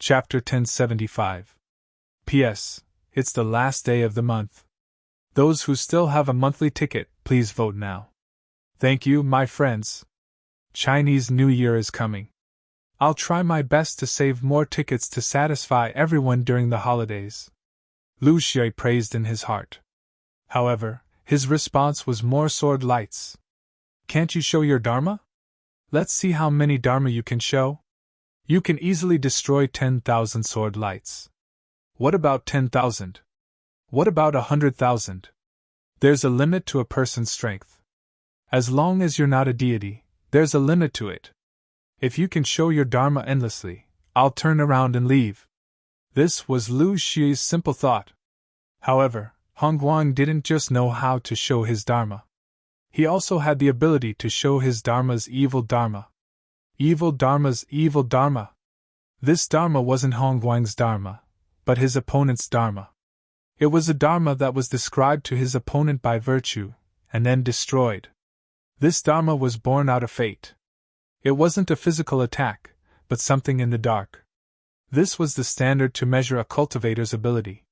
Chapter 1075. P.S. It's the last day of the month. Those who still have a monthly ticket, please vote now. Thank you, my friends. Chinese New Year is coming. I'll try my best to save more tickets to satisfy everyone during the holidays. Lu Xue praised in his heart. However, his response was more sword lights. Can't you show your Dharma? Let's see how many Dharma you can show. You can easily destroy 10,000 sword lights. What about 10,000? What about 100,000? There's a limit to a person's strength. As long as you're not a deity, there's a limit to it. If you can show your Dharma endlessly, I'll turn around and leave. This was Lu Xue's simple thought. However, Hongguang didn't just know how to show his Dharma. He also had the ability to show his Dharma's evil Dharma. Evil Dharma's evil Dharma. This Dharma wasn't Hongguang's Dharma, but his opponent's Dharma. It was a Dharma that was described to his opponent by virtue, and then destroyed. This Dharma was born out of fate. It wasn't a physical attack, but something in the dark. This was the standard to measure a cultivator's ability.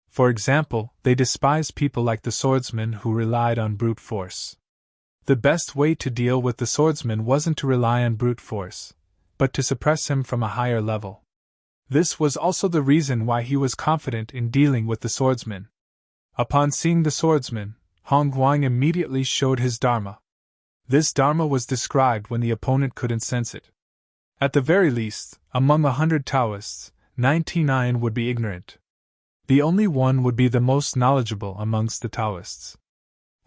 For example, they despised people like the swordsman who relied on brute force. The best way to deal with the swordsman wasn't to rely on brute force, but to suppress him from a higher level. This was also the reason why he was confident in dealing with the swordsman. Upon seeing the swordsman, Hongguang immediately showed his Dharma. This Dharma was described when the opponent couldn't sense it. At the very least, among 100 Taoists, 99 would be ignorant. The only one would be the most knowledgeable amongst the Taoists.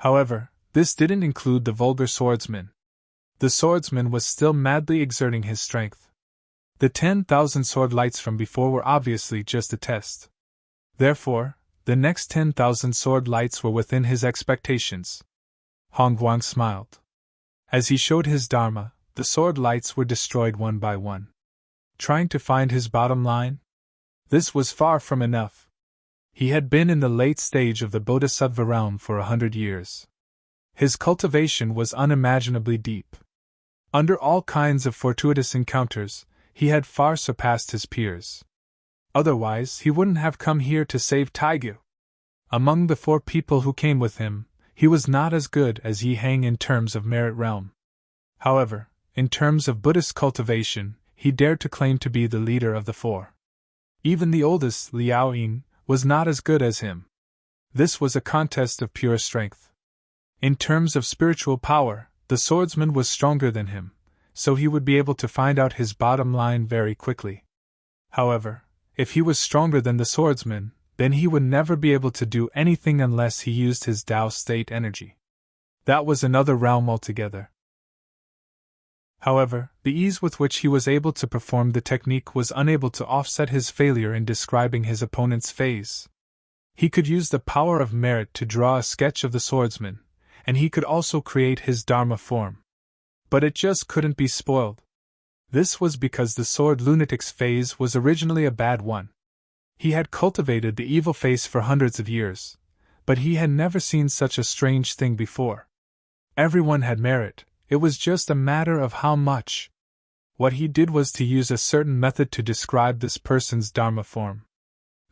However, this didn't include the vulgar swordsman. The swordsman was still madly exerting his strength. The 10,000 sword lights from before were obviously just a test. Therefore, the next 10,000 sword lights were within his expectations. Hongguang smiled. As he showed his Dharma, the sword lights were destroyed one by one. Trying to find his bottom line? This was far from enough. He had been in the late stage of the Bodhisattva realm for 100 years. His cultivation was unimaginably deep. Under all kinds of fortuitous encounters, he had far surpassed his peers. Otherwise, he wouldn't have come here to save Taigyu. Among the 4 people who came with him, he was not as good as Yi Hang in terms of merit realm. However, in terms of Buddhist cultivation, he dared to claim to be the leader of the 4. Even the oldest, Liao Ying, was not as good as him. This was a contest of pure strength. In terms of spiritual power, the swordsman was stronger than him, so he would be able to find out his bottom line very quickly. However, if he was stronger than the swordsman, then he would never be able to do anything unless he used his Tao state energy. That was another realm altogether. However, the ease with which he was able to perform the technique was unable to offset his failure in describing his opponent's phase. He could use the power of merit to draw a sketch of the swordsman, and he could also create his Dharma form. But it just couldn't be spoiled. This was because the sword lunatic's phase was originally a bad one. He had cultivated the evil face for hundreds of years, but he had never seen such a strange thing before. Everyone had merit. It was just a matter of how much. What he did was to use a certain method to describe this person's Dharma form.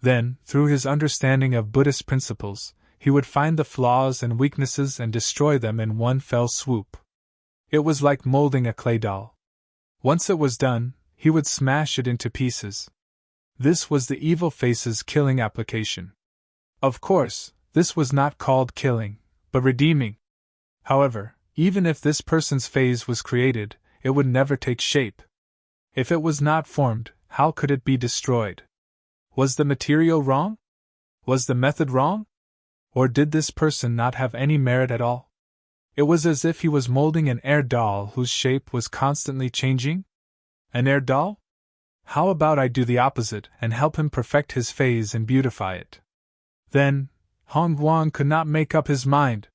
Then, through his understanding of Buddhist principles, he would find the flaws and weaknesses and destroy them in one fell swoop. It was like molding a clay doll. Once it was done, he would smash it into pieces. This was the evil face's killing application. Of course, this was not called killing, but redeeming. However, even if this person's phase was created, it would never take shape. If it was not formed, how could it be destroyed? Was the material wrong? Was the method wrong? Or did this person not have any merit at all? It was as if he was molding an air doll whose shape was constantly changing? An air doll? How about I do the opposite and help him perfect his phase and beautify it? Then, Hongguang could not make up his mind.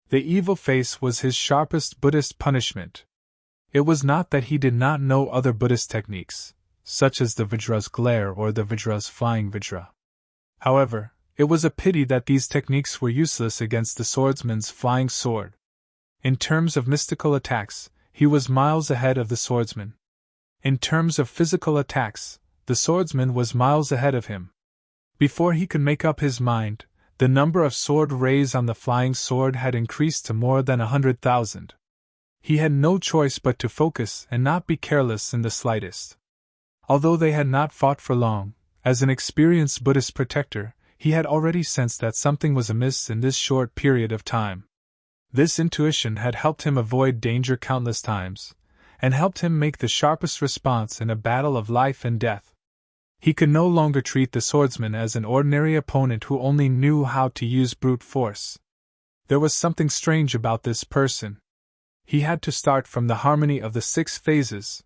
The evil face was his sharpest Buddhist punishment. It was not that he did not know other Buddhist techniques, such as the Vajra's glare or the Vajra's flying Vajra. However, it was a pity that these techniques were useless against the swordsman's flying sword. In terms of mystical attacks, he was miles ahead of the swordsman. In terms of physical attacks, the swordsman was miles ahead of him. Before he could make up his mind, the number of sword rays on the flying sword had increased to more than 100,000. He had no choice but to focus and not be careless in the slightest. Although they had not fought for long, as an experienced Buddhist protector, he had already sensed that something was amiss in this short period of time. This intuition had helped him avoid danger countless times, and helped him make the sharpest response in a battle of life and death. He could no longer treat the swordsman as an ordinary opponent who only knew how to use brute force. There was something strange about this person. He had to start from the harmony of the 6 phases.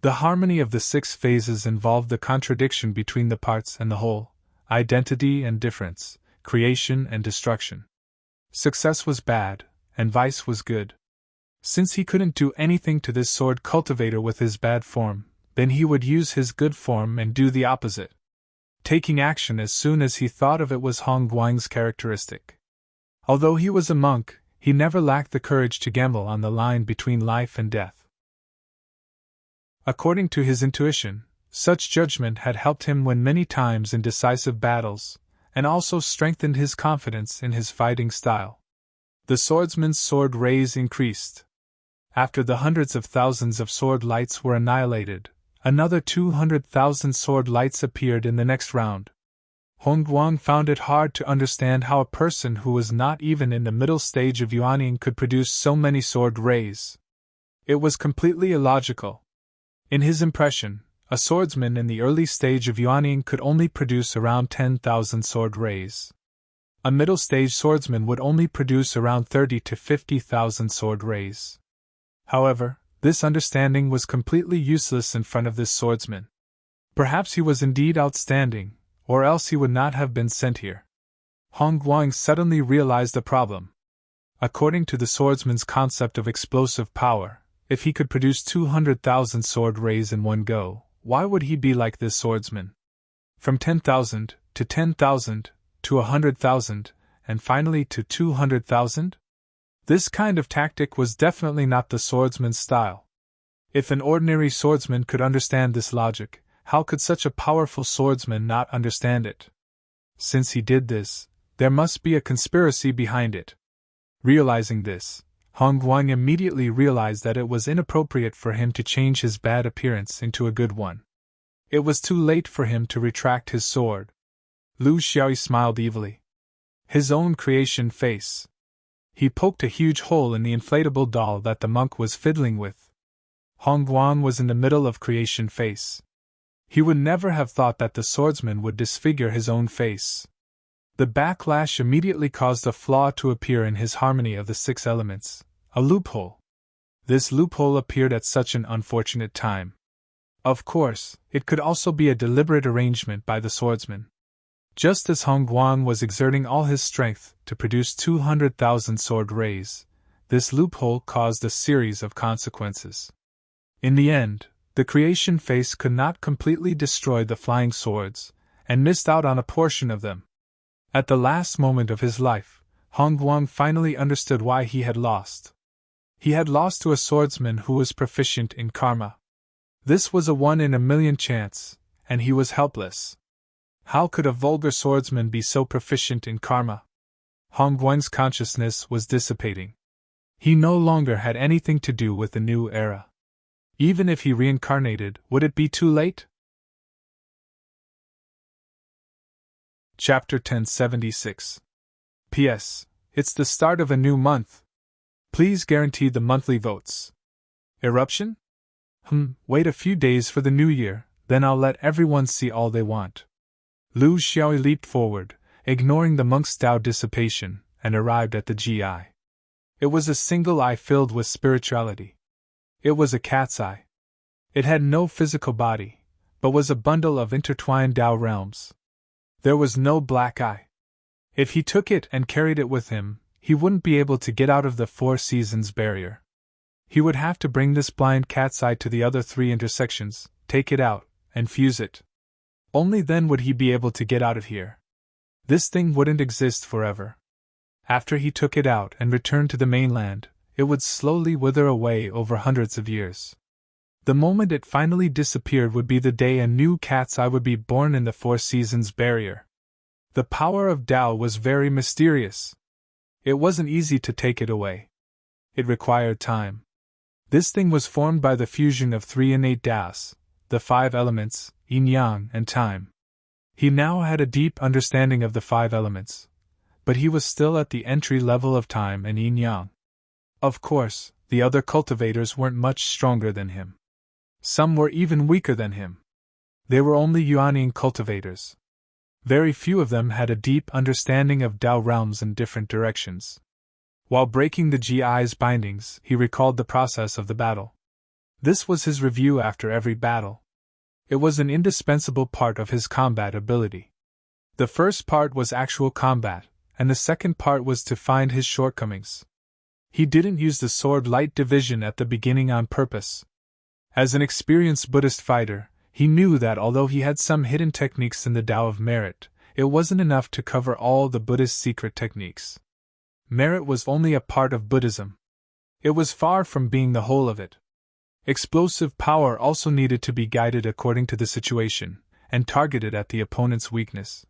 The harmony of the 6 phases involved the contradiction between the parts and the whole, identity and difference, creation and destruction. Success was bad, and vice was good. Since he couldn't do anything to this sword cultivator with his bad form, then he would use his good form and do the opposite. Taking action as soon as he thought of it was Hong Guang's characteristic. Although he was a monk, he never lacked the courage to gamble on the line between life and death. According to his intuition, such judgment had helped him win many times in decisive battles, and also strengthened his confidence in his fighting style. The swordsman's sword rays increased. After the hundreds of thousands of sword lights were annihilated, another 200,000 sword lights appeared in the next round. Hong Guang found it hard to understand how a person who was not even in the middle stage of yuaning could produce so many sword rays. It was completely illogical. In his impression, a swordsman in the early stage of yuaning could only produce around 10,000 sword rays. A middle stage swordsman would only produce around 30 to 50,000 sword rays. However, this understanding was completely useless in front of this swordsman. Perhaps he was indeed outstanding, or else he would not have been sent here. Hong Guang suddenly realized the problem. According to the swordsman's concept of explosive power, if he could produce 200,000 sword rays in one go, why would he be like this swordsman? From 10,000 to 10,000 to 100,000, and finally to 200,000? This kind of tactic was definitely not the swordsman's style. If an ordinary swordsman could understand this logic, how could such a powerful swordsman not understand it? Since he did this, there must be a conspiracy behind it. Realizing this, Hong Guang immediately realized that it was inappropriate for him to change his bad appearance into a good one. It was too late for him to retract his sword. Lu Xiaoyi smiled evilly. His own creation face. He poked a huge hole in the inflatable doll that the monk was fiddling with. Hong Guang was in the middle of creation face. He would never have thought that the swordsman would disfigure his own face. The backlash immediately caused a flaw to appear in his harmony of the 6 elements, a loophole. This loophole appeared at such an unfortunate time. Of course, it could also be a deliberate arrangement by the swordsman. Just as Hong Guang was exerting all his strength to produce 200,000 sword rays, this loophole caused a series of consequences. In the end, the creation face could not completely destroy the flying swords, and missed out on a portion of them. At the last moment of his life, Hong Guang finally understood why he had lost. He had lost to a swordsman who was proficient in karma. This was a 1 in a million chance, and he was helpless. How could a vulgar swordsman be so proficient in karma? Hong Guang's consciousness was dissipating. He no longer had anything to do with the new era. Even if he reincarnated, would it be too late? Chapter 1076. P.S. It's the start of a new month. Please guarantee the monthly votes. Eruption? Wait a few days for the new year, then I'll let everyone see all they want. Lu Xiaoyi leaped forward, ignoring the monk's Tao dissipation, and arrived at the GI. It was a single eye filled with spirituality. It was a cat's eye. It had no physical body, but was a bundle of intertwined Tao realms. There was no black eye. If he took it and carried it with him, he wouldn't be able to get out of the 4 seasons barrier. He would have to bring this blind cat's eye to the other 3 intersections, take it out, and fuse it. Only then would he be able to get out of here. This thing wouldn't exist forever. After he took it out and returned to the mainland, it would slowly wither away over hundreds of years. The moment it finally disappeared would be the day a new cat's eye would be born in the Four Seasons barrier. The power of Tao was very mysterious. It wasn't easy to take it away. It required time. This thing was formed by the fusion of three innate Taos, the five elements, yin-yang, and time. He now had a deep understanding of the five elements, but he was still at the entry level of time and yin-yang. Of course, the other cultivators weren't much stronger than him. Some were even weaker than him. They were only Yuanying cultivators. Very few of them had a deep understanding of Tao realms in different directions. While breaking the GI's bindings, he recalled the process of the battle. This was his review after every battle. It was an indispensable part of his combat ability. The first part was actual combat, and the second part was to find his shortcomings. He didn't use the sword light division at the beginning on purpose. As an experienced Buddhist fighter, he knew that although he had some hidden techniques in the Tao of merit, it wasn't enough to cover all the Buddhist secret techniques. Merit was only a part of Buddhism. It was far from being the whole of it. Explosive power also needed to be guided according to the situation, and targeted at the opponent's weakness.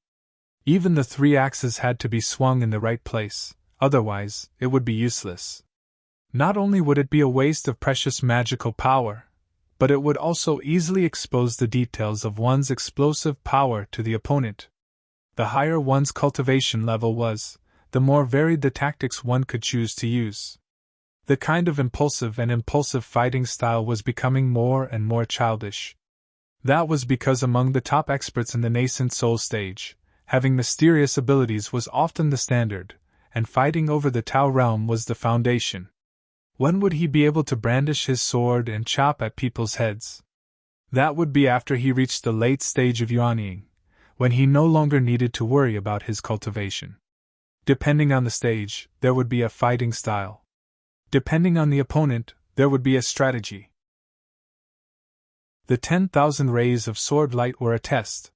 Even the three axes had to be swung in the right place, otherwise, it would be useless. Not only would it be a waste of precious magical power, but it would also easily expose the details of one's explosive power to the opponent. The higher one's cultivation level was, the more varied the tactics one could choose to use. The kind of impulsive fighting style was becoming more and more childish. That was because among the top experts in the nascent soul stage, having mysterious abilities was often the standard, and fighting over the Tao realm was the foundation. When would he be able to brandish his sword and chop at people's heads? That would be after he reached the late stage of Yuanying, when he no longer needed to worry about his cultivation. Depending on the stage, there would be a fighting style. Depending on the opponent, there would be a strategy. The 10,000 rays of sword light were a test.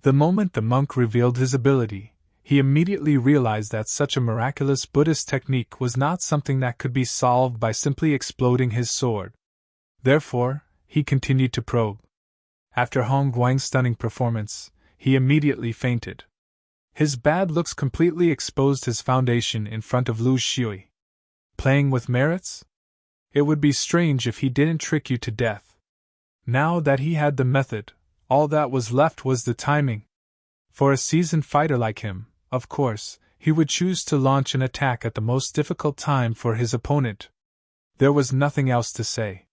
The moment the monk revealed his ability, he immediately realized that such a miraculous Buddhist technique was not something that could be solved by simply exploding his sword. Therefore, he continued to probe. After Hong Guang's stunning performance, he immediately fainted. His bad looks completely exposed his foundation in front of Lu Shui. Playing with merits? It would be strange if he didn't trick you to death. Now that he had the method, all that was left was the timing. For a seasoned fighter like him, of course, he would choose to launch an attack at the most difficult time for his opponent. There was nothing else to say.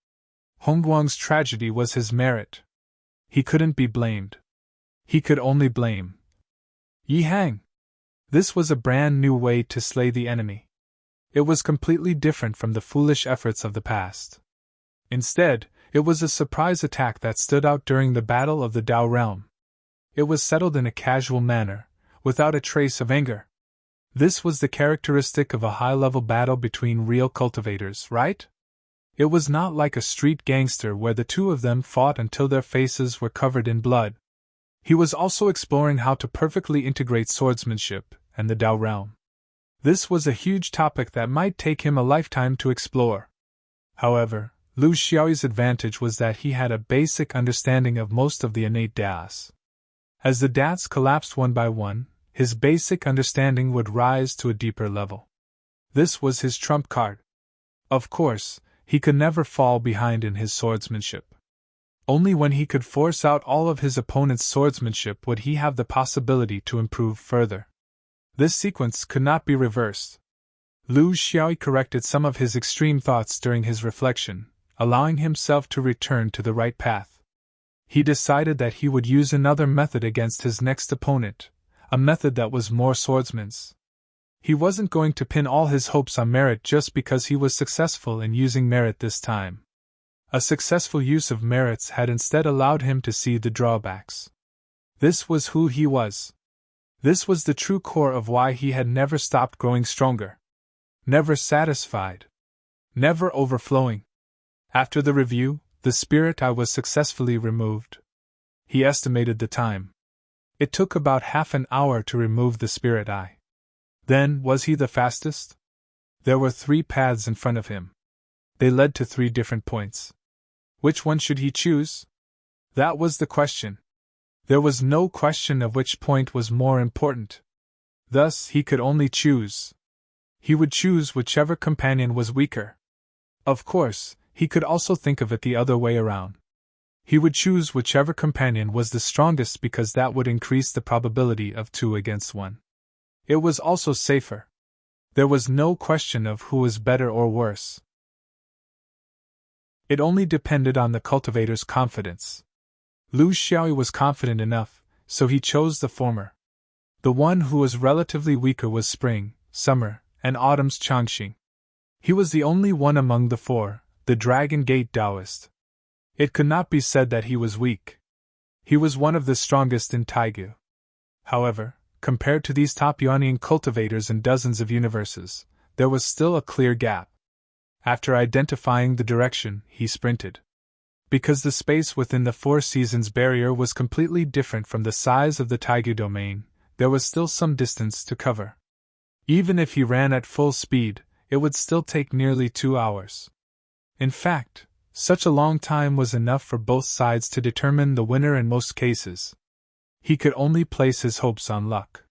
Hongguang's tragedy was his merit. He couldn't be blamed. He could only blame Yi Hang. This was a brand new way to slay the enemy. It was completely different from the foolish efforts of the past. Instead, it was a surprise attack that stood out during the battle of the Tao realm. It was settled in a casual manner, without a trace of anger. This was the characteristic of a high-level battle between real cultivators, right? It was not like a street gangster where the two of them fought until their faces were covered in blood. He was also exploring how to perfectly integrate swordsmanship and the Tao realm. This was a huge topic that might take him a lifetime to explore. However, Lu Xiaoyi's advantage was that he had a basic understanding of most of the innate Taos. As the Dats collapsed one by one, his basic understanding would rise to a deeper level. This was his trump card. Of course, he could never fall behind in his swordsmanship. Only when he could force out all of his opponent's swordsmanship would he have the possibility to improve further. This sequence could not be reversed. Lu Xiaoyi corrected some of his extreme thoughts during his reflection, allowing himself to return to the right path. He decided that he would use another method against his next opponent, a method that was more swordsman's. He wasn't going to pin all his hopes on merit just because he was successful in using merit this time. A successful use of merits had instead allowed him to see the drawbacks. This was who he was. This was the true core of why he had never stopped growing stronger. Never satisfied. Never overflowing. After the review, the spirit eye was successfully removed. He estimated the time. It took about half an hour to remove the spirit eye. Then, was he the fastest? There were 3 paths in front of him. They led to 3 different points. Which one should he choose? That was the question. There was no question of which point was more important. Thus, he could only choose. He would choose whichever companion was weaker. Of course, he could also think of it the other way around. He would choose whichever companion was the strongest because that would increase the probability of 2 against 1. It was also safer. There was no question of who was better or worse. It only depended on the cultivator's confidence. Lu Xiaoyu was confident enough, so he chose the former. The one who was relatively weaker was spring, summer, and autumn's Changxing. He was the only one among the 4, the Dragon Gate Taoist. It could not be said that he was weak. He was one of the strongest in Taigu. However, compared to these top Yuanian cultivators in dozens of universes, there was still a clear gap. After identifying the direction, he sprinted. Because the space within the 4 seasons barrier was completely different from the size of the Taigu domain, there was still some distance to cover. Even if he ran at full speed, it would still take nearly 2 hours. In fact, such a long time was enough for both sides to determine the winner in most cases. He could only place his hopes on luck.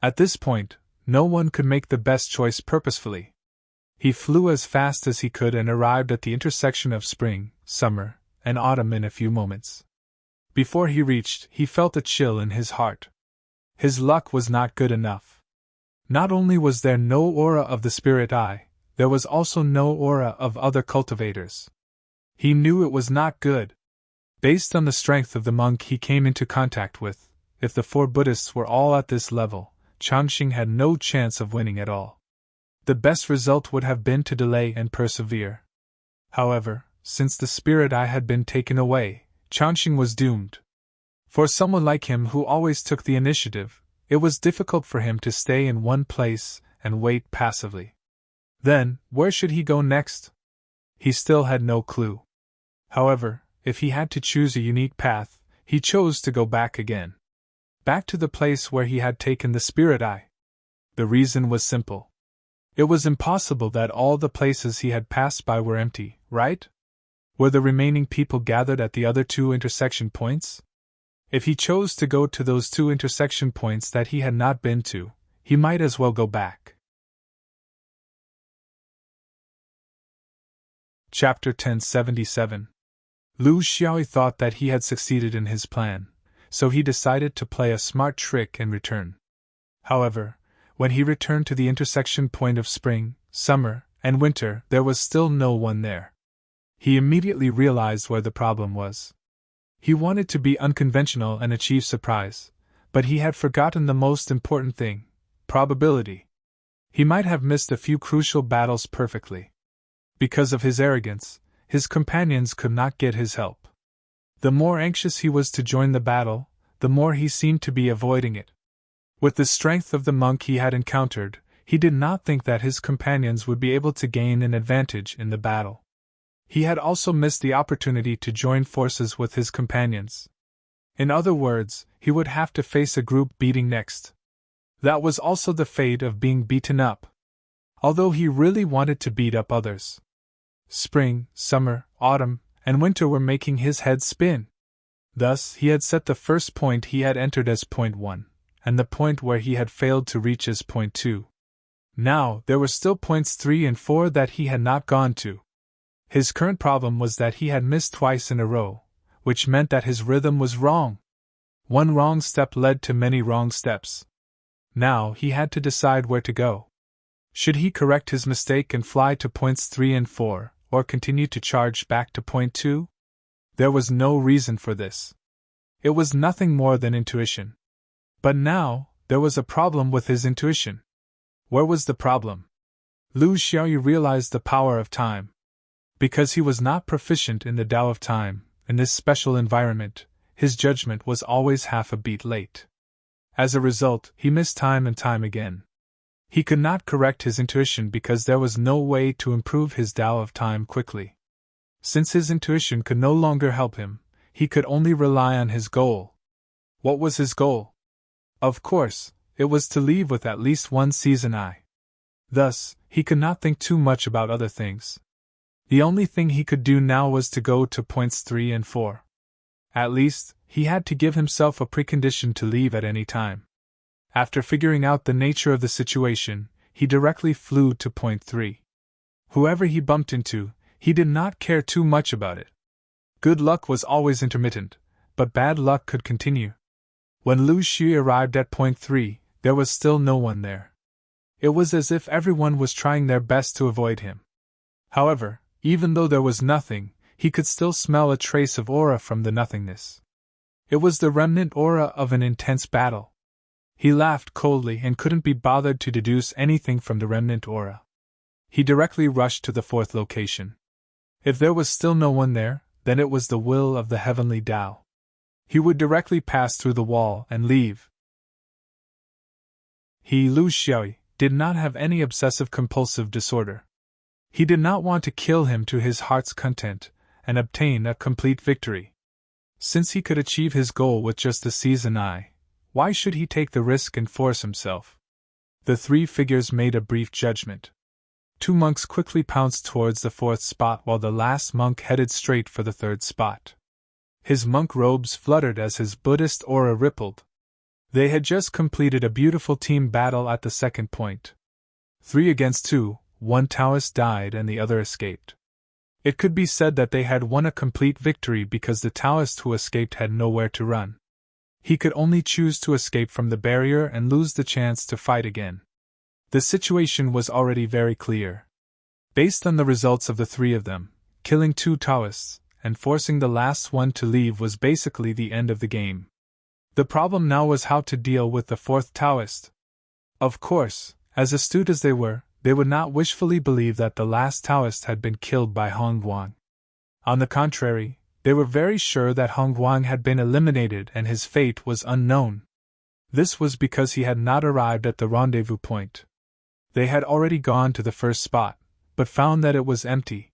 At this point, no one could make the best choice purposefully. He flew as fast as he could and arrived at the intersection of spring, summer, and autumn in a few moments. Before he reached, he felt a chill in his heart. His luck was not good enough. Not only was there no aura of the spirit eye, there was also no aura of other cultivators. He knew it was not good. Based on the strength of the monk he came into contact with, if the 4 Buddhists were all at this level, Changxing had no chance of winning at all. The best result would have been to delay and persevere. However, since the spirit eye had been taken away, Changxing was doomed. For someone like him who always took the initiative, it was difficult for him to stay in one place and wait passively. Then, where should he go next? He still had no clue. However, if he had to choose a unique path, he chose to go back again. Back to the place where he had taken the spirit eye. The reason was simple. It was impossible that all the places he had passed by were empty, right? Were the remaining people gathered at the other 2 intersection points? If he chose to go to those 2 intersection points that he had not been to, he might as well go back. Chapter 1077. Lu Xiaoyu thought that he had succeeded in his plan, so he decided to play a smart trick and return. However, when he returned to the intersection point of spring, summer, and winter, there was still no one there. He immediately realized where the problem was. He wanted to be unconventional and achieve surprise, but he had forgotten the most important thing: probability. He might have missed a few crucial battles perfectly. Because of his arrogance, his companions could not get his help. The more anxious he was to join the battle, the more he seemed to be avoiding it. With the strength of the monk he had encountered, he did not think that his companions would be able to gain an advantage in the battle. He had also missed the opportunity to join forces with his companions. In other words, he would have to face a group beating next. That was also the fate of being beaten up. Although he really wanted to beat up others. Spring, summer, autumn, and winter were making his head spin. Thus, he had set the first point he had entered as point 1, and the point where he had failed to reach as point 2. Now, there were still points 3 and 4 that he had not gone to. His current problem was that he had missed twice in a row, which meant that his rhythm was wrong. One wrong step led to many wrong steps. Now he had to decide where to go. Should he correct his mistake and fly to points 3 and 4, or continue to charge back to point 2? There was no reason for this. It was nothing more than intuition. But now, there was a problem with his intuition. Where was the problem? Lu Xiaoyu realized the power of time. Because he was not proficient in the Tao of time, in this special environment, his judgment was always half a beat late. As a result, he missed time and time again. He could not correct his intuition because there was no way to improve his Tao of time quickly. Since his intuition could no longer help him, he could only rely on his goal. What was his goal? Of course, it was to leave with at least one season eye. Thus, he could not think too much about other things. The only thing he could do now was to go to points 3 and 4. At least, he had to give himself a precondition to leave at any time. After figuring out the nature of the situation, he directly flew to point 3. Whoever he bumped into, he did not care too much about it. Good luck was always intermittent, but bad luck could continue. When Lu Xu arrived at point 3, there was still no one there. It was as if everyone was trying their best to avoid him. However, even though there was nothing, he could still smell a trace of aura from the nothingness. It was the remnant aura of an intense battle. He laughed coldly and couldn't be bothered to deduce anything from the remnant aura. He directly rushed to the 4th location. If there was still no one there, then it was the will of the heavenly Tao. He would directly pass through the wall and leave. He, Lu Xiaoyi, did not have any obsessive-compulsive disorder. He did not want to kill him to his heart's content and obtain a complete victory. Since he could achieve his goal with just a seasoned eye, why should he take the risk and force himself? The 3 figures made a brief judgment. 2 monks quickly pounced towards the 4th spot while the last monk headed straight for the 3rd spot. His monk robes fluttered as his Buddhist aura rippled. They had just completed a beautiful team battle at the 2nd point. 3 against 2, one Taoist died and the other escaped. It could be said that they had won a complete victory because the Taoist who escaped had nowhere to run. He could only choose to escape from the barrier and lose the chance to fight again. The situation was already very clear. Based on the results of the 3 of them, killing 2 Taoists and forcing the last one to leave was basically the end of the game. The problem now was how to deal with the 4th Taoist. Of course, as astute as they would not wishfully believe that the last Taoist had been killed by Hong Guang. On the contrary, they were very sure that Hong Guang had been eliminated and his fate was unknown. This was because he had not arrived at the rendezvous point. They had already gone to the 1st spot, but found that it was empty.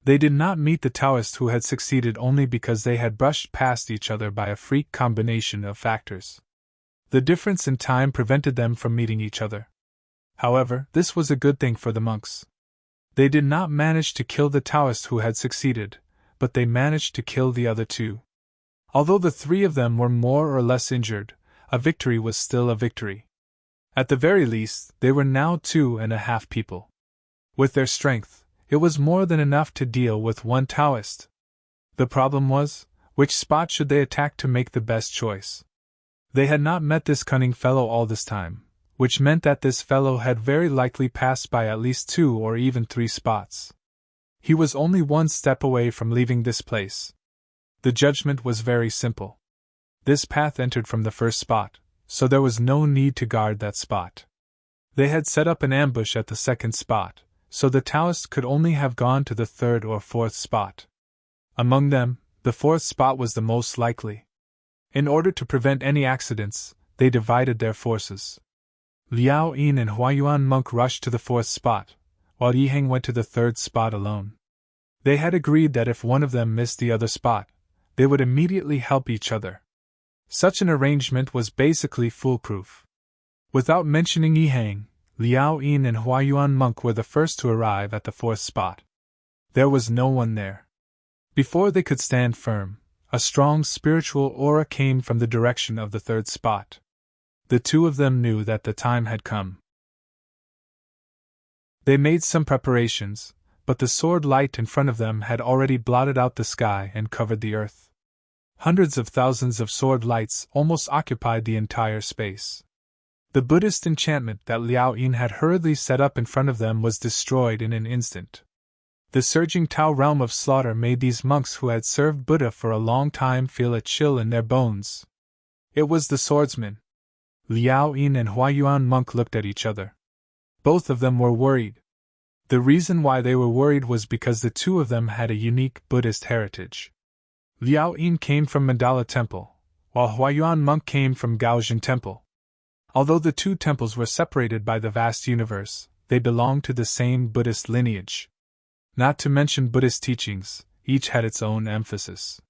They did not meet the Taoist who had succeeded only because they had brushed past each other by a freak combination of factors. The difference in time prevented them from meeting each other. However, this was a good thing for the monks. They did not manage to kill the Taoist who had succeeded, but they managed to kill the other 2. Although the 3 of them were more or less injured, a victory was still a victory. At the very least, they were now 2.5 people. With their strength, it was more than enough to deal with one Taoist. The problem was, which spot should they attack to make the best choice? They had not met this cunning fellow all this time, which meant that this fellow had very likely passed by at least 2 or even 3 spots. He was only 1 step away from leaving this place. The judgment was very simple. This path entered from the 1st spot, so there was no need to guard that spot. They had set up an ambush at the 2nd spot, so the Taoist could only have gone to the 3rd or 4th spot. Among them, the 4th spot was the most likely. In order to prevent any accidents, they divided their forces. Liao Yin and Huayuan monk rushed to the 4th spot, while Yiheng went to the 3rd spot alone. They had agreed that if one of them missed the other spot, they would immediately help each other. Such an arrangement was basically foolproof. Without mentioning Yiheng, Liao Yin and Huayuan monk were the first to arrive at the 4th spot. There was no one there. Before they could stand firm, a strong spiritual aura came from the direction of the 3rd spot. The 2 of them knew that the time had come. They made some preparations, but the sword light in front of them had already blotted out the sky and covered the earth. Hundreds of thousands of sword lights almost occupied the entire space. The Buddhist enchantment that Liao Yin had hurriedly set up in front of them was destroyed in an instant. The surging Tao realm of slaughter made these monks who had served Buddha for a long time feel a chill in their bones. It was the swordsman. Liao Yin and Huayuan monk looked at each other. Both of them were worried. The reason why they were worried was because the 2 of them had a unique Buddhist heritage. Liao Yin came from Mandala Temple, while Huayuan monk came from Gaozhen Temple. Although the 2 temples were separated by the vast universe, they belonged to the same Buddhist lineage. Not to mention Buddhist teachings, each had its own emphasis.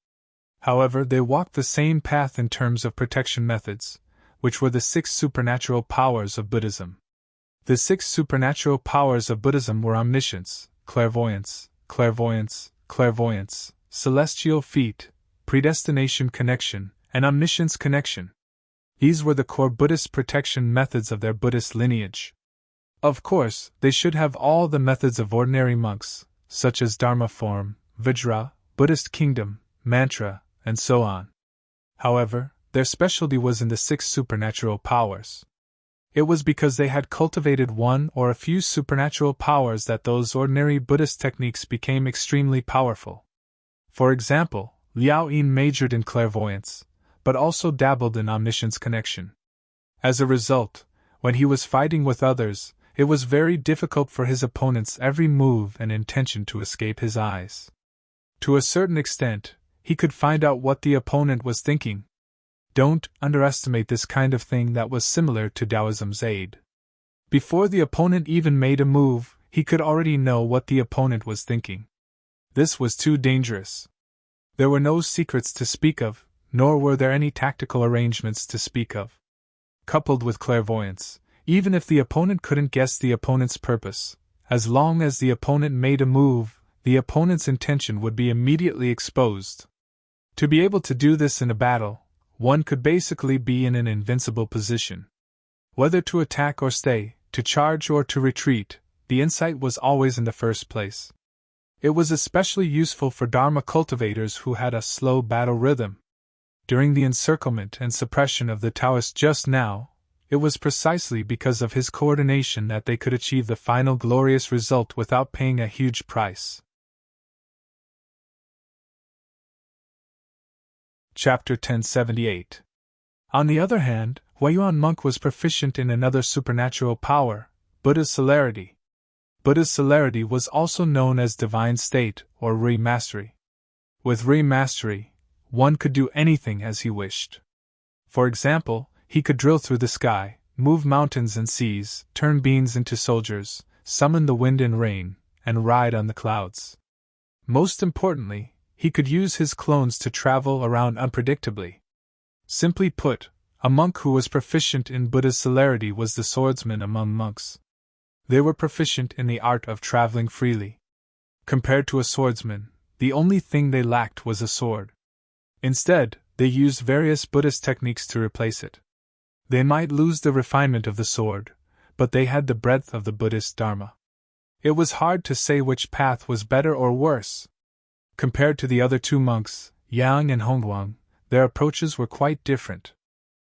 However, they walked the same path in terms of protection methods, which were the 6 supernatural powers of Buddhism. The 6 supernatural powers of Buddhism were omniscience, clairvoyance, clairvoyance, celestial feet, predestination connection, and omniscience connection. These were the core Buddhist protection methods of their Buddhist lineage. Of course, they should have all the methods of ordinary monks, such as Dharma form, Vajra, Buddhist kingdom, mantra, and so on. However, their specialty was in the 6 supernatural powers. It was because they had cultivated one or a few supernatural powers that those ordinary Buddhist techniques became extremely powerful. For example, Liao Yin majored in clairvoyance, but also dabbled in omniscience connection. As a result, when he was fighting with others, it was very difficult for his opponent's every move and intention to escape his eyes. To a certain extent, he could find out what the opponent was thinking. Don't underestimate this kind of thing that was similar to Taoism's aid. Before the opponent even made a move, he could already know what the opponent was thinking. This was too dangerous. There were no secrets to speak of, nor were there any tactical arrangements to speak of. Coupled with clairvoyance, even if the opponent couldn't guess the opponent's purpose, as long as the opponent made a move, the opponent's intention would be immediately exposed. To be able to do this in a battle, one could basically be in an invincible position. Whether to attack or stay, to charge or to retreat, the insight was always in the first place. It was especially useful for Dharma cultivators who had a slow battle rhythm. During the encirclement and suppression of the Taoist just now, it was precisely because of his coordination that they could achieve the final glorious result without paying a huge price. Chapter 1078. On the other hand, Huayuan monk was proficient in another supernatural power, Buddha's celerity. Buddha's celerity was also known as divine state or re-mastery. With re-mastery, one could do anything as he wished. For example, he could drill through the sky, move mountains and seas, turn beings into soldiers, summon the wind and rain, and ride on the clouds. Most importantly, he could use his clones to travel around unpredictably. Simply put, a monk who was proficient in Buddha's celerity was the swordsman among monks. They were proficient in the art of traveling freely. Compared to a swordsman, the only thing they lacked was a sword. Instead, they used various Buddhist techniques to replace it. They might lose the refinement of the sword, but they had the breadth of the Buddhist Dharma. It was hard to say which path was better or worse. Compared to the other 2 monks, Yang and Hongguang, their approaches were quite different.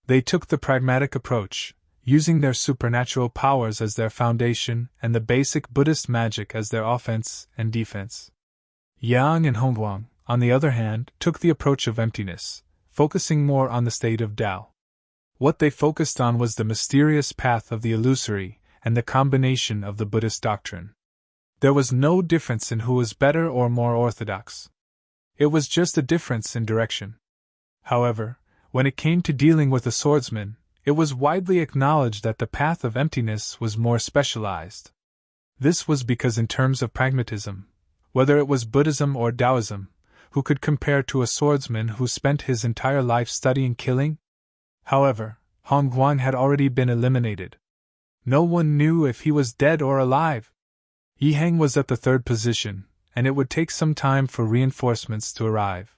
They took the pragmatic approach, using their supernatural powers as their foundation and the basic Buddhist magic as their offense and defense. Yang and Hongguang, on the other hand, took the approach of emptiness, focusing more on the state of Tao. What they focused on was the mysterious path of the illusory and the combination of the Buddhist doctrine. There was no difference in who was better or more orthodox. It was just a difference in direction. However, when it came to dealing with a swordsman, it was widely acknowledged that the path of emptiness was more specialized. This was because in terms of pragmatism, whether it was Buddhism or Taoism, who could compare to a swordsman who spent his entire life studying killing? However, Hongguang had already been eliminated. No one knew if he was dead or alive. Yiheng was at the 3rd position, and it would take some time for reinforcements to arrive.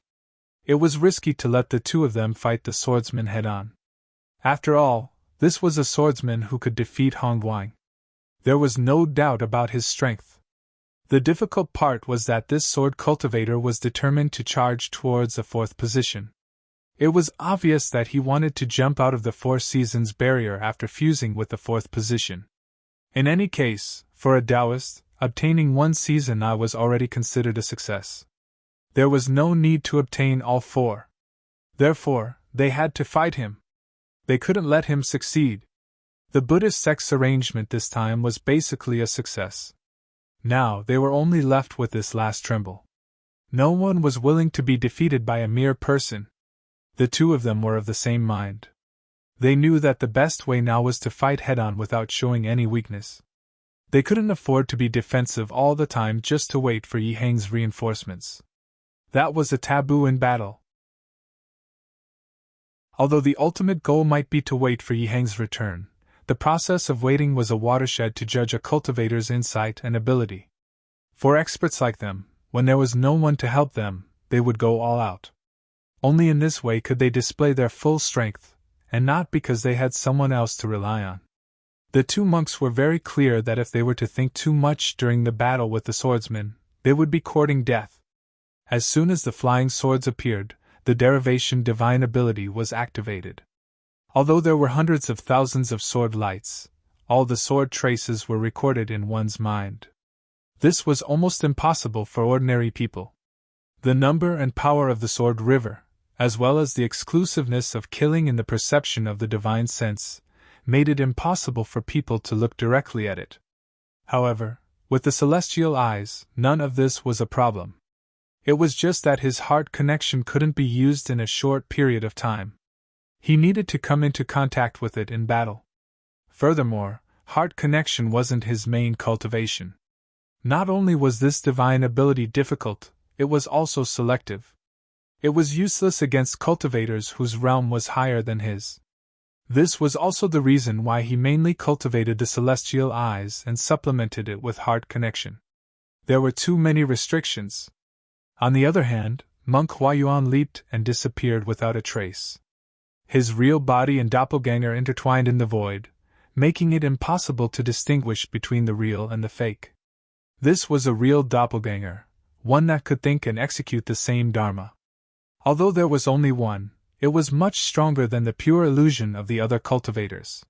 It was risky to let the 2 of them fight the swordsman head-on. After all, this was a swordsman who could defeat Hongguang. There was no doubt about his strength. The difficult part was that this sword cultivator was determined to charge towards a 4th position. It was obvious that he wanted to jump out of the 4 seasons barrier after fusing with the 4th position. In any case, for a Taoist, obtaining 1 season was already considered a success. There was no need to obtain all 4. Therefore, they had to fight him. They couldn't let him succeed. The Buddhist sect's arrangement this time was basically a success. Now they were only left with this last tremble. No one was willing to be defeated by a mere person. The 2 of them were of the same mind. They knew that the best way now was to fight head-on without showing any weakness. They couldn't afford to be defensive all the time just to wait for Yiheng's reinforcements. That was a taboo in battle. Although the ultimate goal might be to wait for Yiheng's return, the process of waiting was a watershed to judge a cultivator's insight and ability. For experts like them, when there was no one to help them, they would go all out. Only in this way could they display their full strength, and not because they had someone else to rely on. The two monks were very clear that if they were to think too much during the battle with the swordsmen, they would be courting death. As soon as the flying swords appeared, the derivation divine ability was activated. Although there were hundreds of thousands of sword lights, all the sword traces were recorded in one's mind. This was almost impossible for ordinary people. The number and power of the sword river, as well as the exclusiveness of killing in the perception of the divine sense, made it impossible for people to look directly at it. However, with the celestial eyes, none of this was a problem. It was just that his heart connection couldn't be used in a short period of time. He needed to come into contact with it in battle. Furthermore, heart connection wasn't his main cultivation. Not only was this divine ability difficult, it was also selective. It was useless against cultivators whose realm was higher than his. This was also the reason why he mainly cultivated the celestial eyes and supplemented it with heart connection. There were too many restrictions. On the other hand, Monk Huayuan leaped and disappeared without a trace. His real body and doppelganger intertwined in the void, making it impossible to distinguish between the real and the fake. This was a real doppelganger, one that could think and execute the same dharma. Although there was only one, it was much stronger than the pure illusion of the other cultivators.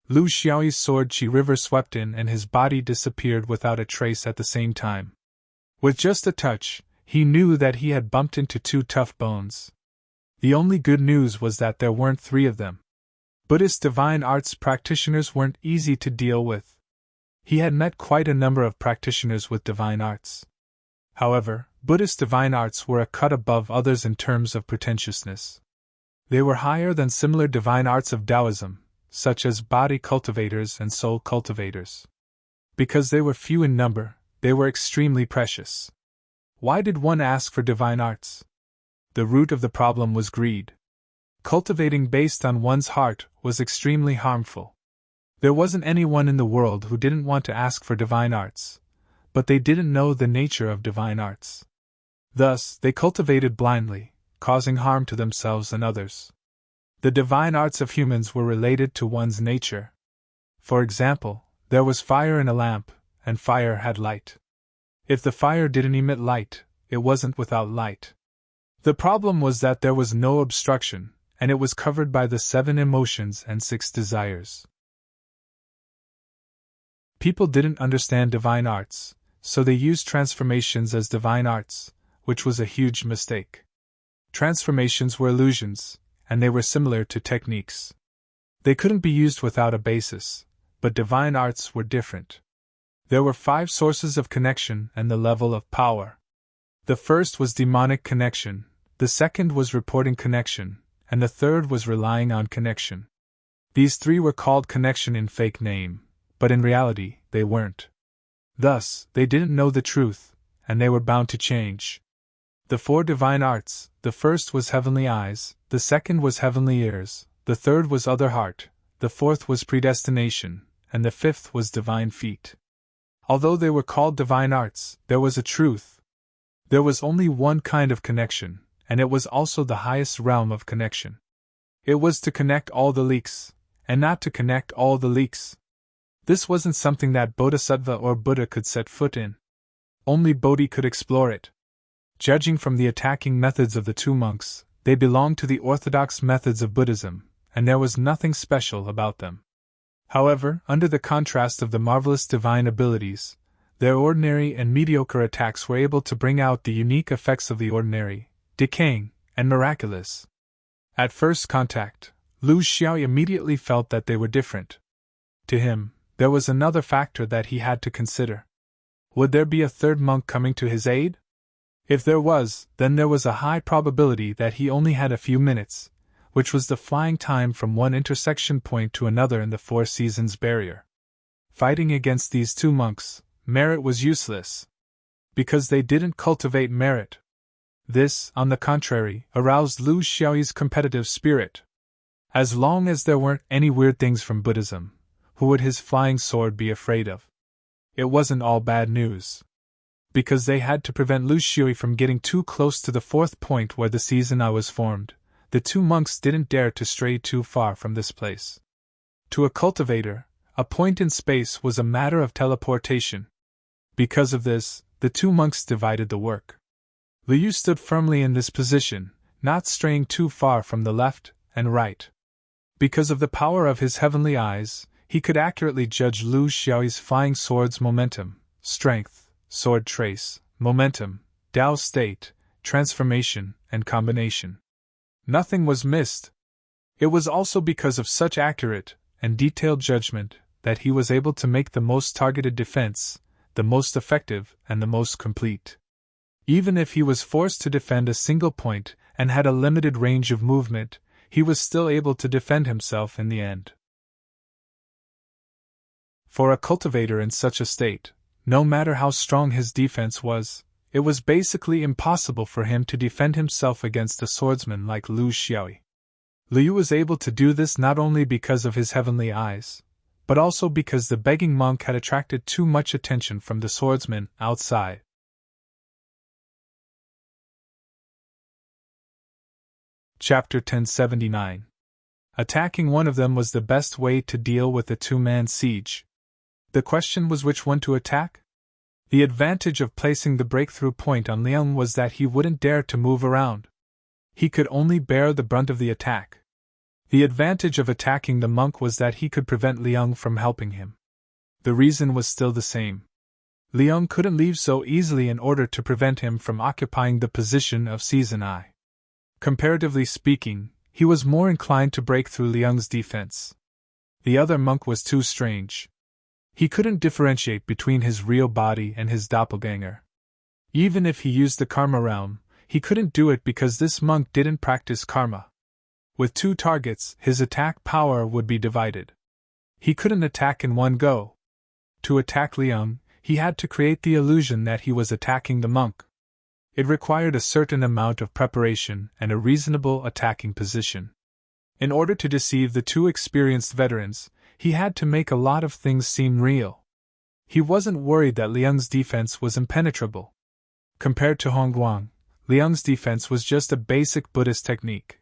Lu Xiaoyi's sword Qi River swept in and his body disappeared without a trace at the same time. With just a touch, he knew that he had bumped into two tough bones. The only good news was that there weren't three of them. Buddhist divine arts practitioners weren't easy to deal with. He had met quite a number of practitioners with divine arts. However, Buddhist divine arts were a cut above others in terms of pretentiousness. They were higher than similar divine arts of Taoism, such as body cultivators and soul cultivators. Because they were few in number, they were extremely precious. Why did one ask for divine arts? The root of the problem was greed. Cultivating based on one's heart was extremely harmful. There wasn't anyone in the world who didn't want to ask for divine arts, but they didn't know the nature of divine arts. Thus, they cultivated blindly, causing harm to themselves and others. The divine arts of humans were related to one's nature. For example, there was fire in a lamp, and fire had light. If the fire didn't emit light, it wasn't without light. The problem was that there was no obstruction, and it was covered by the 7 emotions and 6 desires. People didn't understand divine arts, so they used transformations as divine arts, which was a huge mistake. Transformations were illusions, and they were similar to techniques. They couldn't be used without a basis, but divine arts were different. There were 5 sources of connection and the level of power. The first was demonic connection, the second was reporting connection, and the third was relying on connection. These 3 were called connection in fake name, but in reality, they weren't. Thus, they didn't know the truth, and they were bound to change. The 4 divine arts, the first was heavenly eyes, the second was heavenly ears, the third was other heart, the fourth was predestination, and the fifth was divine feet. Although they were called divine arts, there was a truth. There was only one kind of connection, and it was also the highest realm of connection. It was to connect all the leaks, and not to connect all the leaks. This wasn't something that Bodhisattva or Buddha could set foot in. Only Bodhi could explore it. Judging from the attacking methods of the 2 monks, they belonged to the orthodox methods of Buddhism, and there was nothing special about them. However, under the contrast of the marvelous divine abilities, their ordinary and mediocre attacks were able to bring out the unique effects of the ordinary, decaying, and miraculous. At first contact, Lu Xiao immediately felt that they were different. To him, there was another factor that he had to consider. Would there be a third monk coming to his aid? If there was, then there was a high probability that he only had a few minutes, which was the flying time from one intersection point to another in the 4 seasons barrier. Fighting against these 2 monks, merit was useless. Because they didn't cultivate merit. This, on the contrary, aroused Lu Xiaoyi's competitive spirit. As long as there weren't any weird things from Buddhism, who would his flying sword be afraid of? It wasn't all bad news. Because they had to prevent Lu Xiui from getting too close to the fourth point where the season eye was formed, the two monks didn't dare to stray too far from this place. To a cultivator, a point in space was a matter of teleportation. Because of this, the two monks divided the work. Liu stood firmly in this position, not straying too far from the left and right. Because of the power of his heavenly eyes, he could accurately judge Lu Xiao's flying sword's momentum, strength, sword trace, momentum, Dao state, transformation, and combination. Nothing was missed. It was also because of such accurate and detailed judgment that he was able to make the most targeted defense, the most effective, and the most complete. Even if he was forced to defend a single point and had a limited range of movement, he was still able to defend himself in the end. For a cultivator in such a state, no matter how strong his defense was, it was basically impossible for him to defend himself against a swordsman like Lu Xiaoi. Liu was able to do this not only because of his heavenly eyes, but also because the begging monk had attracted too much attention from the swordsman outside. Chapter 1079. Attacking one of them was the best way to deal with a two-man siege. The question was which one to attack? The advantage of placing the breakthrough point on Liang was that he wouldn't dare to move around. He could only bear the brunt of the attack. The advantage of attacking the monk was that he could prevent Liang from helping him. The reason was still the same. Liang couldn't leave so easily in order to prevent him from occupying the position of season eye. Comparatively speaking, he was more inclined to break through Liang's defense. The other monk was too strange. He couldn't differentiate between his real body and his doppelganger. Even if he used the karma realm, he couldn't do it because this monk didn't practice karma. With two targets, his attack power would be divided. He couldn't attack in one go. To attack Liang, he had to create the illusion that he was attacking the monk. It required a certain amount of preparation and a reasonable attacking position. In order to deceive the two experienced veterans, he had to make a lot of things seem real. He wasn't worried that Liang's defense was impenetrable. Compared to Hongguang, Liang's defense was just a basic Buddhist technique.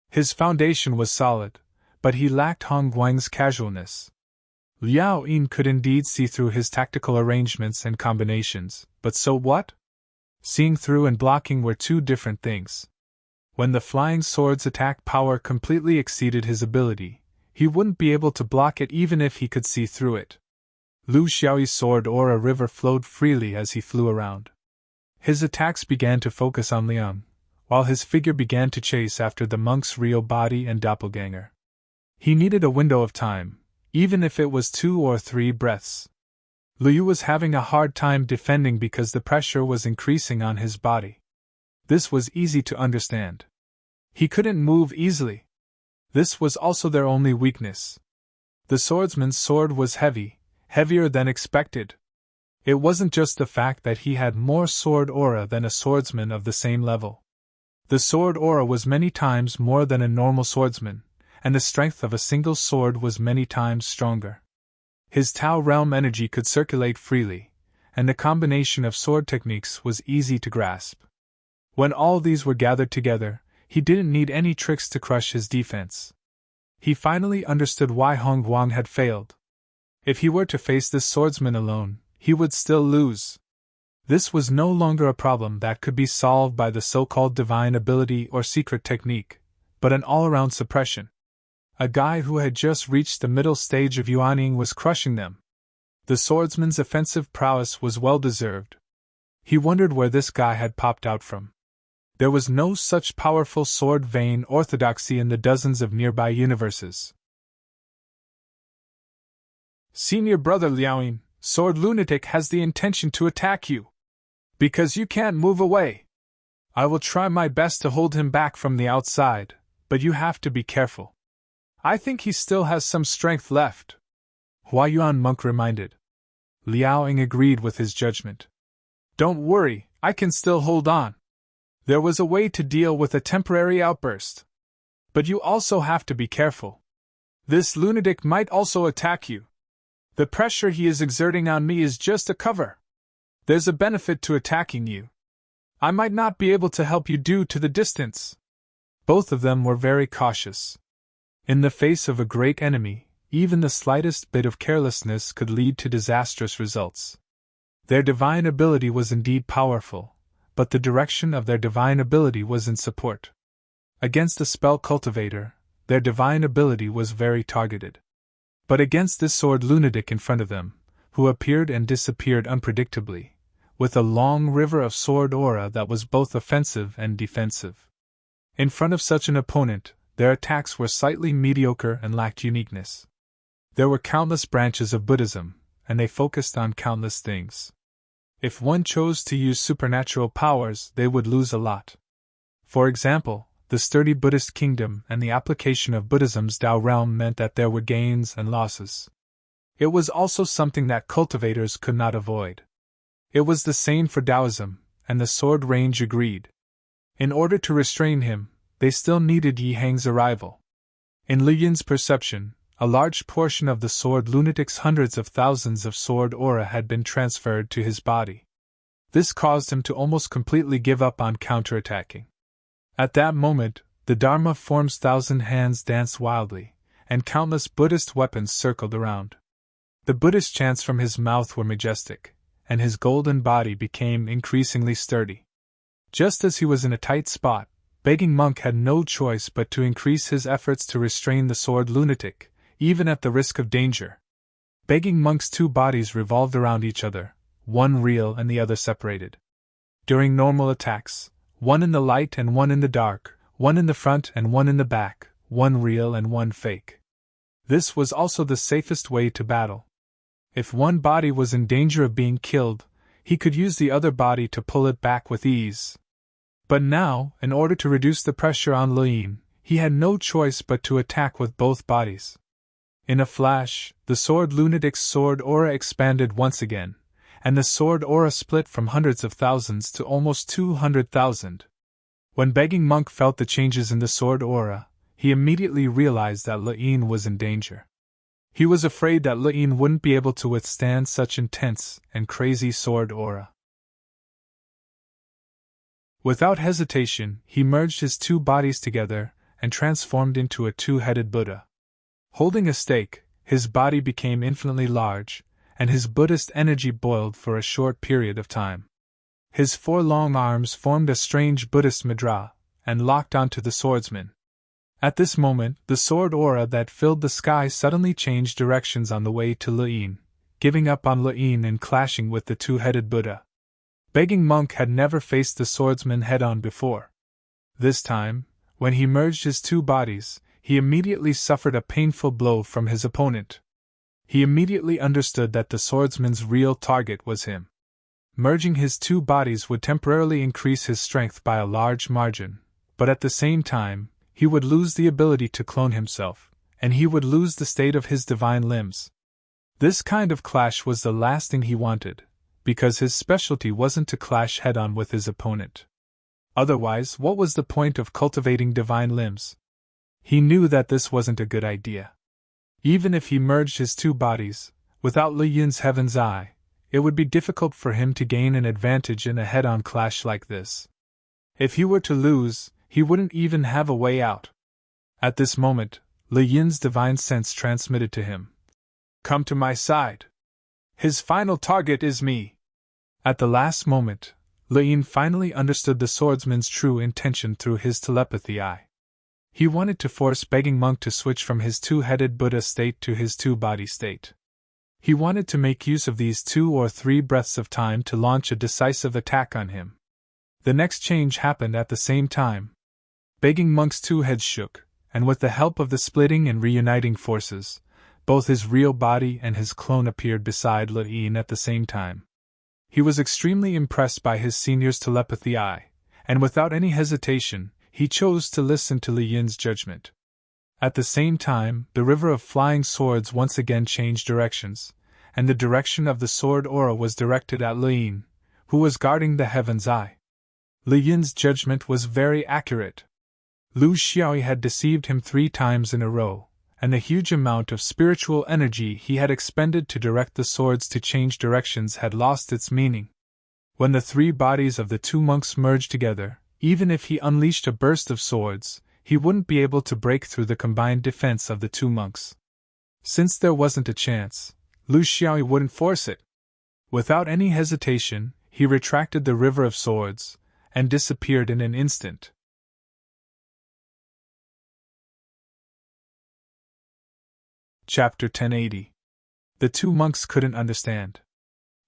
His foundation was solid, but he lacked Hongguang's casualness. Liao Yin could indeed see through his tactical arrangements and combinations, but so what? Seeing through and blocking were two different things. When the flying sword's attack power completely exceeded his ability, he wouldn't be able to block it even if he could see through it. Lu Xiao's sword or a river flowed freely as he flew around. His attacks began to focus on Liang, while his figure began to chase after the monk's real body and doppelganger. He needed a window of time, even if it was 2 or 3 breaths. Liu was having a hard time defending because the pressure was increasing on his body. This was easy to understand. He couldn't move easily. This was also their only weakness. The swordsman's sword was heavy, heavier than expected. It wasn't just the fact that he had more sword aura than a swordsman of the same level. The sword aura was many times more than a normal swordsman, and the strength of a single sword was many times stronger. His Tao realm energy could circulate freely, and the combination of sword techniques was easy to grasp. When all these were gathered together, he didn't need any tricks to crush his defense. He finally understood why Hongguang had failed. If he were to face this swordsman alone, he would still lose. This was no longer a problem that could be solved by the so-called divine ability or secret technique, but an all-around suppression. A guy who had just reached the middle stage of Yuanying was crushing them. The swordsman's offensive prowess was well-deserved. He wondered where this guy had popped out from. There was no such powerful sword vein orthodoxy in the dozens of nearby universes. Senior brother Liaoyin, Sword Lunatic has the intention to attack you. Because you can't move away. I will try my best to hold him back from the outside, but you have to be careful. I think he still has some strength left. Huayuan monk reminded. Liao Ying agreed with his judgment. Don't worry, I can still hold on. There was a way to deal with a temporary outburst. But you also have to be careful. This lunatic might also attack you. The pressure he is exerting on me is just a cover. There's a benefit to attacking you. I might not be able to help you due to the distance. Both of them were very cautious. In the face of a great enemy, even the slightest bit of carelessness could lead to disastrous results. Their divine ability was indeed powerful, but the direction of their divine ability was in support. Against a spell cultivator, their divine ability was very targeted. But against this sword lunatic in front of them, who appeared and disappeared unpredictably, with a long river of sword aura that was both offensive and defensive. In front of such an opponent, their attacks were slightly mediocre and lacked uniqueness. There were countless branches of Buddhism, and they focused on countless things. If one chose to use supernatural powers, they would lose a lot. For example, the sturdy Buddhist kingdom and the application of Buddhism's Tao realm meant that there were gains and losses. It was also something that cultivators could not avoid. It was the same for Taoism, and the sword range agreed. In order to restrain him, they still needed Yi Hang's arrival. In Li Yin's perception, a large portion of the sword lunatic's hundreds of thousands of sword aura had been transferred to his body. This caused him to almost completely give up on counterattacking. At that moment, the Dharma form's 1,000 hands danced wildly, and countless Buddhist weapons circled around. The Buddhist chants from his mouth were majestic, and his golden body became increasingly sturdy. Just as he was in a tight spot, Begging Monk had no choice but to increase his efforts to restrain the sword lunatic, even at the risk of danger. Begging Monk's two bodies revolved around each other, one real and the other separated. During normal attacks, one in the light and one in the dark, one in the front and one in the back, one real and one fake. This was also the safest way to battle. If one body was in danger of being killed, he could use the other body to pull it back with ease. But now, in order to reduce the pressure on Li Yin, he had no choice but to attack with both bodies. In a flash, the sword lunatic's sword aura expanded once again, and the sword aura split from hundreds of thousands to almost 200,000. When Begging Monk felt the changes in the sword aura, he immediately realized that Li Yin was in danger. He was afraid that Li Yin wouldn't be able to withstand such intense and crazy sword aura. Without hesitation, he merged his two bodies together and transformed into a two-headed Buddha. Holding a stake, his body became infinitely large, and his Buddhist energy boiled for a short period of time. His four long arms formed a strange Buddhist mudra, and locked onto the swordsman. At this moment, the sword aura that filled the sky suddenly changed directions on the way to Li Yin, giving up on Li Yin and clashing with the two-headed Buddha. Begging Monk had never faced the swordsman head-on before. This time, when he merged his two bodies, he immediately suffered a painful blow from his opponent. He immediately understood that the swordsman's real target was him. Merging his two bodies would temporarily increase his strength by a large margin, but at the same time, he would lose the ability to clone himself, and he would lose the state of his divine limbs. This kind of clash was the last thing he wanted, because his specialty wasn't to clash head-on with his opponent. Otherwise, what was the point of cultivating divine limbs? He knew that this wasn't a good idea. Even if he merged his two bodies, without Li Yin's Heaven's Eye, it would be difficult for him to gain an advantage in a head-on clash like this. If he were to lose, he wouldn't even have a way out. At this moment, Li Yin's divine sense transmitted to him, "Come to my side. His final target is me." At the last moment, Li Yin finally understood the swordsman's true intention through his telepathy eye. He wanted to force Begging Monk to switch from his two-headed Buddha state to his two-body state. He wanted to make use of these 2 or 3 breaths of time to launch a decisive attack on him. The next change happened at the same time. Begging Monk's two heads shook, and with the help of the splitting and reuniting forces, both his real body and his clone appeared beside Li Yin at the same time. He was extremely impressed by his senior's telepathy eye, and without any hesitation, he chose to listen to Li Yin's judgment. At the same time, the river of flying swords once again changed directions, and the direction of the sword aura was directed at Li Yin, who was guarding the Heaven's Eye. Li Yin's judgment was very accurate. Lu Xiaoyi had deceived him 3 times in a row, and the huge amount of spiritual energy he had expended to direct the swords to change directions had lost its meaning. When the three bodies of the two monks merged together, even if he unleashed a burst of swords, he wouldn't be able to break through the combined defense of the two monks. Since there wasn't a chance, Lu Xiaoyi wouldn't force it. Without any hesitation, he retracted the river of swords, and disappeared in an instant. Chapter 1080. The two monks couldn't understand.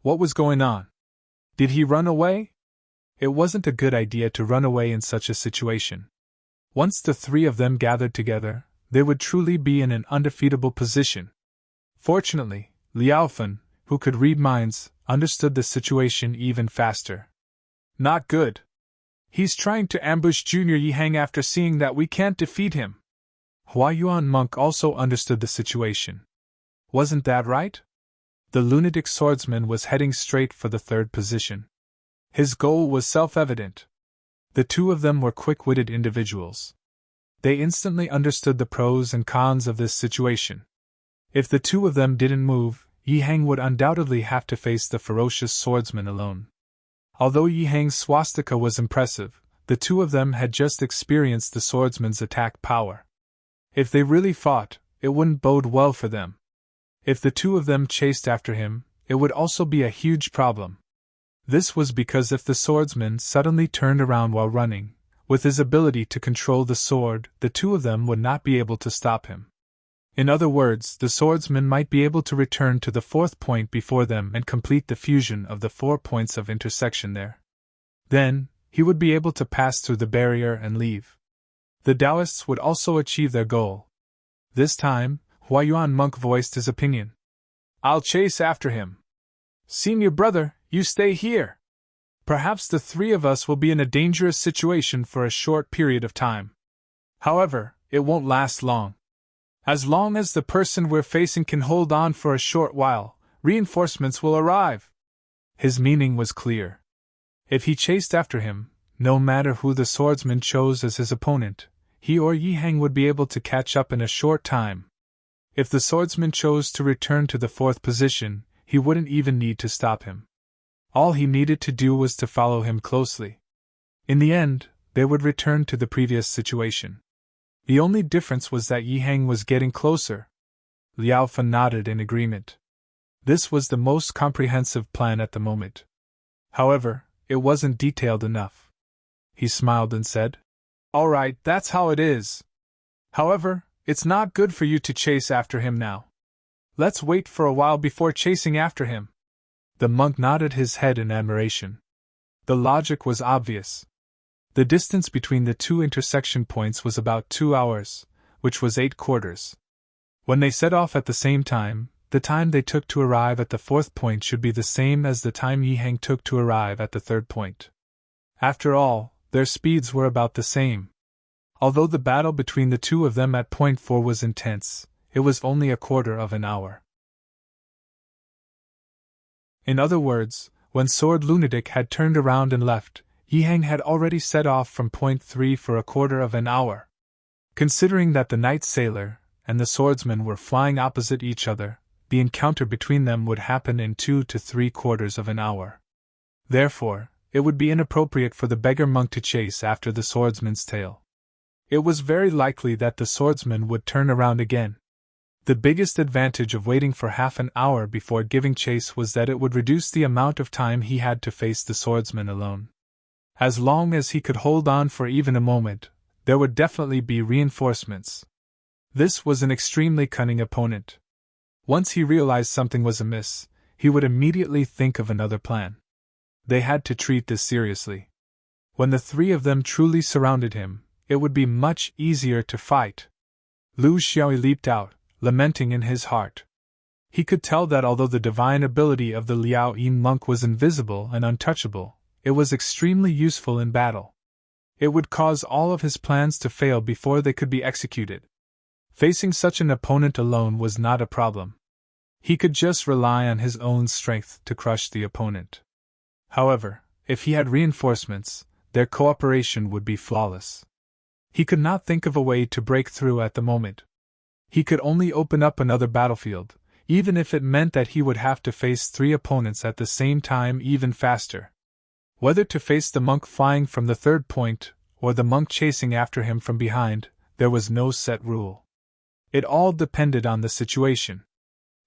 What was going on? Did he run away? It wasn't a good idea to run away in such a situation. Once the three of them gathered together, they would truly be in an undefeatable position. Fortunately, Liao Fen, who could read minds, understood the situation even faster. Not good. He's trying to ambush Junior Yihang after seeing that we can't defeat him. Huayuan monk also understood the situation. Wasn't that right? The lunatic swordsman was heading straight for the third position. His goal was self-evident. The two of them were quick-witted individuals. They instantly understood the pros and cons of this situation. If the two of them didn't move, Yihang would undoubtedly have to face the ferocious swordsman alone. Although Yihang's swastika was impressive, the two of them had just experienced the swordsman's attack power. If they really fought, it wouldn't bode well for them. If the two of them chased after him, it would also be a huge problem. This was because if the swordsman suddenly turned around while running, with his ability to control the sword, the two of them would not be able to stop him. In other words, the swordsman might be able to return to the fourth point before them and complete the fusion of the 4 points of intersection there. Then, he would be able to pass through the barrier and leave. The Taoists would also achieve their goal. This time, Huayuan monk voiced his opinion. I'll chase after him. Senior brother, you stay here. Perhaps the three of us will be in a dangerous situation for a short period of time. However, it won't last long. As long as the person we're facing can hold on for a short while, reinforcements will arrive. His meaning was clear. If he chased after him, no matter who the swordsman chose as his opponent, he or Yihang would be able to catch up in a short time. If the swordsman chose to return to the fourth position, he wouldn't even need to stop him. All he needed to do was to follow him closely. In the end, they would return to the previous situation. The only difference was that Yihang was getting closer. Liao Fen nodded in agreement. This was the most comprehensive plan at the moment. However, it wasn't detailed enough. He smiled and said, All right, that's how it is. However, it's not good for you to chase after him now. Let's wait for a while before chasing after him. The monk nodded his head in admiration. The logic was obvious. The distance between the two intersection points was about 2 hours, which was 8 quarters. When they set off at the same time, the time they took to arrive at the fourth point should be the same as the time Yihang took to arrive at the third point. After all, their speeds were about the same. Although the battle between the two of them at point 4 was intense, it was only a quarter of an hour. In other words, when Sword Lunatic had turned around and left, Yihang had already set off from point 3 for a quarter of an hour. Considering that the Night Sailor and the swordsman were flying opposite each other, the encounter between them would happen in 2 to 3 quarters of an hour. Therefore, it would be inappropriate for the beggar monk to chase after the swordsman's tail. It was very likely that the swordsman would turn around again. The biggest advantage of waiting for half an hour before giving chase was that it would reduce the amount of time he had to face the swordsman alone. As long as he could hold on for even a moment, there would definitely be reinforcements. This was an extremely cunning opponent. Once he realized something was amiss, he would immediately think of another plan. They had to treat this seriously. When the three of them truly surrounded him, it would be much easier to fight. Lu Xiaoyi leaped out, lamenting in his heart. He could tell that although the divine ability of the Liao Yin monk was invisible and untouchable, it was extremely useful in battle. It would cause all of his plans to fail before they could be executed. Facing such an opponent alone was not a problem. He could just rely on his own strength to crush the opponent. However, if he had reinforcements, their cooperation would be flawless. He could not think of a way to break through at the moment. He could only open up another battlefield, even if it meant that he would have to face 3 opponents at the same time even faster. Whether to face the monk flying from the third point, or the monk chasing after him from behind, there was no set rule. It all depended on the situation.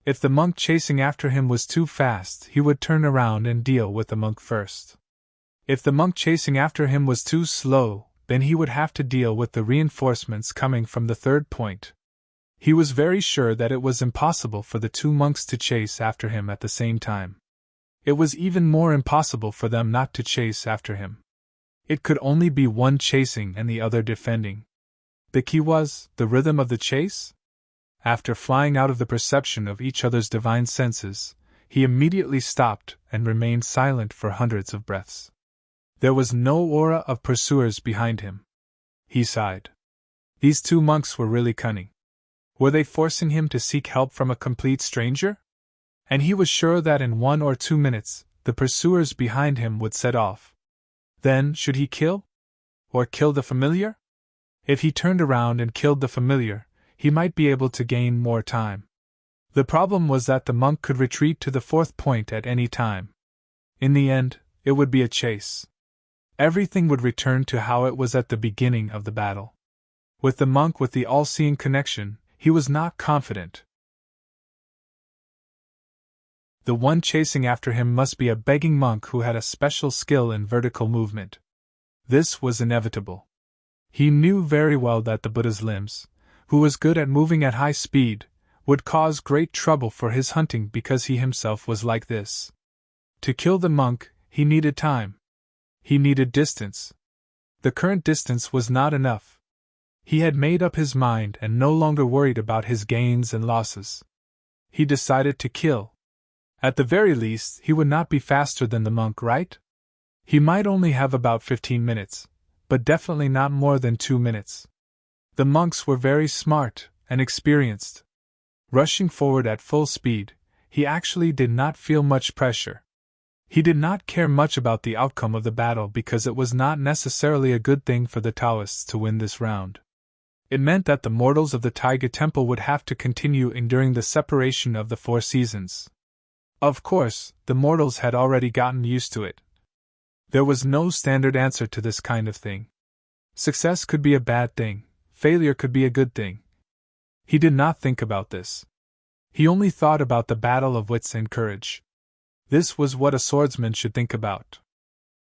If the monk chasing after him was too fast, he would turn around and deal with the monk first. If the monk chasing after him was too slow, then he would have to deal with the reinforcements coming from the third point. He was very sure that it was impossible for the two monks to chase after him at the same time. It was even more impossible for them not to chase after him. It could only be one chasing and the other defending. The key was the rhythm of the chase. After flying out of the perception of each other's divine senses, he immediately stopped and remained silent for hundreds of breaths. There was no aura of pursuers behind him. He sighed. These two monks were really cunning. Were they forcing him to seek help from a complete stranger? And he was sure that in 1 or 2 minutes, the pursuers behind him would set off. Then, should he kill? Or kill the familiar? If he turned around and killed the familiar, he might be able to gain more time. The problem was that the monk could retreat to the fourth point at any time. In the end, it would be a chase. Everything would return to how it was at the beginning of the battle. With the monk with the all-seeing connection, he was not confident. The one chasing after him must be a begging monk who had a special skill in vertical movement. This was inevitable. He knew very well that the Buddha's limbs, who was good at moving at high speed, would cause great trouble for his hunting because he himself was like this. To kill the monk, he needed time. He needed distance. The current distance was not enough. He had made up his mind and no longer worried about his gains and losses. He decided to kill. At the very least, he would not be faster than the monk, right? He might only have about 15 minutes, but definitely not more than 2 minutes. The monks were very smart and experienced. Rushing forward at full speed, he actually did not feel much pressure. He did not care much about the outcome of the battle because it was not necessarily a good thing for the Taoists to win this round. It meant that the mortals of the Taiga Temple would have to continue enduring the separation of the 4 seasons. Of course, the mortals had already gotten used to it. There was no standard answer to this kind of thing. Success could be a bad thing, failure could be a good thing. He did not think about this. He only thought about the battle of wits and courage. This was what a swordsman should think about.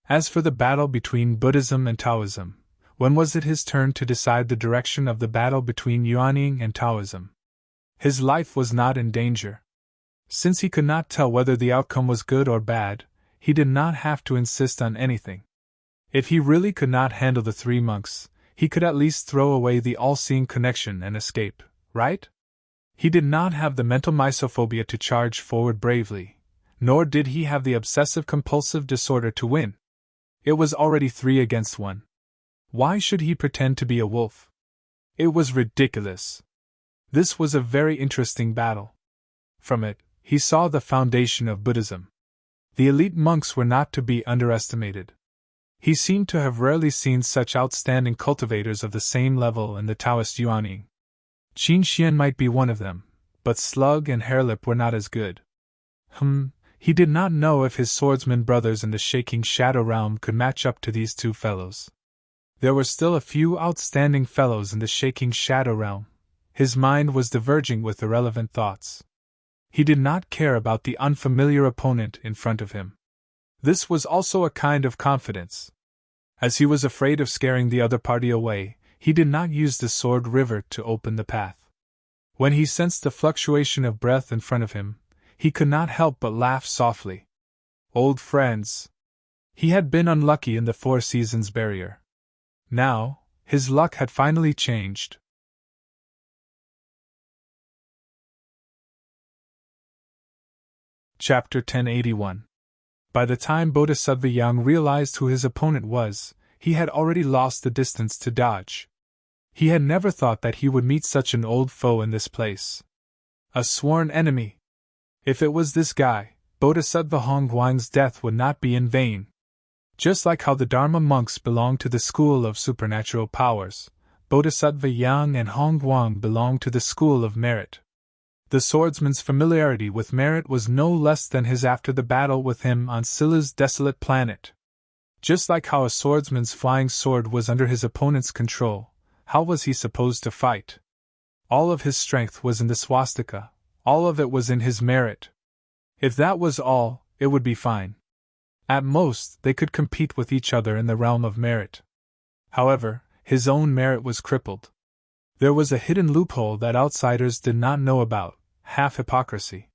As for the battle between Buddhism and Taoism, when was it his turn to decide the direction of the battle between Yuanying and Taoism? His life was not in danger. Since he could not tell whether the outcome was good or bad, he did not have to insist on anything. If he really could not handle the 3 monks, he could at least throw away the all-seeing connection and escape, right? He did not have the mental misophobia to charge forward bravely, nor did he have the obsessive-compulsive disorder to win. It was already 3 against 1. Why should he pretend to be a wolf? It was ridiculous. This was a very interesting battle. From it, he saw the foundation of Buddhism. The elite monks were not to be underestimated. He seemed to have rarely seen such outstanding cultivators of the same level in the Taoist Yuanying. Qin Xian might be one of them, but Slug and Harelip were not as good. He did not know if his swordsman brothers in the Shaking Shadow Realm could match up to these 2 fellows. There were still a few outstanding fellows in the Shaking Shadow Realm. His mind was diverging with irrelevant thoughts. He did not care about the unfamiliar opponent in front of him. This was also a kind of confidence. As he was afraid of scaring the other party away, he did not use the sword river to open the path. When he sensed the fluctuation of breath in front of him, he could not help but laugh softly. Old friends. He had been unlucky in the 4 seasons barrier. Now, his luck had finally changed. Chapter 1081. By the time Bodhisattva Yang realized who his opponent was, he had already lost the distance to dodge. He had never thought that he would meet such an old foe in this place. A sworn enemy. If it was this guy, Bodhisattva Hongguang's death would not be in vain. Just like how the Dharma monks belong to the school of supernatural powers, Bodhisattva Yang and Hongguang belong to the school of merit. The swordsman's familiarity with merit was no less than his after the battle with him on Scylla's desolate planet. Just like how a swordsman's flying sword was under his opponent's control, how was he supposed to fight? All of his strength was in the swastika, all of it was in his merit. If that was all, it would be fine. At most, they could compete with each other in the realm of merit. However, his own merit was crippled. There was a hidden loophole that outsiders did not know about, half hypocrisy.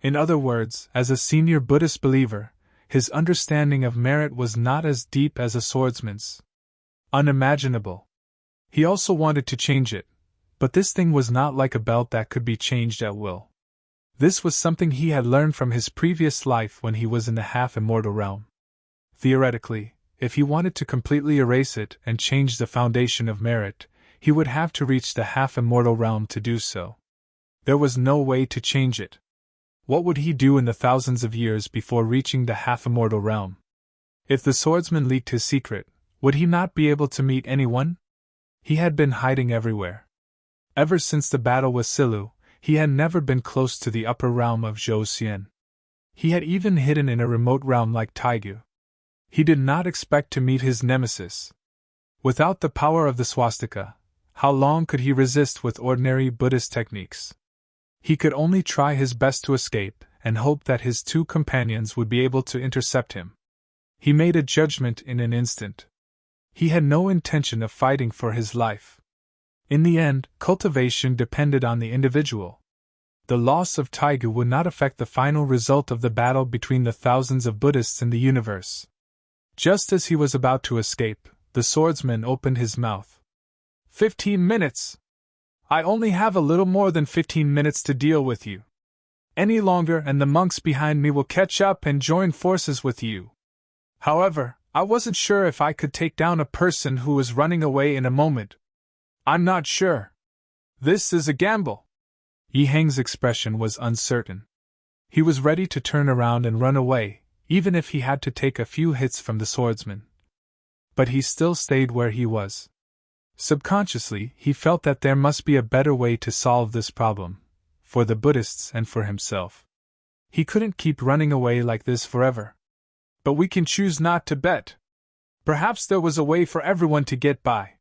In other words, as a senior Buddhist believer, his understanding of merit was not as deep as a swordsman's. Unimaginable. He also wanted to change it, but this thing was not like a belt that could be changed at will. This was something he had learned from his previous life when he was in the half-immortal realm. Theoretically, if he wanted to completely erase it and change the foundation of merit, he would have to reach the half-immortal realm to do so. There was no way to change it. What would he do in the thousands of years before reaching the half-immortal realm? If the swordsman leaked his secret, would he not be able to meet anyone? He had been hiding everywhere. Ever since the battle with Silu, he had never been close to the upper realm of Zhou. He had even hidden in a remote realm like Taigu. He did not expect to meet his nemesis. Without the power of the swastika, how long could he resist with ordinary Buddhist techniques? He could only try his best to escape and hope that his two companions would be able to intercept him. He made a judgment in an instant. He had no intention of fighting for his life. In the end, cultivation depended on the individual. The loss of Taigu would not affect the final result of the battle between the thousands of Buddhists in the universe. Just as he was about to escape, the swordsman opened his mouth. 15 minutes! I only have a little more than 15 minutes to deal with you. Any longer and the monks behind me will catch up and join forces with you. However, I wasn't sure if I could take down a person who was running away in a moment. I'm not sure. This is a gamble. Yi Heng's expression was uncertain. He was ready to turn around and run away, even if he had to take a few hits from the swordsman. But he still stayed where he was. Subconsciously, he felt that there must be a better way to solve this problem, for the Buddhists and for himself. He couldn't keep running away like this forever. But we can choose not to bet. Perhaps there was a way for everyone to get by.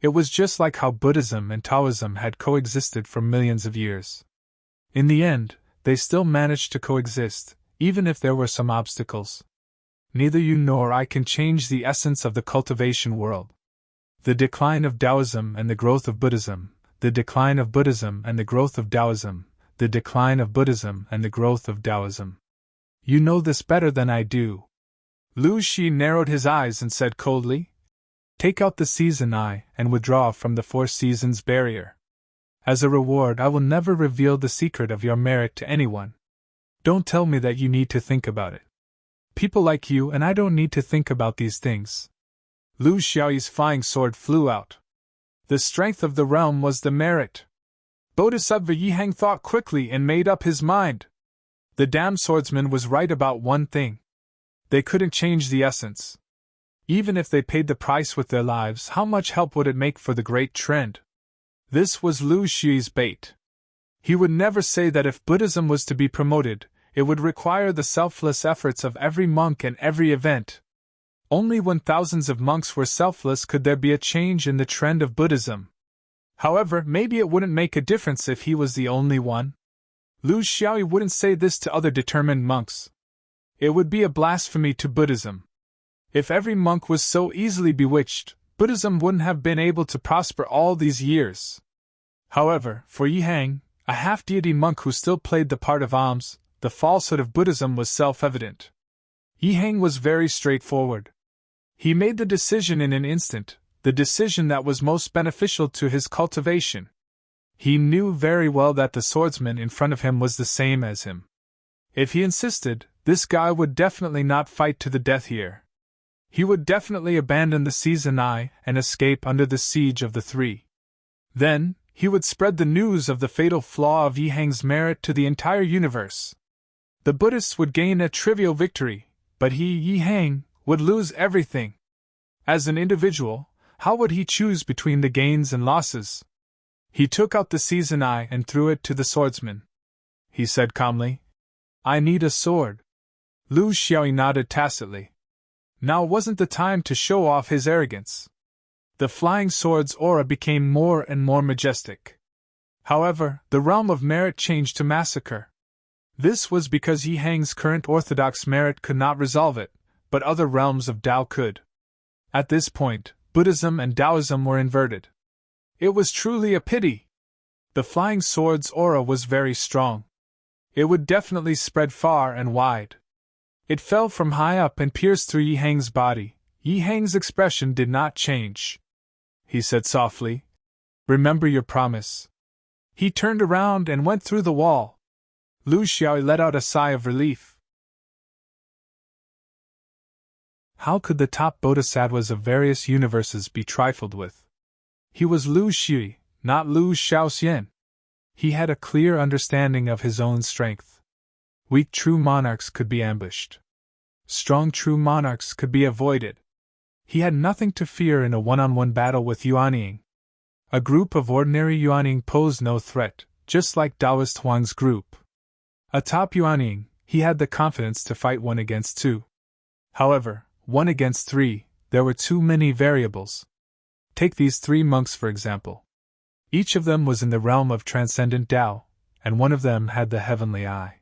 It was just like how Buddhism and Taoism had coexisted for millions of years. In the end, they still managed to coexist, even if there were some obstacles. Neither you nor I can change the essence of the cultivation world. The decline of Taoism and the growth of Buddhism, the decline of Buddhism and the growth of Taoism, the decline of Buddhism and the growth of Taoism. You know this better than I do. Lu Shi narrowed his eyes and said coldly, Take out the season eye and withdraw from the 4 seasons barrier. As a reward, I will never reveal the secret of your merit to anyone. Don't tell me that you need to think about it. People like you and I don't need to think about these things. Lu Xiaoyi's flying sword flew out. The strength of the realm was the merit. Bodhisattva Yi Heng thought quickly and made up his mind. The damn swordsman was right about one thing. They couldn't change the essence. Even if they paid the price with their lives, how much help would it make for the great trend? This was Lu Xi's bait. He would never say that if Buddhism was to be promoted, it would require the selfless efforts of every monk and every event. Only when thousands of monks were selfless could there be a change in the trend of Buddhism. However, maybe it wouldn't make a difference if he was the only one. Lu Xiaoyi wouldn't say this to other determined monks. It would be a blasphemy to Buddhism. If every monk was so easily bewitched, Buddhism wouldn't have been able to prosper all these years. However, for Yi Heng, a half-deity monk who still played the part of alms, the falsehood of Buddhism was self-evident. Yi Heng was very straightforward. He made the decision in an instant, the decision that was most beneficial to his cultivation. He knew very well that the swordsman in front of him was the same as him. If he insisted, this guy would definitely not fight to the death here. He would definitely abandon the season eye and escape under the siege of the 3. Then, he would spread the news of the fatal flaw of Yi Heng's merit to the entire universe. The Buddhists would gain a trivial victory, but he, Yi Heng, would lose everything. As an individual, how would he choose between the gains and losses? He took out the season eye and threw it to the swordsman. He said calmly, I need a sword. Lu Xiaoyi nodded tacitly. Now wasn't the time to show off his arrogance. The flying sword's aura became more and more majestic. However, the realm of merit changed to massacre. This was because Yi Hang's current orthodox merit could not resolve it, but other realms of Tao could. At this point, Buddhism and Taoism were inverted. It was truly a pity. The flying sword's aura was very strong. It would definitely spread far and wide. It fell from high up and pierced through Yi Hang's body. Yi Hang's expression did not change. He said softly, "Remember your promise." He turned around and went through the wall. Lu Xiaoyi let out a sigh of relief. How could the top bodhisattvas of various universes be trifled with? He was Lu Xi, not Lu Xiaoxian. He had a clear understanding of his own strength. Weak true monarchs could be ambushed. Strong true monarchs could be avoided. He had nothing to fear in a one-on-one battle with Yuanying. A group of ordinary Yuanying posed no threat, just like Taoist Huang's group. Atop Yuanying, he had the confidence to fight 1 against 2. However, 1 against 3, there were too many variables. Take these 3 monks for example. Each of them was in the realm of transcendent Tao, and one of them had the heavenly eye.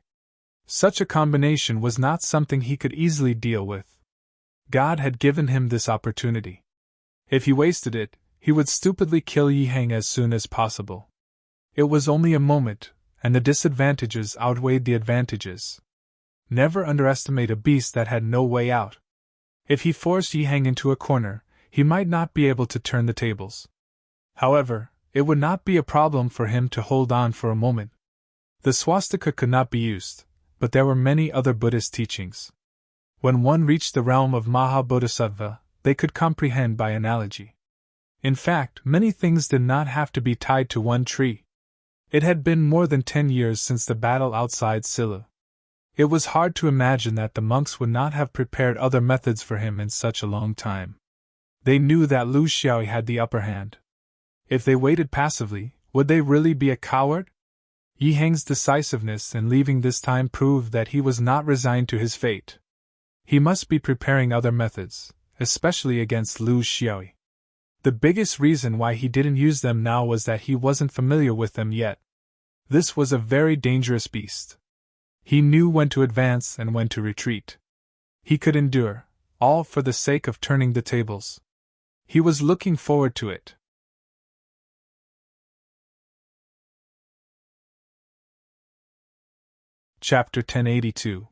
Such a combination was not something he could easily deal with. God had given him this opportunity. If he wasted it, he would stupidly kill Yi Hang as soon as possible. It was only a moment, and the disadvantages outweighed the advantages. Never underestimate a beast that had no way out. If he forced Yi Hang into a corner, he might not be able to turn the tables. However, it would not be a problem for him to hold on for a moment. The swastika could not be used, but there were many other Buddhist teachings. When one reached the realm of Mahabodhisattva, they could comprehend by analogy. In fact, many things did not have to be tied to one tree. It had been more than 10 years since the battle outside Silu. It was hard to imagine that the monks would not have prepared other methods for him in such a long time. They knew that Lu Xiaoyi had the upper hand. If they waited passively, would they really be a coward? Yi Hang's decisiveness in leaving this time proved that he was not resigned to his fate. He must be preparing other methods, especially against Lu Xiaoyi. The biggest reason why he didn't use them now was that he wasn't familiar with them yet. This was a very dangerous beast. He knew when to advance and when to retreat. He could endure, all for the sake of turning the tables. He was looking forward to it. Chapter 1082.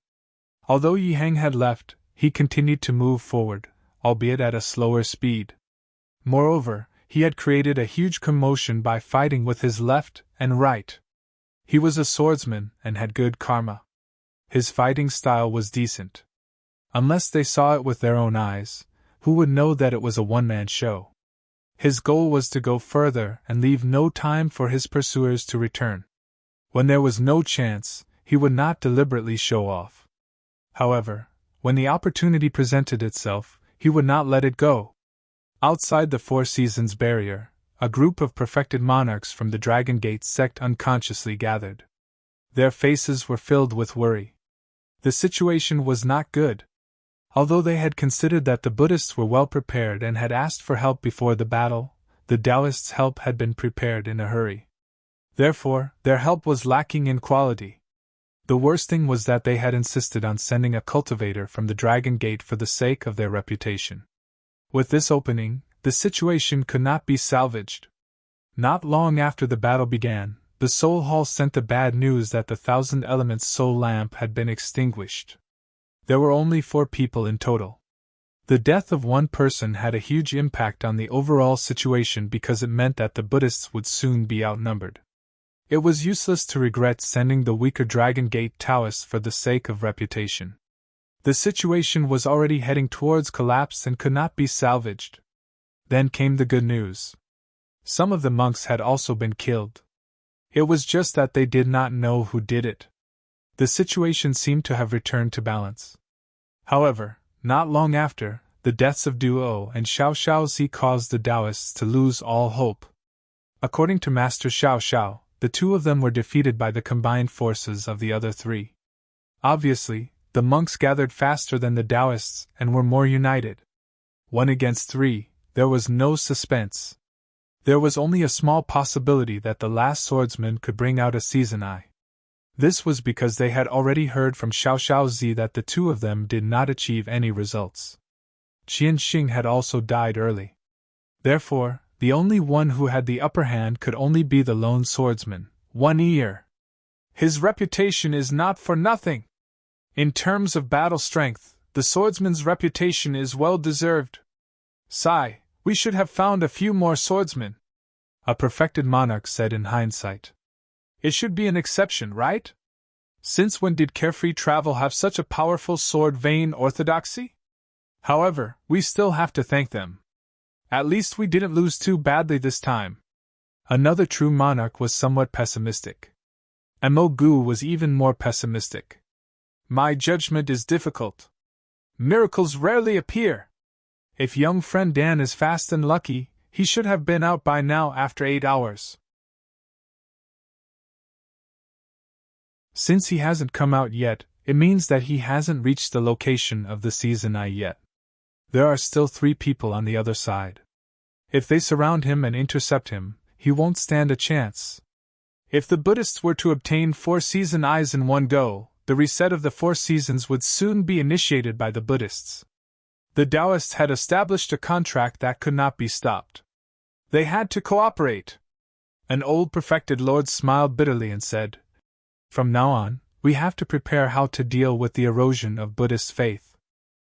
Although Yi Hang had left, he continued to move forward, albeit at a slower speed. Moreover, he had created a huge commotion by fighting with his left and right. He was a swordsman and had good karma. His fighting style was decent. Unless they saw it with their own eyes, who would know that it was a one-man show? His goal was to go further and leave no time for his pursuers to return. When there was no chance, he would not deliberately show off. However, when the opportunity presented itself, he would not let it go. Outside the Four Seasons barrier, a group of perfected monarchs from the Dragon Gate sect unconsciously gathered. Their faces were filled with worry. The situation was not good. Although they had considered that the Buddhists were well prepared and had asked for help before the battle, the Taoists' help had been prepared in a hurry. Therefore, their help was lacking in quality. The worst thing was that they had insisted on sending a cultivator from the Dragon Gate for the sake of their reputation. With this opening, the situation could not be salvaged. Not long after the battle began, the Soul Hall sent the bad news that the Thousand Elements soul lamp had been extinguished. There were only 4 people in total. The death of one person had a huge impact on the overall situation because it meant that the Buddhists would soon be outnumbered. It was useless to regret sending the weaker Dragon Gate Taoists for the sake of reputation. The situation was already heading towards collapse and could not be salvaged. Then came the good news. Some of the monks had also been killed. It was just that they did not know who did it. The situation seemed to have returned to balance. However, not long after, the deaths of Duo and Xiao Shaozi caused the Taoists to lose all hope. According to Master Xiao Xiao, the 2 of them were defeated by the combined forces of the other 3. Obviously, the monks gathered faster than the Taoists and were more united. 1 against 3, there was no suspense. There was only a small possibility that the last swordsman could bring out a season eye. This was because they had already heard from Xiao Xiaozi that the two of them did not achieve any results. Qian Xing had also died early. Therefore, the only one who had the upper hand could only be the lone swordsman, One Ear. His reputation is not for nothing. In terms of battle strength, the swordsman's reputation is well deserved. Sigh, we should have found a few more swordsmen, a perfected monarch said in hindsight. It should be an exception, right? Since when did carefree travel have such a powerful sword vein orthodoxy? However, we still have to thank them. At least we didn't lose too badly this time. Another true monarch was somewhat pessimistic. Mo Gu was even more pessimistic. My judgment is difficult. Miracles rarely appear. If young friend Dan is fast and lucky, he should have been out by now after 8 hours. Since he hasn't come out yet, it means that he hasn't reached the location of the season eye yet. There are still 3 people on the other side. If they surround him and intercept him, he won't stand a chance. If the Buddhists were to obtain 4 season eyes in one go, the reset of the 4 seasons would soon be initiated by the Buddhists. The Taoists had established a contract that could not be stopped. They had to cooperate. An old perfected lord smiled bitterly and said, "From now on, we have to prepare how to deal with the erosion of Buddhist faith.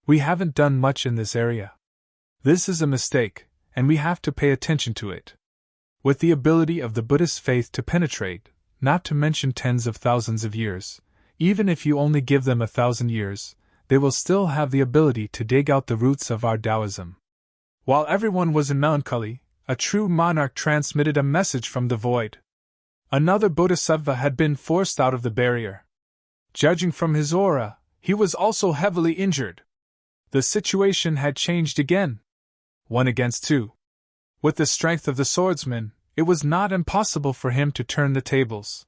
We haven't done much in this area. This is a mistake, and we have to pay attention to it. With the ability of the Buddhist faith to penetrate, not to mention tens of thousands of years, even if you only give them 1,000 years, they will still have the ability to dig out the roots of our Taoism." While everyone was in melancholy, a true monarch transmitted a message from the void. Another bodhisattva had been forced out of the barrier. Judging from his aura, he was also heavily injured. The situation had changed again. 1 against 2. With the strength of the swordsman, it was not impossible for him to turn the tables.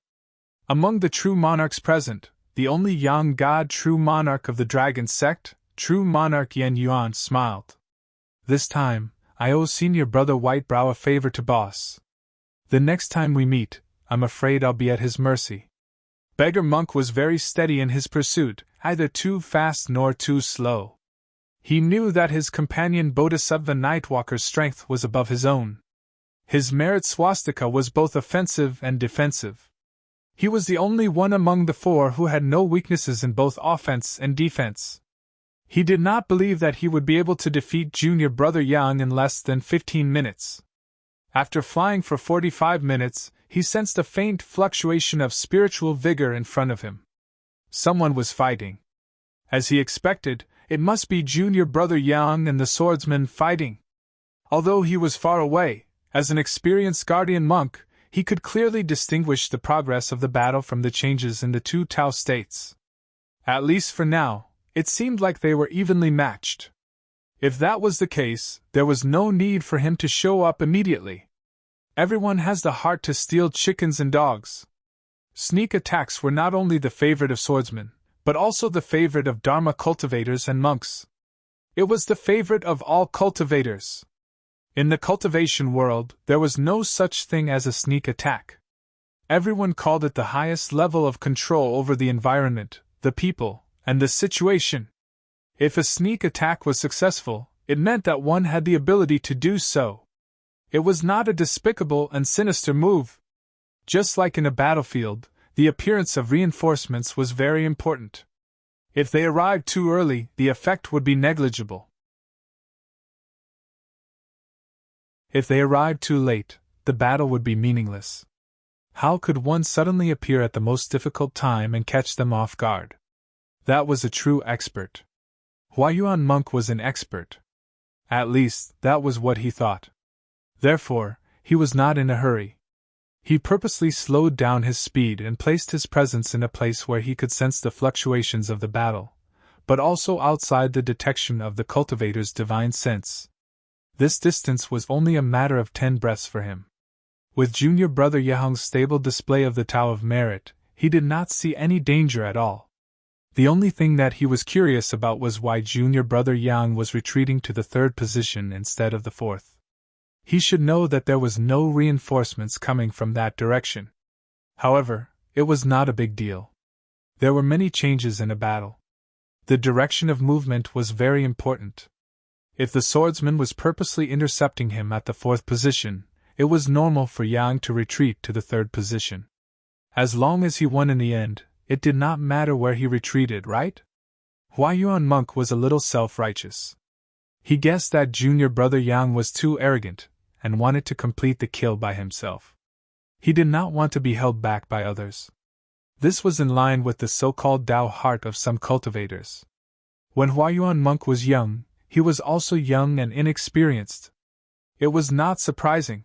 Among the true monarchs present, the only young god true monarch of the dragon sect, true monarch Yen Yuan, smiled. This time, I owe senior brother Whitebrow a favor to boss. The next time we meet, I'm afraid I'll be at his mercy. Beggar Monk was very steady in his pursuit, neither too fast nor too slow. He knew that his companion Bodhisattva Nightwalker's strength was above his own. His merit swastika was both offensive and defensive. He was the only one among the 4 who had no weaknesses in both offense and defense. He did not believe that he would be able to defeat junior brother Yang in less than 15 minutes. After flying for 45 minutes, he sensed a faint fluctuation of spiritual vigor in front of him. Someone was fighting. As he expected, it must be junior brother Yang and the swordsman fighting. Although he was far away, as an experienced guardian monk, he could clearly distinguish the progress of the battle from the changes in the 2 Tao states. At least for now, it seemed like they were evenly matched. If that was the case, there was no need for him to show up immediately. Everyone has the heart to steal chickens and dogs. Sneak attacks were not only the favorite of swordsmen, but also the favorite of Dharma cultivators and monks. It was the favorite of all cultivators. In the cultivation world, there was no such thing as a sneak attack. Everyone called it the highest level of control over the environment, the people, and the situation. If a sneak attack was successful, it meant that one had the ability to do so. It was not a despicable and sinister move. Just like in a battlefield, the appearance of reinforcements was very important. If they arrived too early, the effect would be negligible. If they arrived too late, the battle would be meaningless. How could one suddenly appear at the most difficult time and catch them off guard? That was a true expert. Huayuan Monk was an expert. At least, that was what he thought. Therefore, he was not in a hurry. He purposely slowed down his speed and placed his presence in a place where he could sense the fluctuations of the battle, but also outside the detection of the cultivator's divine sense. This distance was only a matter of 10 breaths for him. With junior brother Yehung's stable display of the Tao of Merit, he did not see any danger at all. The only thing that he was curious about was why junior brother Yang was retreating to the third position instead of the fourth. He should know that there was no reinforcements coming from that direction. However, it was not a big deal. There were many changes in a battle. The direction of movement was very important. If the swordsman was purposely intercepting him at the fourth position, it was normal for Yang to retreat to the third position. As long as he won in the end, it did not matter where he retreated, right? Huayuan Monk was a little self-righteous. He guessed that junior brother Yang was too arrogant, and wanted to complete the kill by himself. He did not want to be held back by others. This was in line with the so-called Tao heart of some cultivators. When Huayuan Monk was young, he was also young and inexperienced. It was not surprising.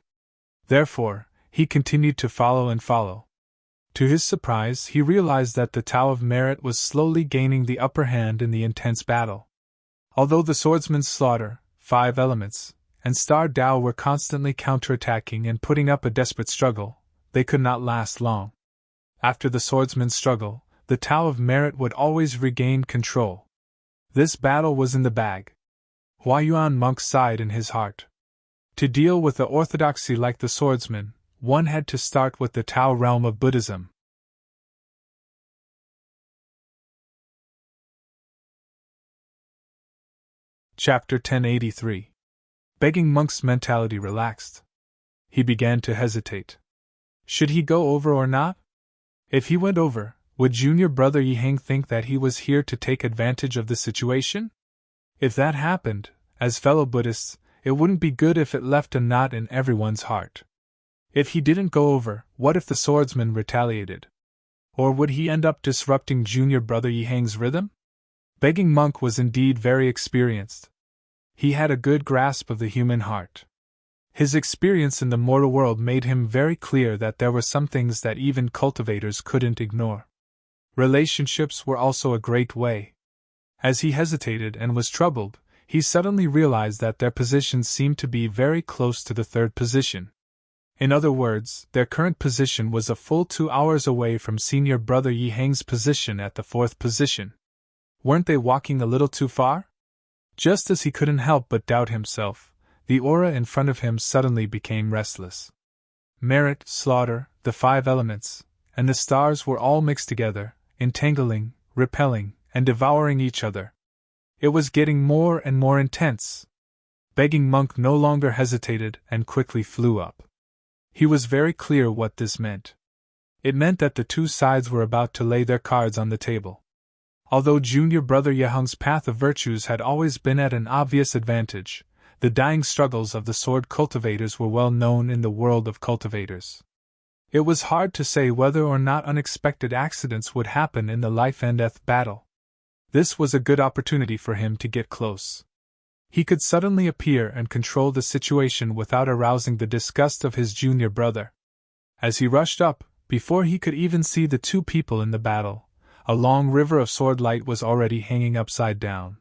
Therefore, he continued to follow and follow. To his surprise, he realized that the Tao of merit was slowly gaining the upper hand in the intense battle. Although the swordsman's slaughter, 5 elements, and Star Tao were constantly counterattacking and putting up a desperate struggle, they could not last long. After the swordsman's struggle, the Tao of merit would always regain control. This battle was in the bag. Huayuan Monk sighed in his heart. To deal with the orthodoxy like the swordsman, one had to start with the Tao realm of Buddhism. Chapter 1083. Begging Monk's mentality relaxed. He began to hesitate. Should he go over or not? If he went over, would junior brother Yihang think that he was here to take advantage of the situation? If that happened, as fellow Buddhists, it wouldn't be good if it left a knot in everyone's heart. If he didn't go over, what if the swordsman retaliated? Or would he end up disrupting junior brother Yihang's rhythm? Begging Monk was indeed very experienced. He had a good grasp of the human heart. His experience in the mortal world made him very clear that there were some things that even cultivators couldn't ignore. Relationships were also a great way. As he hesitated and was troubled, he suddenly realized that their positions seemed to be very close to the third position. In other words, their current position was a full 2 hours away from senior brother Yihang's position at the fourth position. Weren't they walking a little too far? Just as he couldn't help but doubt himself, the aura in front of him suddenly became restless. Merit, slaughter, the 5 elements, and the stars were all mixed together, entangling, repelling, and devouring each other. It was getting more and more intense. Begging Monk no longer hesitated and quickly flew up. He was very clear what this meant. It meant that the two sides were about to lay their cards on the table. Although junior brother Yehung's path of virtues had always been at an obvious advantage, the dying struggles of the sword cultivators were well known in the world of cultivators. It was hard to say whether or not unexpected accidents would happen in the life-and-death battle. This was a good opportunity for him to get close. He could suddenly appear and control the situation without arousing the disgust of his junior brother. As he rushed up, before he could even see the two people in the battle, a long river of sword light was already hanging upside down.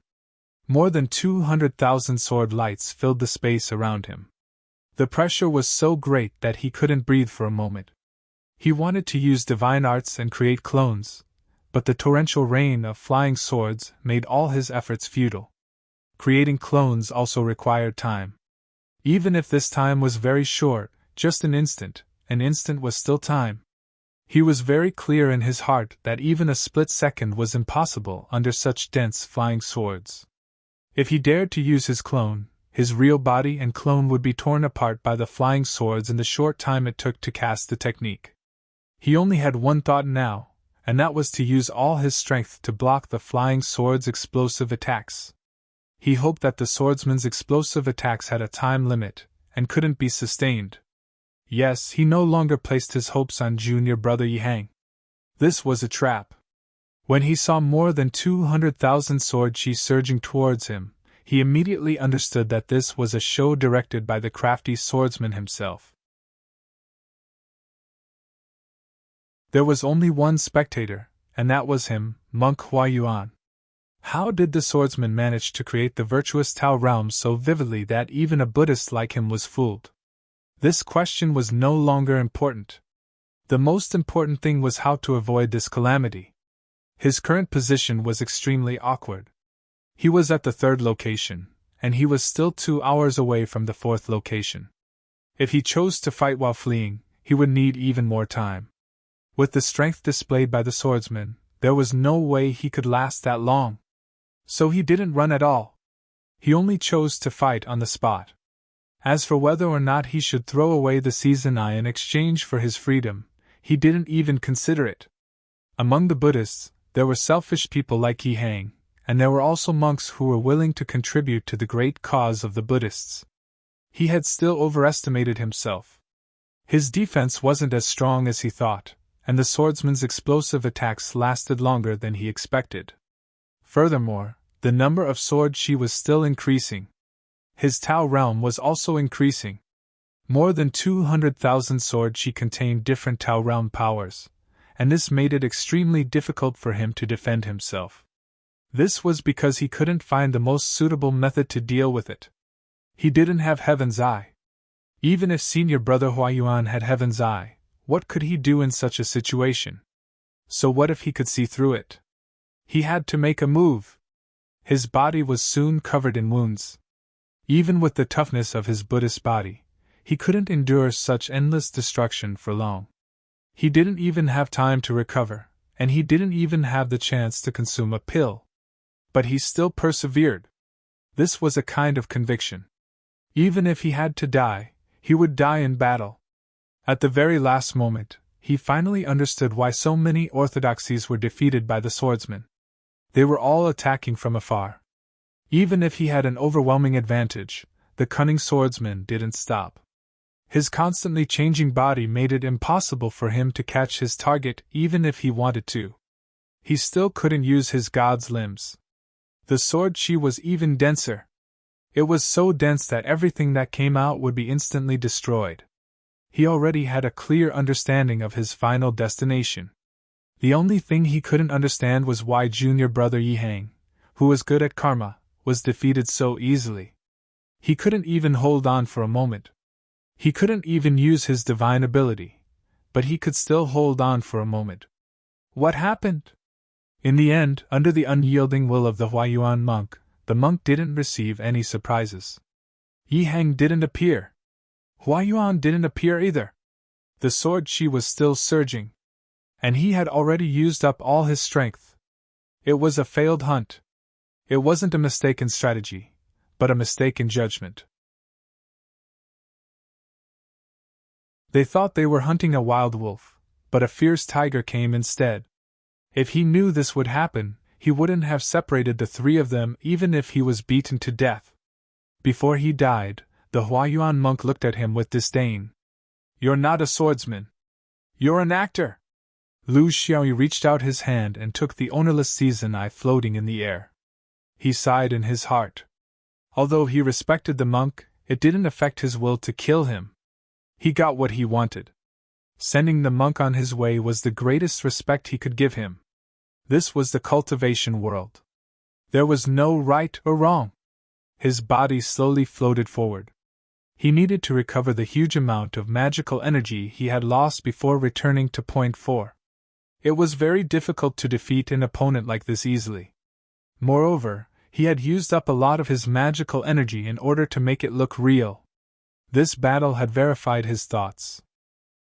More than 200,000 sword lights filled the space around him. The pressure was so great that he couldn't breathe for a moment. He wanted to use divine arts and create clones, but the torrential rain of flying swords made all his efforts futile. Creating clones also required time. Even if this time was very short, just an instant was still time. He was very clear in his heart that even a split second was impossible under such dense flying swords. If he dared to use his clone, his real body and clone would be torn apart by the flying swords in the short time it took to cast the technique. He only had one thought now, and that was to use all his strength to block the flying sword's explosive attacks. He hoped that the swordsman's explosive attacks had a time limit, and couldn't be sustained. Yes, he no longer placed his hopes on junior brother Yihang. This was a trap. When he saw more than 200,000 sword chi surging towards him, he immediately understood that this was a show directed by the crafty swordsman himself. There was only one spectator, and that was him, Monk Huayuan. How did the swordsman manage to create the virtuous Tao realm so vividly that even a Buddhist like him was fooled? This question was no longer important. The most important thing was how to avoid this calamity. His current position was extremely awkward. He was at the third location, and he was still 2 hours away from the fourth location. If he chose to fight while fleeing, he would need even more time. With the strength displayed by the swordsman, there was no way he could last that long. So he didn't run at all. He only chose to fight on the spot. As for whether or not he should throw away the season eye in exchange for his freedom, he didn't even consider it. Among the Buddhists, there were selfish people like Yi Hang, and there were also monks who were willing to contribute to the great cause of the Buddhists. He had still overestimated himself. His defense wasn't as strong as he thought, and the swordsman's explosive attacks lasted longer than he expected. Furthermore, the number of sword chi was still increasing. His Tao realm was also increasing. More than 200,000 sword chi contained different Tao realm powers, and this made it extremely difficult for him to defend himself. This was because he couldn't find the most suitable method to deal with it. He didn't have Heaven's Eye. Even if senior brother Huayuan had Heaven's Eye, what could he do in such a situation? So what if he could see through it? He had to make a move. His body was soon covered in wounds. Even with the toughness of his Buddhist body, he couldn't endure such endless destruction for long. He didn't even have time to recover, and he didn't even have the chance to consume a pill. But he still persevered. This was a kind of conviction. Even if he had to die, he would die in battle. At the very last moment, he finally understood why so many orthodoxies were defeated by the swordsman. They were all attacking from afar. Even if he had an overwhelming advantage, the cunning swordsman didn't stop. His constantly changing body made it impossible for him to catch his target even if he wanted to. He still couldn't use his god's limbs. The sword chi was even denser. It was so dense that everything that came out would be instantly destroyed. He already had a clear understanding of his final destination. The only thing he couldn't understand was why junior brother Yi Hang, who was good at karma, was defeated so easily. He couldn't even hold on for a moment. He couldn't even use his divine ability, but he could still hold on for a moment. What happened? In the end, under the unyielding will of the Huayuan monk, the monk didn't receive any surprises. Yi Hang didn't appear. Huayuan didn't appear either. The sword chi was still surging, and he had already used up all his strength. It was a failed hunt. It wasn't a mistake in strategy, but a mistake in judgment. They thought they were hunting a wild wolf, but a fierce tiger came instead. If he knew this would happen, he wouldn't have separated the three of them even if he was beaten to death. Before he died, the Huayuan monk looked at him with disdain. "You're not a swordsman. You're an actor." Lu Xiaoyu reached out his hand and took the ownerless season eye floating in the air. He sighed in his heart. Although he respected the monk, it didn't affect his will to kill him. He got what he wanted. Sending the monk on his way was the greatest respect he could give him. This was the cultivation world. There was no right or wrong. His body slowly floated forward. He needed to recover the huge amount of magical energy he had lost before returning to Point 4. It was very difficult to defeat an opponent like this easily. Moreover, he had used up a lot of his magical energy in order to make it look real. This battle had verified his thoughts.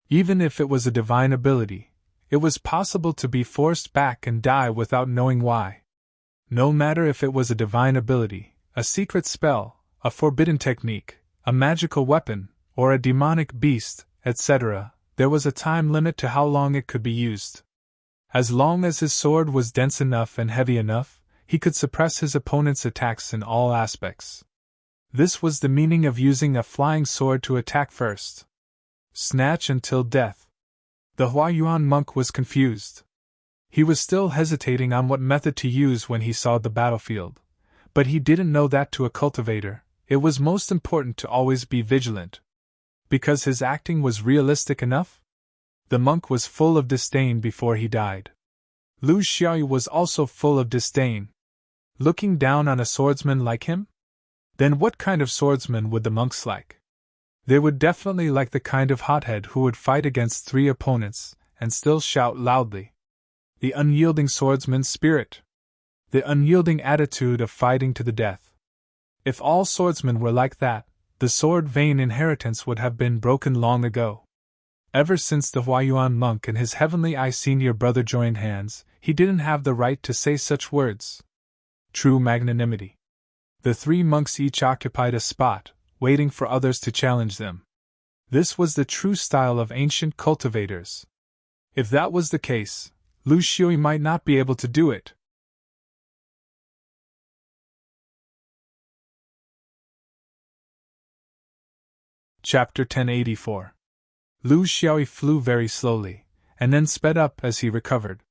Even if it was a divine ability, it was possible to be forced back and die without knowing why. No matter if it was a divine ability, a secret spell, a forbidden technique, a magical weapon, or a demonic beast, etc., there was a time limit to how long it could be used. As long as his sword was dense enough and heavy enough, he could suppress his opponent's attacks in all aspects. This was the meaning of using a flying sword to attack first. Snatch until death. The Huayuan monk was confused. He was still hesitating on what method to use when he saw the battlefield, but he didn't know that to a cultivator, it was most important to always be vigilant. Because his acting was realistic enough? The monk was full of disdain before he died. Lu Xiaoyu was also full of disdain. Looking down on a swordsman like him? Then what kind of swordsman would the monks like? They would definitely like the kind of hothead who would fight against 3 opponents, and still shout loudly. The unyielding swordsman's spirit. The unyielding attitude of fighting to the death. If all swordsmen were like that, the sword vein inheritance would have been broken long ago. Ever since the Huayuan monk and his heavenly eye senior brother joined hands, he didn't have the right to say such words. True magnanimity. The three monks each occupied a spot, waiting for others to challenge them. This was the true style of ancient cultivators. If that was the case, Lu Xiui might not be able to do it. Chapter 1084. Lu Xiaoyi flew very slowly, and then sped up as he recovered.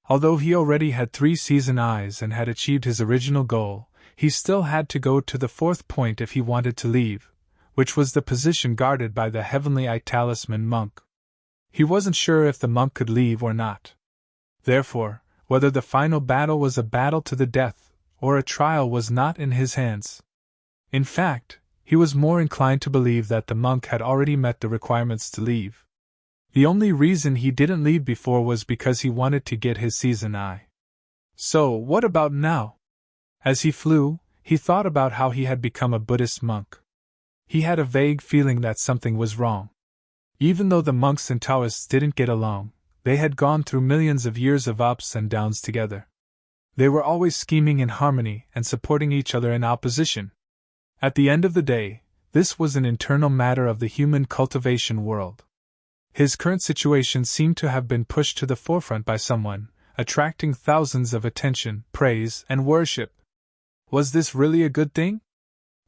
Although he already had 3 season eyes and had achieved his original goal, he still had to go to the 4th point if he wanted to leave, which was the position guarded by the Heavenly Eye Talisman monk. He wasn't sure if the monk could leave or not. Therefore, whether the final battle was a battle to the death, or a trial was not in his hands. In fact, he was more inclined to believe that the monk had already met the requirements to leave. The only reason he didn't leave before was because he wanted to get his season eye. So, what about now? As he flew, he thought about how he had become a Buddhist monk. He had a vague feeling that something was wrong. Even though the monks and Taoists didn't get along, they had gone through millions of years of ups and downs together. They were always scheming in harmony and supporting each other in opposition. At the end of the day, this was an internal matter of the human cultivation world. His current situation seemed to have been pushed to the forefront by someone, attracting thousands of attention, praise, and worship. Was this really a good thing?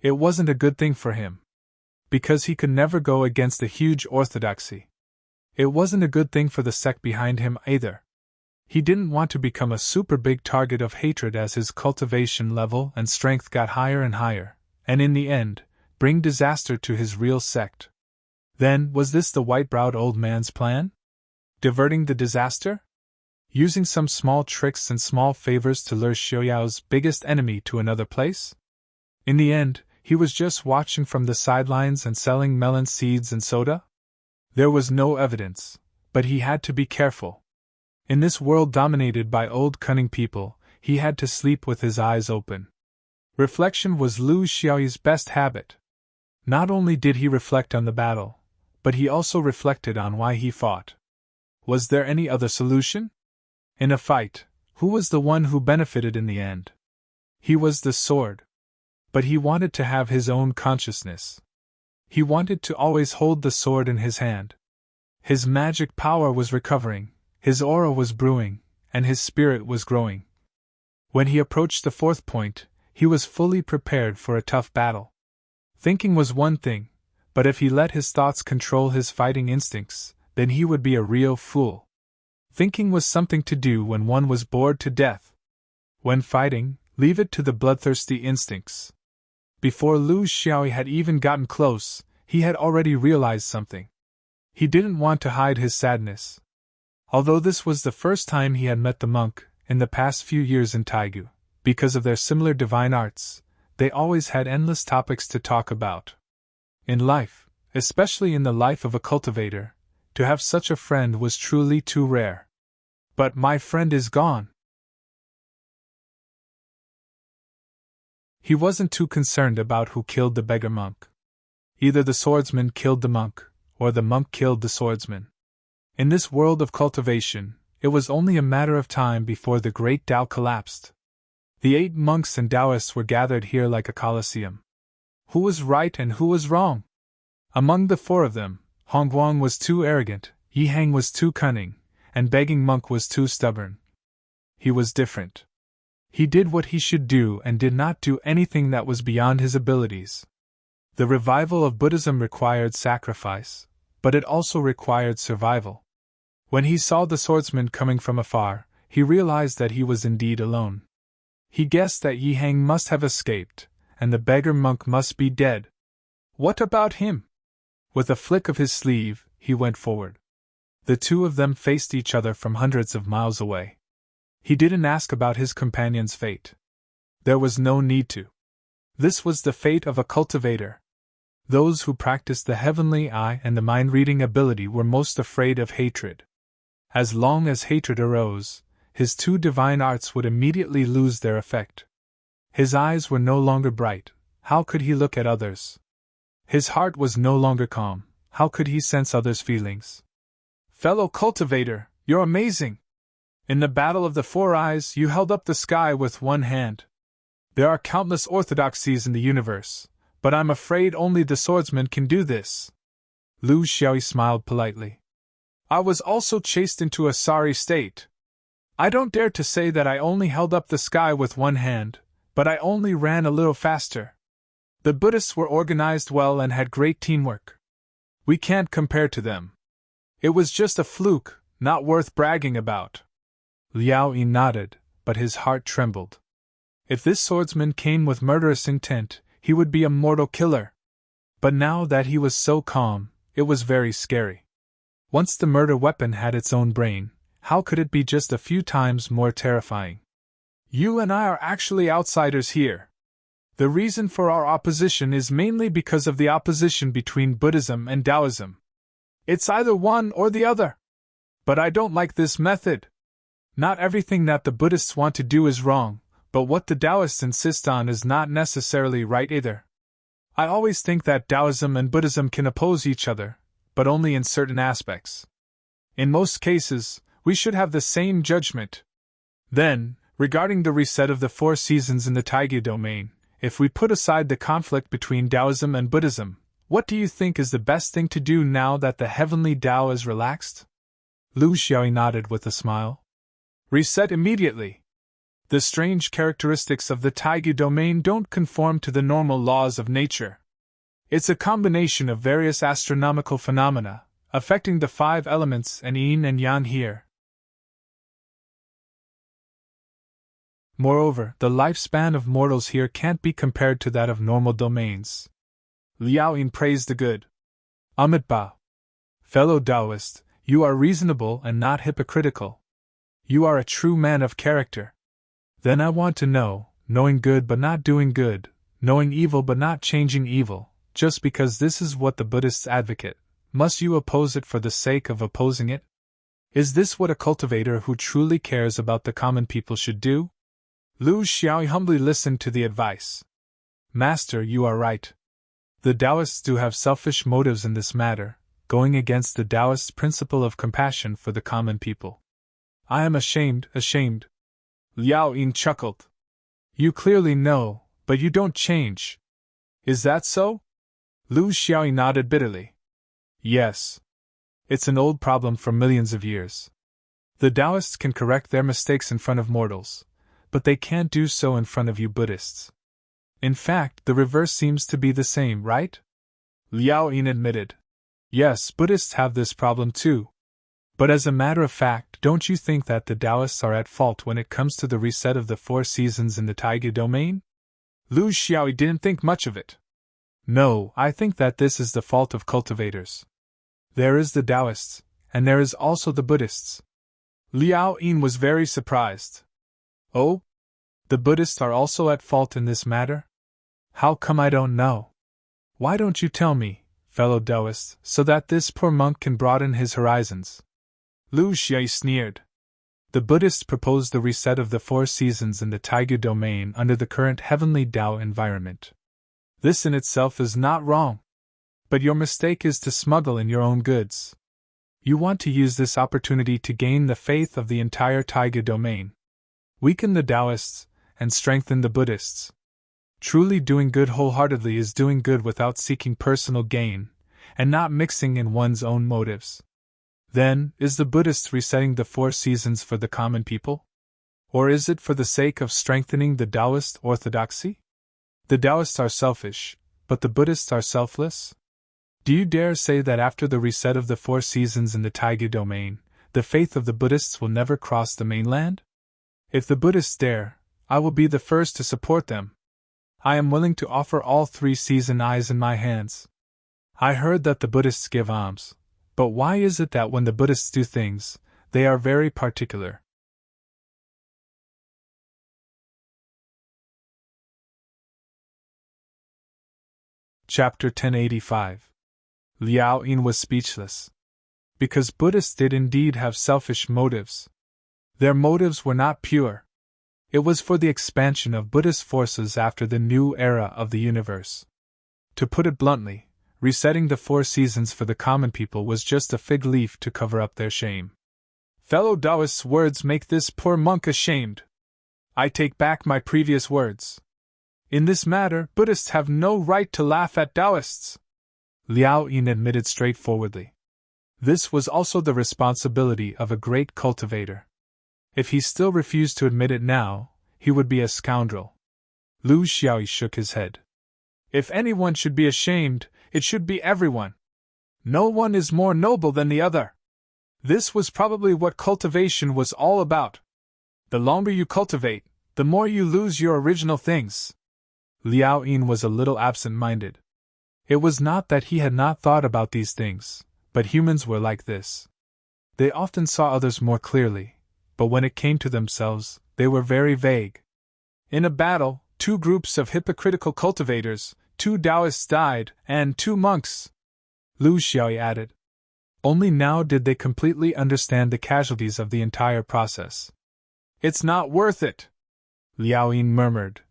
It wasn't a good thing for him. Because he could never go against the huge orthodoxy. It wasn't a good thing for the sect behind him either. He didn't want to become a super big target of hatred as his cultivation level and strength got higher and higher, and in the end, bring disaster to his real sect. Then, was this the white-browed old man's plan? Diverting the disaster? Using some small tricks and small favors to lure Xiuyao's biggest enemy to another place? In the end, he was just watching from the sidelines and selling melon seeds and soda? There was no evidence, but he had to be careful. In this world dominated by old cunning people, he had to sleep with his eyes open. Reflection was Lu Xiaoyi's best habit. Not only did he reflect on the battle, but he also reflected on why he fought. Was there any other solution? In a fight, who was the one who benefited in the end? He was the sword. But he wanted to have his own consciousness. He wanted to always hold the sword in his hand. His magic power was recovering, his aura was brewing, and his spirit was growing. When he approached the 4th point, he was fully prepared for a tough battle. Thinking was one thing, but if he let his thoughts control his fighting instincts, then he would be a real fool. Thinking was something to do when one was bored to death. When fighting, leave it to the bloodthirsty instincts. Before Lu Xiaoyi had even gotten close, he had already realized something. He didn't want to hide his sadness. Although this was the first time he had met the monk, in the past few years in Taigu, because of their similar divine arts, they always had endless topics to talk about. In life, especially in the life of a cultivator, to have such a friend was truly too rare. But my friend is gone. He wasn't too concerned about who killed the beggar monk. Either the swordsman killed the monk, or the monk killed the swordsman. In this world of cultivation, it was only a matter of time before the great Tao collapsed. The 8 monks and Taoists were gathered here like a colosseum. Who was right and who was wrong? Among the 4 of them, Hongguang was too arrogant, Yihang was too cunning, and Begging Monk was too stubborn. He was different. He did what he should do and did not do anything that was beyond his abilities. The revival of Buddhism required sacrifice, but it also required survival. When he saw the swordsman coming from afar, he realized that he was indeed alone. He guessed that Yihang must have escaped, and the beggar monk must be dead. What about him? With a flick of his sleeve, he went forward. The 2 of them faced each other from hundreds of miles away. He didn't ask about his companion's fate. There was no need to. This was the fate of a cultivator. Those who practiced the heavenly eye and the mind-reading ability were most afraid of hatred. As long as hatred arose, his two divine arts would immediately lose their effect. His eyes were no longer bright, how could he look at others? His heart was no longer calm, how could he sense others' feelings? Fellow cultivator, you're amazing! In the battle of the four eyes, you held up the sky with one hand. There are countless orthodoxies in the universe, but I'm afraid only the swordsman can do this. Lu Xiaoyi smiled politely. I was also chased into a sorry state. I don't dare to say that I only held up the sky with one hand, but I only ran a little faster. The Buddhists were organized well and had great teamwork. We can't compare to them. It was just a fluke, not worth bragging about. Liao Yi nodded, but his heart trembled. If this swordsman came with murderous intent, he would be a mortal killer. But now that he was so calm, it was very scary. Once the murder weapon had its own brain, how could it be just a few times more terrifying? You and I are actually outsiders here. The reason for our opposition is mainly because of the opposition between Buddhism and Taoism. It's either one or the other. But I don't like this method. Not everything that the Buddhists want to do is wrong, but what the Taoists insist on is not necessarily right either. I always think that Taoism and Buddhism can oppose each other, but only in certain aspects. In most cases, we should have the same judgment. Then, regarding the reset of the four seasons in the Taigyu domain, if we put aside the conflict between Taoism and Buddhism, what do you think is the best thing to do now that the heavenly Tao is relaxed? Lu Xiaoyi nodded with a smile. Reset immediately. The strange characteristics of the Taigyu domain don't conform to the normal laws of nature. It's a combination of various astronomical phenomena, affecting the five elements and yin and yang here. Moreover, the lifespan of mortals here can't be compared to that of normal domains. Liao Yin praised the good. Amitabha. Fellow Taoist, you are reasonable and not hypocritical. You are a true man of character. Then I want to know, knowing good but not doing good, knowing evil but not changing evil, just because this is what the Buddhists advocate, must you oppose it for the sake of opposing it? Is this what a cultivator who truly cares about the common people should do? Lu Xiaoyi humbly listened to the advice. Master, you are right. The Taoists do have selfish motives in this matter, going against the Taoist principle of compassion for the common people. I am ashamed. Liao Yin chuckled. You clearly know, but you don't change. Is that so? Lu Xiaoyi nodded bitterly. Yes. It's an old problem for millions of years. The Taoists can correct their mistakes in front of mortals, but they can't do so in front of you Buddhists. In fact, the reverse seems to be the same, right? Liao Yin admitted. Yes, Buddhists have this problem too. But as a matter of fact, don't you think that the Taoists are at fault when it comes to the reset of the four seasons in the Taigyu domain? Lu Xiaoyi didn't think much of it. No, I think that this is the fault of cultivators. There is the Taoists, and there is also the Buddhists. Liao Yin was very surprised. Oh? The Buddhists are also at fault in this matter? How come I don't know? Why don't you tell me, fellow Taoist, so that this poor monk can broaden his horizons? Lu Xiaoyi sneered. The Buddhists proposed the reset of the four seasons in the Taigyu domain under the current heavenly Tao environment. This in itself is not wrong. But your mistake is to smuggle in your own goods. You want to use this opportunity to gain the faith of the entire Taigyu domain. Weaken the Taoists, and strengthen the Buddhists. Truly doing good wholeheartedly is doing good without seeking personal gain, and not mixing in one's own motives. Then, is the Buddhist resetting the four seasons for the common people? Or is it for the sake of strengthening the Taoist orthodoxy? The Taoists are selfish, but the Buddhists are selfless? Do you dare say that after the reset of the four seasons in the Taigyu domain, the faith of the Buddhists will never cross the mainland? If the Buddhists dare, I will be the first to support them. I am willing to offer all 3 season eyes in my hands. I heard that the Buddhists give alms, but why is it that when the Buddhists do things, they are very particular? Chapter 1085. Liao Yin was speechless. Because Buddhists did indeed have selfish motives. Their motives were not pure. It was for the expansion of Buddhist forces after the new era of the universe. To put it bluntly, resetting the 4 seasons for the common people was just a fig leaf to cover up their shame. Fellow Taoists' words make this poor monk ashamed. I take back my previous words. In this matter, Buddhists have no right to laugh at Taoists, Liao Yin admitted straightforwardly. This was also the responsibility of a great cultivator. If he still refused to admit it now, he would be a scoundrel. Lu Xiaoyi shook his head. If anyone should be ashamed, it should be everyone. No one is more noble than the other. This was probably what cultivation was all about. The longer you cultivate, the more you lose your original things. Liao Yin was a little absent-minded. It was not that he had not thought about these things, but humans were like this. They often saw others more clearly, but when it came to themselves, they were very vague. In a battle, 2 groups of hypocritical cultivators, 2 Taoists died, and 2 monks, Lu Xiaoyi added. Only now did they completely understand the casualties of the entire process. It's not worth it, Liao Yin murmured.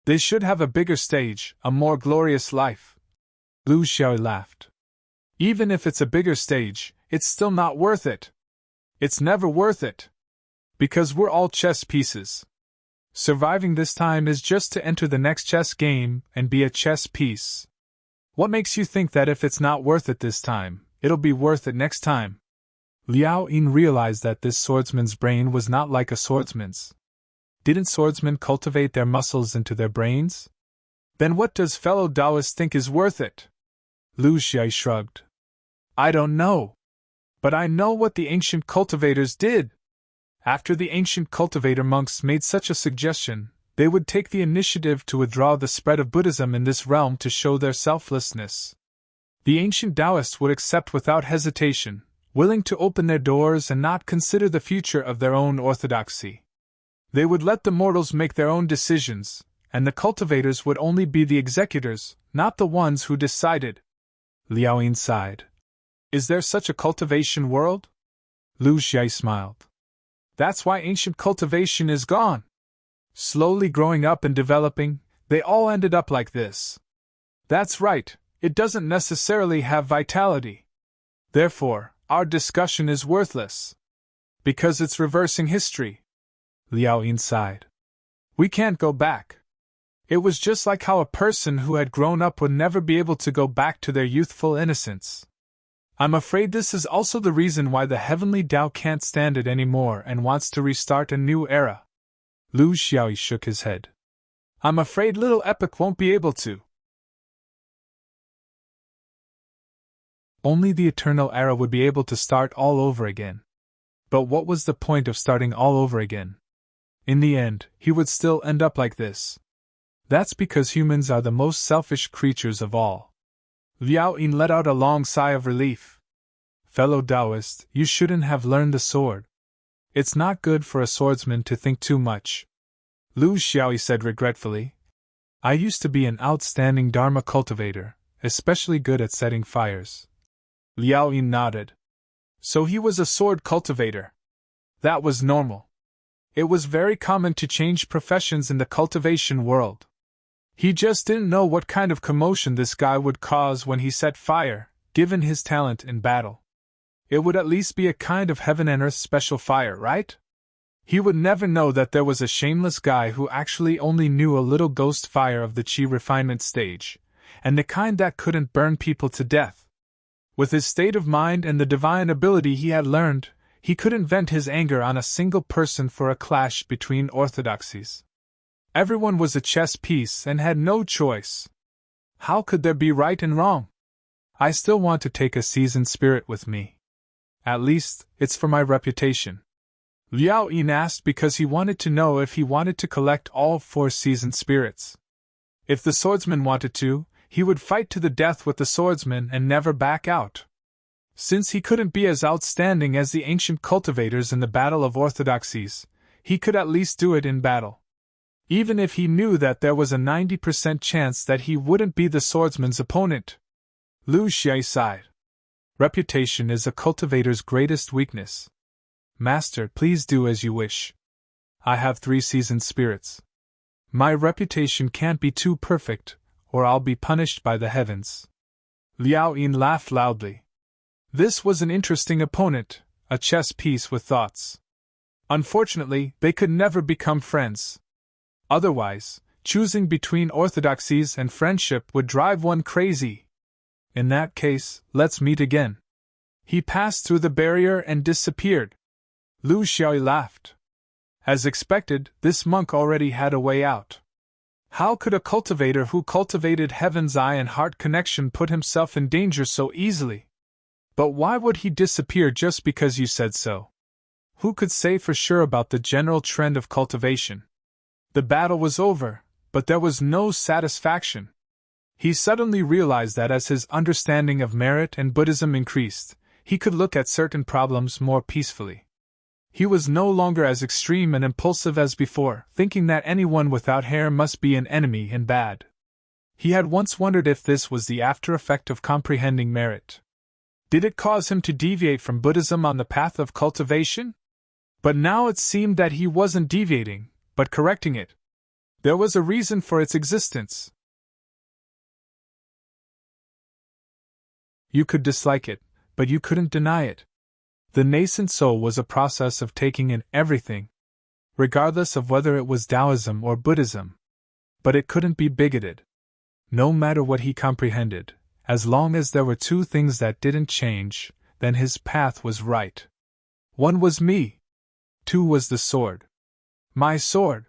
They should have a bigger stage, a more glorious life. Lu Xiaoyi laughed. Even if it's a bigger stage, it's still not worth it. It's never worth it. Because we're all chess pieces. Surviving this time is just to enter the next chess game and be a chess piece. What makes you think that if it's not worth it this time, it'll be worth it next time? Liao Yin realized that this swordsman's brain was not like a swordsman's. Didn't swordsmen cultivate their muscles into their brains? Then what does fellow Taoists think is worth it? Lu Xiaoyi shrugged. I don't know. But I know what the ancient cultivators did. After the ancient cultivator monks made such a suggestion, they would take the initiative to withdraw the spread of Buddhism in this realm to show their selflessness. The ancient Taoists would accept without hesitation, willing to open their doors and not consider the future of their own orthodoxy. They would let the mortals make their own decisions, and the cultivators would only be the executors, not the ones who decided. Liao Yin sighed. Is there such a cultivation world? Lu Xiaoyi smiled. That's why ancient cultivation is gone. Slowly growing up and developing, they all ended up like this. That's right, it doesn't necessarily have vitality. Therefore, our discussion is worthless. Because it's reversing history. Liao Yin sighed. We can't go back. It was just like how a person who had grown up would never be able to go back to their youthful innocence. I'm afraid this is also the reason why the heavenly Tao can't stand it anymore and wants to restart a new era. Lu Xiaoyi shook his head. I'm afraid little Epic won't be able to. Only the eternal era would be able to start all over again. But what was the point of starting all over again? In the end, he would still end up like this. That's because humans are the most selfish creatures of all. Liao Yin let out a long sigh of relief. Fellow Taoist, you shouldn't have learned the sword. It's not good for a swordsman to think too much. Lu Xiaoyi said regretfully. I used to be an outstanding Dharma cultivator, especially good at setting fires. Liao Yin nodded. So he was a sword cultivator. That was normal. It was very common to change professions in the cultivation world. He just didn't know what kind of commotion this guy would cause when he set fire, given his talent in battle. It would at least be a kind of heaven and earth special fire, right? He would never know that there was a shameless guy who actually only knew a little ghost fire of the chi refinement stage, and the kind that couldn't burn people to death. With his state of mind and the divine ability he had learned, he couldn't vent his anger on a single person for a clash between orthodoxies. Everyone was a chess piece and had no choice. How could there be right and wrong? I still want to take a seasoned spirit with me. At least, it's for my reputation. Liao Yin asked because he wanted to know if he wanted to collect all 4 seasoned spirits. If the swordsman wanted to, he would fight to the death with the swordsman and never back out. Since he couldn't be as outstanding as the ancient cultivators in the battle of orthodoxies, he could at least do it in battle. Even if he knew that there was a 90% chance that he wouldn't be the swordsman's opponent. Lu Xiaoyi sighed. Reputation is a cultivator's greatest weakness. Master, please do as you wish. I have 3 seasoned spirits. My reputation can't be too perfect, or I'll be punished by the heavens. Liao Yin laughed loudly. This was an interesting opponent, a chess piece with thoughts. Unfortunately, they could never become friends. Otherwise, choosing between orthodoxies and friendship would drive one crazy. In that case, let's meet again. He passed through the barrier and disappeared. Lu Xiaoyi laughed. As expected, this monk already had a way out. How could a cultivator who cultivated heaven's eye and heart connection put himself in danger so easily? But why would he disappear just because you said so? Who could say for sure about the general trend of cultivation? The battle was over, but there was no satisfaction. He suddenly realized that as his understanding of merit and Buddhism increased, he could look at certain problems more peacefully. He was no longer as extreme and impulsive as before, thinking that anyone without hair must be an enemy and bad. He had once wondered if this was the after effect of comprehending merit. Did it cause him to deviate from Buddhism on the path of cultivation? But now it seemed that he wasn't deviating, but correcting it. There was a reason for its existence. You could dislike it, but you couldn't deny it. The nascent soul was a process of taking in everything, regardless of whether it was Taoism or Buddhism. But it couldn't be bigoted. No matter what he comprehended, as long as there were 2 things that didn't change, then his path was right. 1 was me. 2 was the sword. My sword.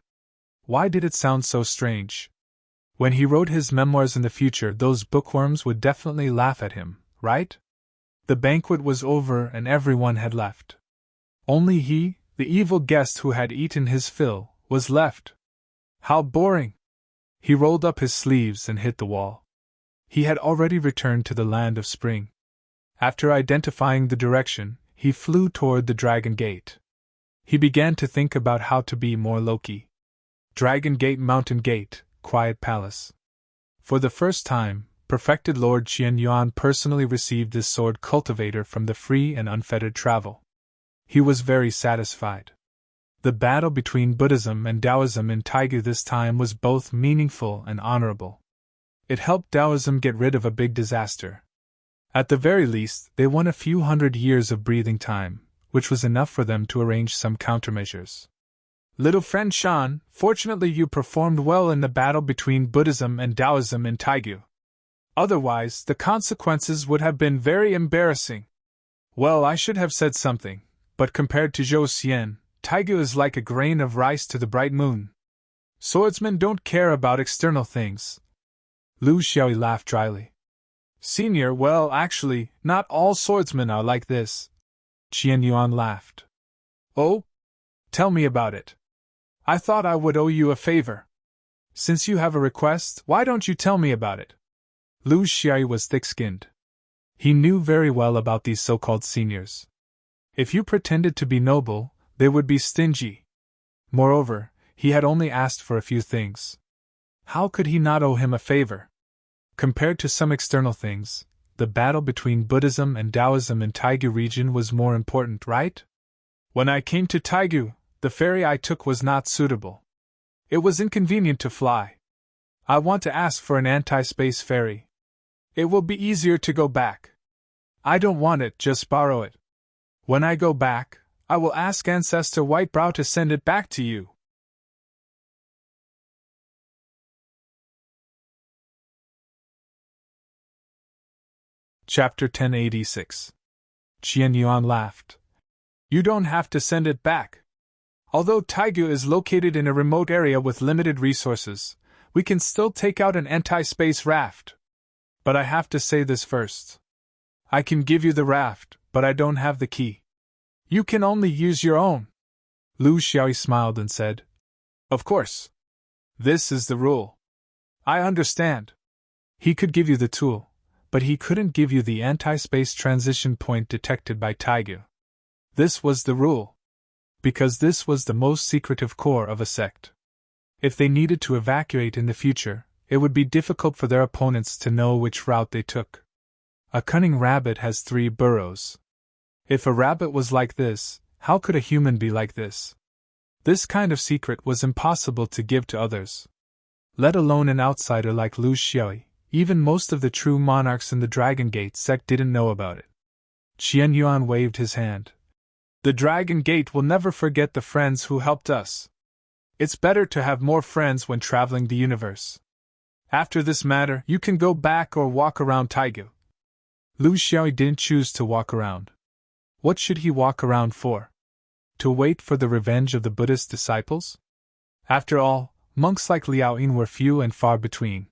Why did it sound so strange? When he wrote his memoirs in the future, those bookworms would definitely laugh at him, right? The banquet was over and everyone had left. Only he, the evil guest who had eaten his fill, was left. How boring! He rolled up his sleeves and hit the wall. He had already returned to the land of spring. After identifying the direction, he flew toward the Dragon Gate. He began to think about how to be more Loki. Dragon Gate, Mountain Gate, Quiet Palace. For the first time, perfected Lord Qian Yuan personally received this sword cultivator from the free and unfettered travel. He was very satisfied. The battle between Buddhism and Taoism in Taiguo this time was both meaningful and honorable. It helped Taoism get rid of a big disaster. At the very least, they won a few hundred years of breathing time, which was enough for them to arrange some countermeasures. Little friend Shan, fortunately you performed well in the battle between Buddhism and Taoism in Taiguo. Otherwise, the consequences would have been very embarrassing. Well, I should have said something, but compared to Zhou Xian, Taiguo is like a grain of rice to the bright moon. Swordsmen don't care about external things. Lu Xiaoyi laughed dryly. Senior, well, actually, not all swordsmen are like this. Qian Yuan laughed. Oh? Tell me about it. I thought I would owe you a favor. Since you have a request, why don't you tell me about it? Lu Xiaoyi was thick-skinned. He knew very well about these so-called seniors. If you pretended to be noble, they would be stingy. Moreover, he had only asked for a few things. How could he not owe him a favor? Compared to some external things, the battle between Buddhism and Taoism in Taiguo region was more important, right? When I came to Taiguo, the ferry I took was not suitable. It was inconvenient to fly. I want to ask for an anti-space ferry. It will be easier to go back. I don't want it, just borrow it. When I go back, I will ask Ancestor Whitebrow to send it back to you. Chapter 1086. Qian Yuan laughed. You don't have to send it back. Although Taiguo is located in a remote area with limited resources, we can still take out an anti-space raft. But I have to say this first. I can give you the raft, but I don't have the key. You can only use your own. Lu Xiaoyi smiled and said, Of course. This is the rule. I understand. He could give you the tool, but he couldn't give you the anti-space transition point detected by Taiguo. This was the rule. Because this was the most secretive core of a sect. If they needed to evacuate in the future, it would be difficult for their opponents to know which route they took. A cunning rabbit has 3 burrows. If a rabbit was like this, How could a human be like this? This kind of secret was impossible to give to others. Let alone an outsider like Lu Xiaoyi. Even most of the true monarchs in the Dragon Gate sect didn't know about it. Qian Yuan waved his hand. The Dragon Gate will never forget the friends who helped us. It's better to have more friends when traveling the universe. After this matter, you can go back or walk around Taigu. Lu Xiaoyi didn't choose to walk around. What should he walk around for? To wait for the revenge of the Buddhist disciples? After all, monks like Liao Yin were few and far between.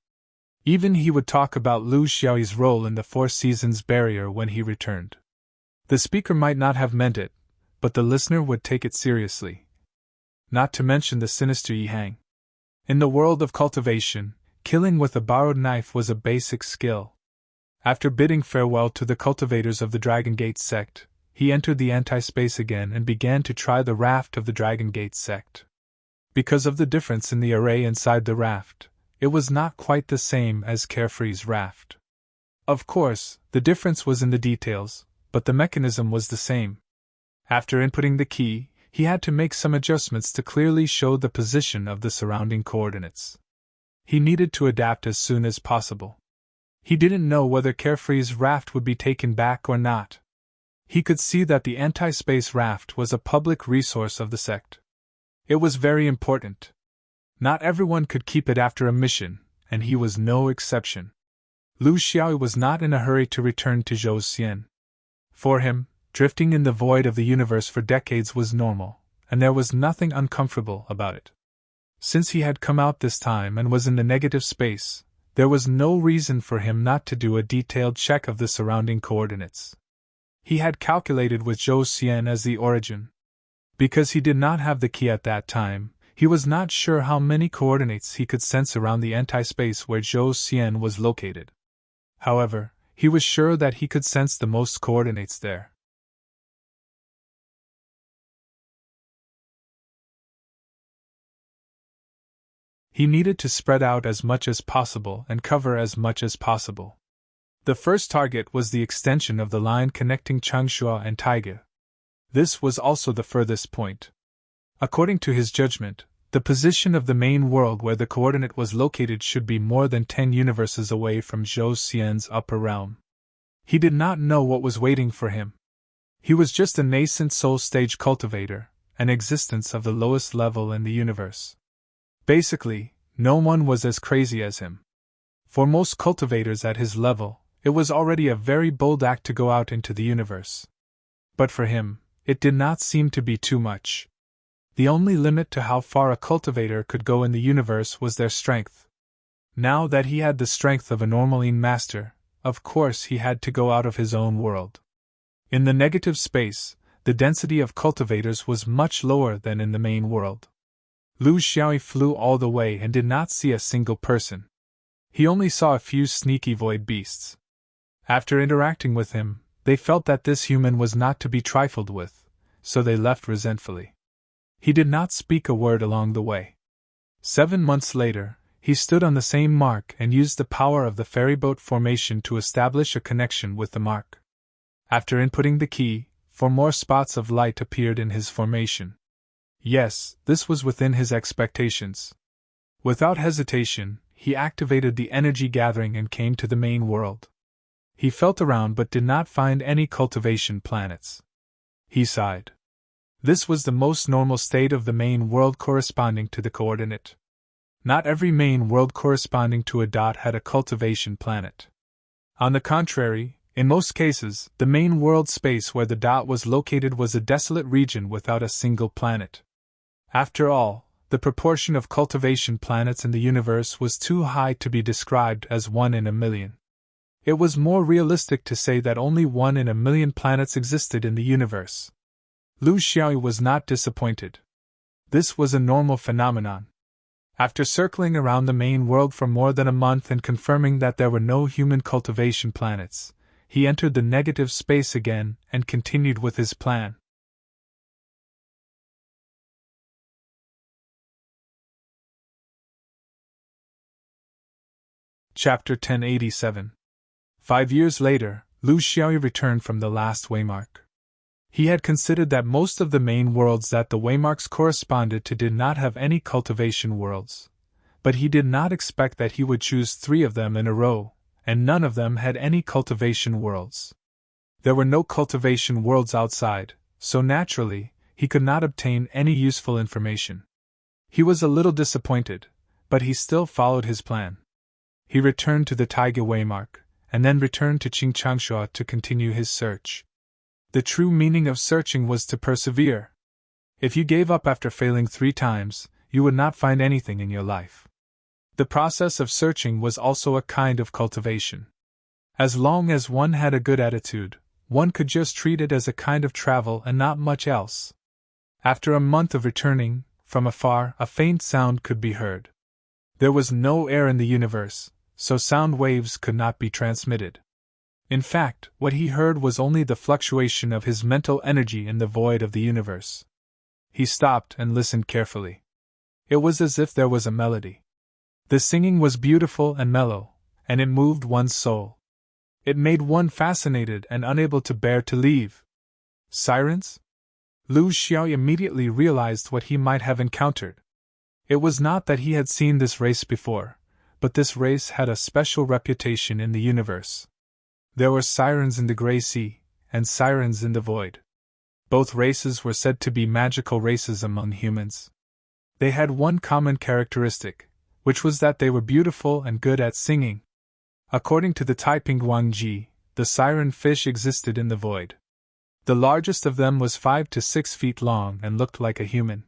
Even he would talk about Lu Xiaoyi's role in the Four Seasons barrier when he returned. The speaker might not have meant it, but the listener would take it seriously. Not to mention the sinister Yi Hang. In the world of cultivation, killing with a borrowed knife was a basic skill. After bidding farewell to the cultivators of the Dragon Gate sect, he entered the anti-space again and began to try the raft of the Dragon Gate sect. Because of the difference in the array inside the raft, it was not quite the same as Carefree's raft. Of course, the difference was in the details, but the mechanism was the same. After inputting the key, he had to make some adjustments to clearly show the position of the surrounding coordinates. He needed to adapt as soon as possible. He didn't know whether Carefree's raft would be taken back or not. He could see that the anti-space raft was a public resource of the sect. It was very important. Not everyone could keep it after a mission, and he was no exception. Lu Xiaoyi was not in a hurry to return to Zhouxian. For him, drifting in the void of the universe for decades was normal, and there was nothing uncomfortable about it. Since he had come out this time and was in the negative space, there was no reason for him not to do a detailed check of the surrounding coordinates. He had calculated with Zhouxian as the origin. Because he did not have the key at that time, he was not sure how many coordinates he could sense around the anti-space where Zhouxian was located. However, he was sure that he could sense the most coordinates there. He needed to spread out as much as possible and cover as much as possible. The first target was the extension of the line connecting Changsha and Taiga. This was also the furthest point. According to his judgment, the position of the main world where the coordinate was located should be more than 10 universes away from Zhou Xian's upper realm. He did not know what was waiting for him. He was just a nascent soul stage cultivator, an existence of the lowest level in the universe. Basically, no one was as crazy as him. For most cultivators at his level, it was already a very bold act to go out into the universe. But for him, it did not seem to be too much. The only limit to how far a cultivator could go in the universe was their strength. Now that he had the strength of a normaline master, of course he had to go out of his own world. In the negative space, the density of cultivators was much lower than in the main world. Lu Xiaoyi flew all the way and did not see a single person. He only saw a few sneaky void beasts. After interacting with him, they felt that this human was not to be trifled with, so they left resentfully. He did not speak a word along the way. 7 months later, he stood on the same mark and used the power of the ferryboat formation to establish a connection with the mark. After inputting the key, 4 more spots of light appeared in his formation. Yes, this was within his expectations. Without hesitation, he activated the energy gathering and came to the main world. He felt around but did not find any cultivation planets. He sighed. This was the most normal state of the main world corresponding to the coordinate. Not every main world corresponding to a dot had a cultivation planet. On the contrary, in most cases, the main world space where the dot was located was a desolate region without a single planet. After all, the proportion of cultivation planets in the universe was too high to be described as 1 in a million. It was more realistic to say that only 1 in a million planets existed in the universe. Lu Xiaoyi was not disappointed. This was a normal phenomenon. After circling around the main world for more than a month and confirming that there were no human cultivation planets, he entered the negative space again and continued with his plan. Chapter 1087. 5 years later, Lu Xiaoyi returned from the last waymark. He had considered that most of the main worlds that the waymarks corresponded to did not have any cultivation worlds, but he did not expect that he would choose 3 of them in a row, and none of them had any cultivation worlds. There were no cultivation worlds outside, so naturally, he could not obtain any useful information. He was a little disappointed, but he still followed his plan. He returned to the Taiga waymark, and then returned to Qingchangsha to continue his search. The true meaning of searching was to persevere. If you gave up after failing 3 times, you would not find anything in your life. The process of searching was also a kind of cultivation. As long as one had a good attitude, one could just treat it as a kind of travel and not much else. After a month of returning, from afar, a faint sound could be heard. There was no air in the universe, so sound waves could not be transmitted. In fact, what he heard was only the fluctuation of his mental energy in the void of the universe. He stopped and listened carefully. It was as if there was a melody. The singing was beautiful and mellow, and it moved one's soul. It made one fascinated and unable to bear to leave. Sirens? Lu Xiao immediately realized what he might have encountered. It was not that he had seen this race before, but this race had a special reputation in the universe. There were sirens in the Grey Sea, and sirens in the void. Both races were said to be magical races among humans. They had one common characteristic, which was that they were beautiful and good at singing. According to the Taiping Guangji, the siren fish existed in the void. The largest of them was 5 to 6 feet long and looked like a human.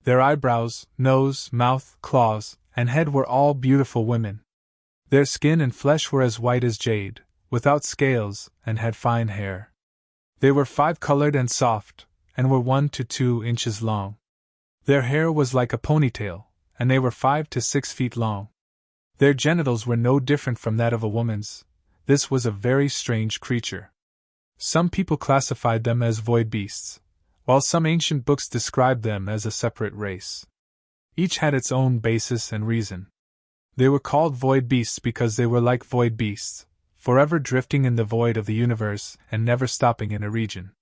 Their eyebrows, nose, mouth, claws, and head were all beautiful women. Their skin and flesh were as white as jade, without scales, and had fine hair. They were 5-colored and soft, and were 1 to 2 inches long. Their hair was like a ponytail, and they were 5 to 6 feet long. Their genitals were no different from that of a woman's. This was a very strange creature. Some people classified them as void beasts, while some ancient books described them as a separate race. Each had its own basis and reason. They were called void beasts because they were like void beasts, forever drifting in the void of the universe and never stopping in a region.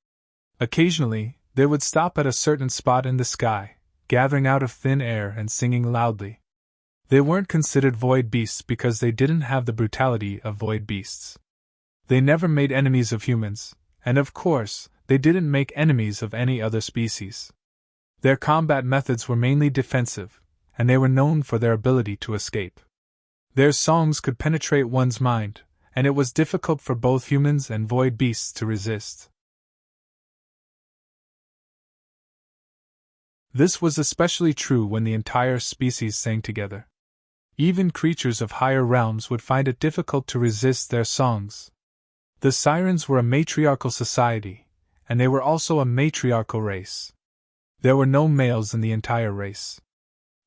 Occasionally, they would stop at a certain spot in the sky, gathering out of thin air and singing loudly. They weren't considered void beasts because they didn't have the brutality of void beasts. They never made enemies of humans, and of course, they didn't make enemies of any other species. Their combat methods were mainly defensive, and they were known for their ability to escape. Their songs could penetrate one's mind, and it was difficult for both humans and void beasts to resist. This was especially true when the entire species sang together. Even creatures of higher realms would find it difficult to resist their songs. The sirens were a matriarchal society, and they were also a matriarchal race. There were no males in the entire race.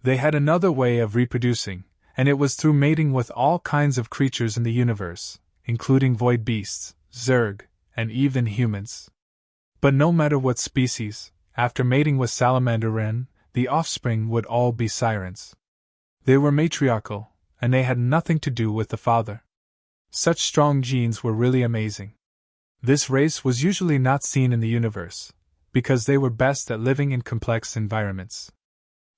They had another way of reproducing, and it was through mating with all kinds of creatures in the universe, including void beasts, zerg, and even humans. But no matter what species, after mating with salamander wren, the offspring would all be sirens. They were matriarchal, and they had nothing to do with the father. Such strong genes were really amazing. This race was usually not seen in the universe, because they were best at living in complex environments.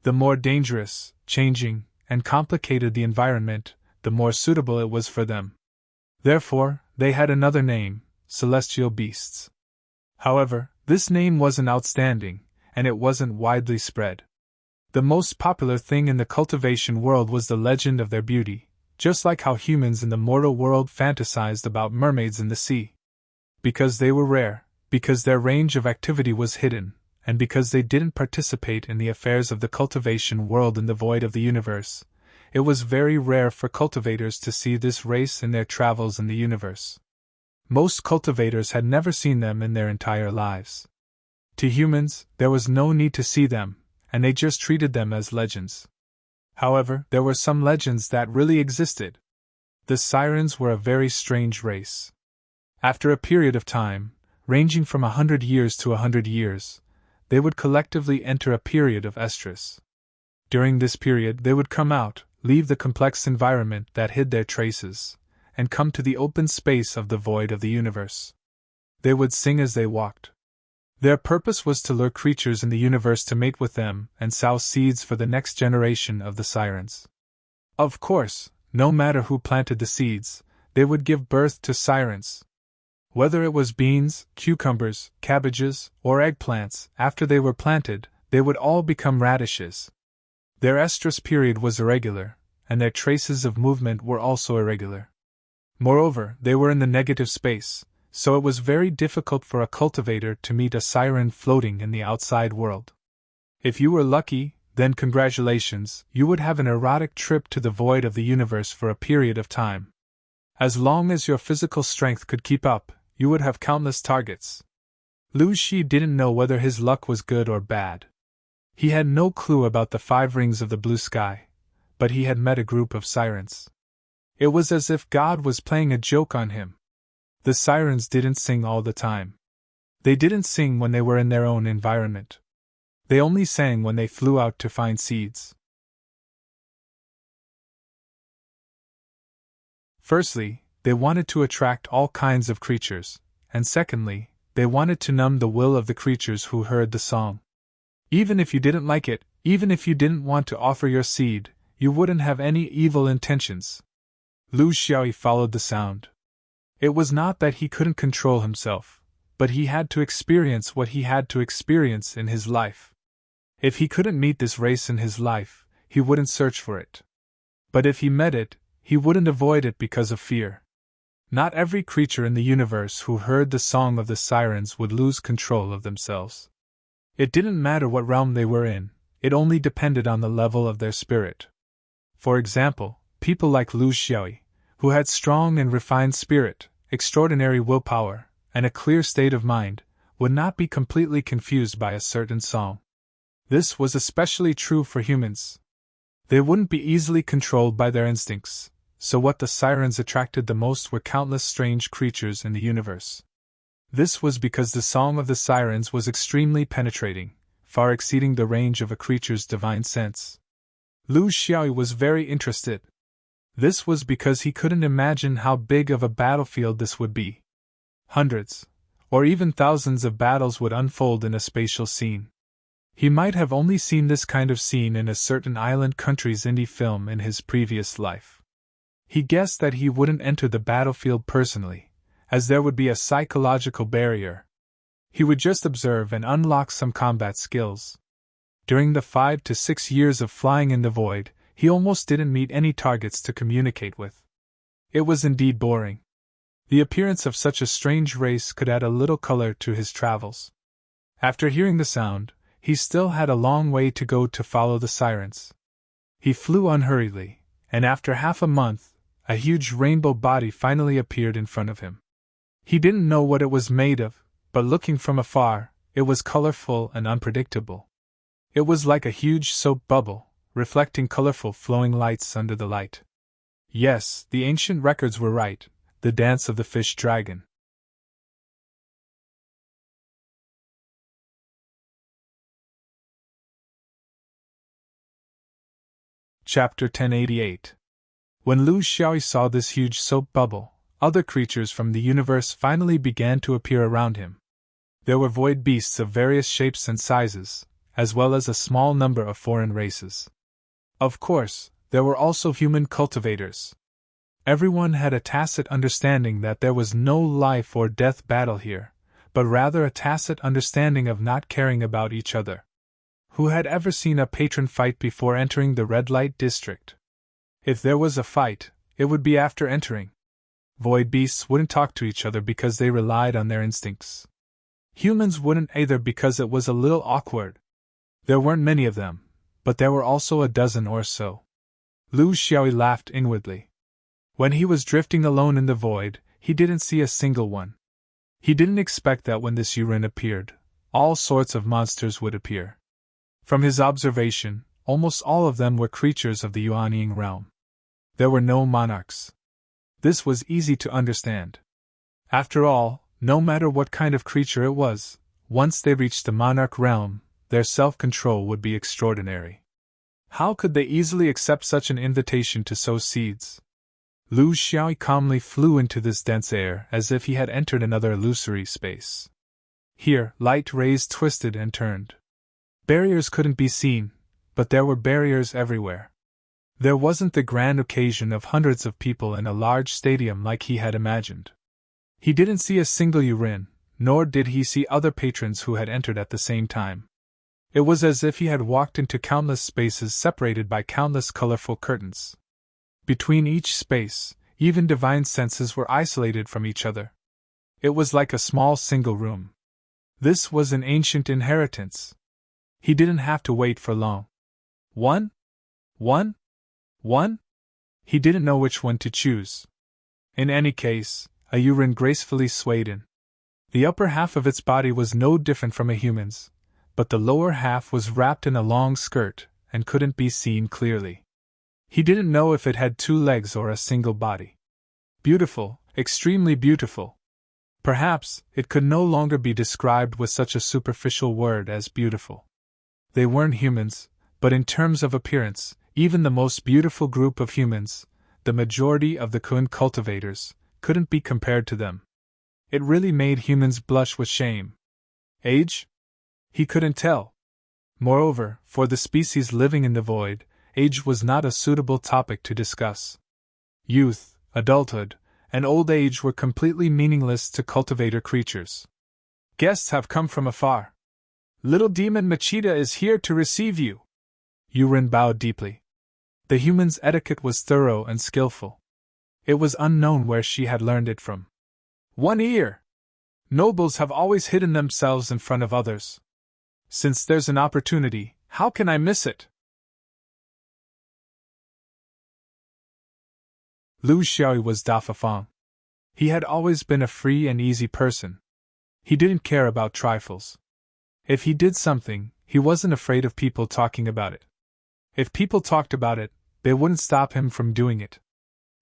The more dangerous, changing, and complicated the environment, the more suitable it was for them. Therefore, they had another name, celestial beasts. However, this name wasn't outstanding, and it wasn't widely spread. The most popular thing in the cultivation world was the legend of their beauty, just like how humans in the mortal world fantasized about mermaids in the sea. Because they were rare, because their range of activity was hidden, and because they didn't participate in the affairs of the cultivation world in the void of the universe, it was very rare for cultivators to see this race in their travels in the universe. Most cultivators had never seen them in their entire lives. To humans, there was no need to see them, and they just treated them as legends. However, there were some legends that really existed. The sirens were a very strange race. After a period of time, ranging from 100 years to 100 years, they would collectively enter a period of estrus. During this period, they would come out, leave the complex environment that hid their traces, and come to the open space of the void of the universe. They would sing as they walked. Their purpose was to lure creatures in the universe to mate with them and sow seeds for the next generation of the sirens. Of course, no matter who planted the seeds, they would give birth to sirens. Whether it was beans, cucumbers, cabbages, or eggplants, after they were planted, they would all become radishes. Their estrus period was irregular, and their traces of movement were also irregular. Moreover, they were in the negative space, so it was very difficult for a cultivator to meet a siren floating in the outside world. If you were lucky, then congratulations, you would have an erotic trip to the void of the universe for a period of time. As long as your physical strength could keep up, you would have countless targets. Lu Shi didn't know whether his luck was good or bad. He had no clue about the 5 rings of the blue sky, but he had met a group of sirens. It was as if God was playing a joke on him. The sirens didn't sing all the time. They didn't sing when they were in their own environment. They only sang when they flew out to find seeds. Firstly, they wanted to attract all kinds of creatures, and secondly, they wanted to numb the will of the creatures who heard the song. Even if you didn't like it, even if you didn't want to offer your seed, you wouldn't have any evil intentions. Lu Xiaoyi followed the sound. It was not that he couldn't control himself, but he had to experience what he had to experience in his life. If he couldn't meet this race in his life, he wouldn't search for it. But if he met it, he wouldn't avoid it because of fear. Not every creature in the universe who heard the song of the sirens would lose control of themselves. It didn't matter what realm they were in, it only depended on the level of their spirit. For example, people like Lu Xiaoyi, who had strong and refined spirit, extraordinary willpower, and a clear state of mind, would not be completely confused by a certain song. This was especially true for humans. They wouldn't be easily controlled by their instincts, so what the sirens attracted the most were countless strange creatures in the universe. This was because the song of the sirens was extremely penetrating, far exceeding the range of a creature's divine sense. Lu Xiaoyi was very interested. This was because he couldn't imagine how big of a battlefield this would be. Hundreds, or even thousands of battles would unfold in a spatial scene. He might have only seen this kind of scene in a certain island country's indie film in his previous life. He guessed that he wouldn't enter the battlefield personally, as there would be a psychological barrier. He would just observe and unlock some combat skills. During the 5 to 6 years of flying in the void, he almost didn't meet any targets to communicate with. It was indeed boring. The appearance of such a strange race could add a little color to his travels. After hearing the sound, he still had a long way to go to follow the sirens. He flew unhurriedly, and after half a month, a huge rainbow body finally appeared in front of him. He didn't know what it was made of, but looking from afar, it was colorful and unpredictable. It was like a huge soap bubble, reflecting colorful flowing lights under the light. Yes, the ancient records were right, the dance of the fish dragon. Chapter 1088. When Lu Xiaoyi saw this huge soap bubble, other creatures from the universe finally began to appear around him. There were void beasts of various shapes and sizes, as well as a small number of foreign races. Of course, there were also human cultivators. Everyone had a tacit understanding that there was no life or death battle here, but rather a tacit understanding of not caring about each other. Who had ever seen a patron fight before entering the red light district? If there was a fight, it would be after entering. Void beasts wouldn't talk to each other because they relied on their instincts. Humans wouldn't either because it was a little awkward. There weren't many of them, but there were also a dozen or so. Lu Xiaoyi laughed inwardly. When he was drifting alone in the void, he didn't see a single one. He didn't expect that when this Yuren appeared, all sorts of monsters would appear. From his observation, almost all of them were creatures of the Yuanying realm. There were no monarchs. This was easy to understand. After all, no matter what kind of creature it was, once they reached the monarch realm, their self-control would be extraordinary. How could they easily accept such an invitation to sow seeds? Lu Xiaoyi calmly flew into this dense air as if he had entered another illusory space. Here, light rays twisted and turned. Barriers couldn't be seen, but there were barriers everywhere. There wasn't the grand occasion of hundreds of people in a large stadium like he had imagined. He didn't see a single Yurin, nor did he see other patrons who had entered at the same time. It was as if he had walked into countless spaces separated by countless colorful curtains. Between each space, even divine senses were isolated from each other. It was like a small single room. This was an ancient inheritance. He didn't have to wait for long. One? He didn't know which one to choose. In any case, a Yurin gracefully swayed in. The upper half of its body was no different from a human's, but the lower half was wrapped in a long skirt and couldn't be seen clearly. He didn't know if it had 2 legs or a single body. Beautiful, extremely beautiful. Perhaps it could no longer be described with such a superficial word as beautiful. They weren't humans, but in terms of appearance, even the most beautiful group of humans, the majority of the Kun cultivators, couldn't be compared to them. It really made humans blush with shame. Age? He couldn't tell. Moreover, for the species living in the void, age was not a suitable topic to discuss. Youth, adulthood, and old age were completely meaningless to cultivator creatures. Guests have come from afar. Little demon Machida is here to receive you. Yurin bowed deeply. The human's etiquette was thorough and skillful. It was unknown where she had learned it from. 1 ear! Nobles have always hidden themselves in front of others. Since there's an opportunity, how can I miss it? Lu Xiaoyi was Da Fafang. He had always been a free and easy person. He didn't care about trifles. If he did something, he wasn't afraid of people talking about it. If people talked about it, they wouldn't stop him from doing it.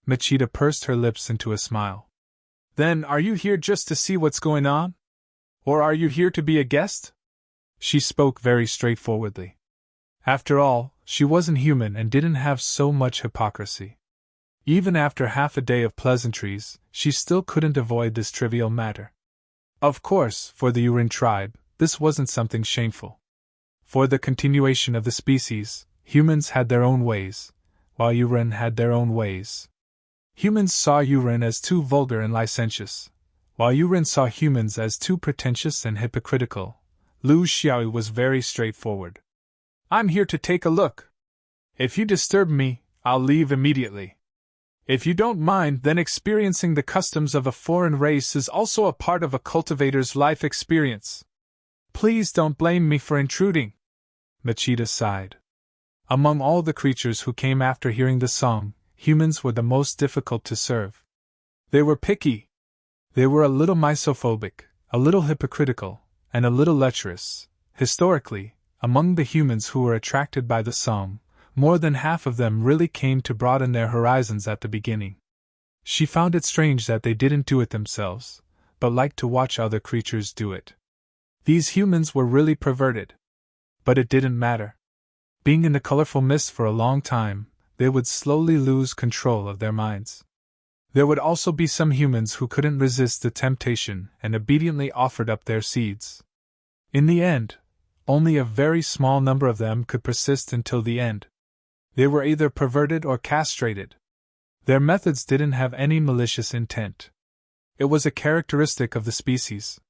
Machida pursed her lips into a smile. Then are you here just to see what's going on? Or are you here to be a guest? She spoke very straightforwardly. After all, she wasn't human and didn't have so much hypocrisy. Even after half a day of pleasantries, she still couldn't avoid this trivial matter. Of course, for the Yurin tribe, this wasn't something shameful. For the continuation of the species, humans had their own ways, while Yurin had their own ways. Humans saw Yurin as too vulgar and licentious, while Yurin saw humans as too pretentious and hypocritical. Lu Xiaoyi was very straightforward. I'm here to take a look. If you disturb me, I'll leave immediately. If you don't mind, then experiencing the customs of a foreign race is also a part of a cultivator's life experience. Please don't blame me for intruding. Machida sighed. Among all the creatures who came after hearing the song, humans were the most difficult to serve. They were picky. They were a little misophobic, a little hypocritical, and a little lecherous. Historically, among the humans who were attracted by the song, more than half of them really came to broaden their horizons at the beginning. She found it strange that they didn't do it themselves, but liked to watch other creatures do it. These humans were really perverted. But it didn't matter. Being in the colorful mist for a long time, they would slowly lose control of their minds. There would also be some humans who couldn't resist the temptation and obediently offered up their seeds. In the end, only a very small number of them could persist until the end. They were either perverted or castrated. Their methods didn't have any malicious intent. It was a characteristic of the species.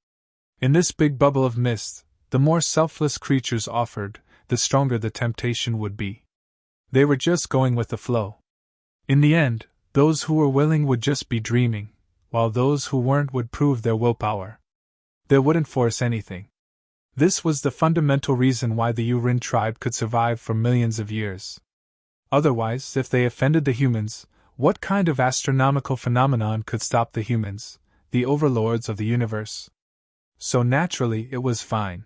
In this big bubble of mist, the more selfless creatures offered, the stronger the temptation would be. They were just going with the flow. In the end, those who were willing would just be dreaming, while those who weren't would prove their willpower. They wouldn't force anything. This was the fundamental reason why the Yurin tribe could survive for millions of years. Otherwise, if they offended the humans, what kind of astronomical phenomenon could stop the humans, the overlords of the universe? So naturally, it was fine.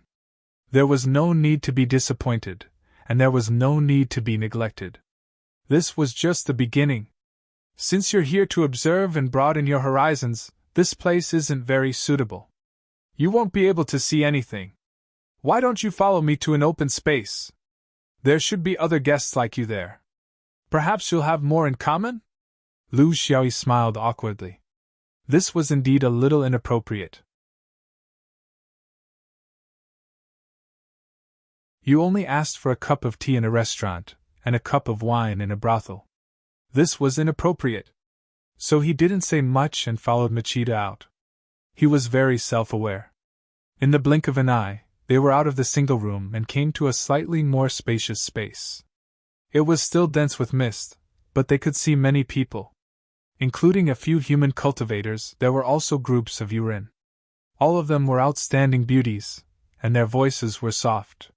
There was no need to be disappointed, and there was no need to be neglected. This was just the beginning. Since you're here to observe and broaden your horizons, this place isn't very suitable. You won't be able to see anything. Why don't you follow me to an open space? There should be other guests like you there. Perhaps you'll have more in common? Lu Xiaoyi smiled awkwardly. This was indeed a little inappropriate. You only asked for a cup of tea in a restaurant, and a cup of wine in a brothel. This was inappropriate. So he didn't say much and followed Machida out. He was very self-aware. In the blink of an eye, they were out of the single room and came to a slightly more spacious space. It was still dense with mist, but they could see many people. Including a few human cultivators, there were also groups of Urin. All of them were outstanding beauties, and their voices were soft.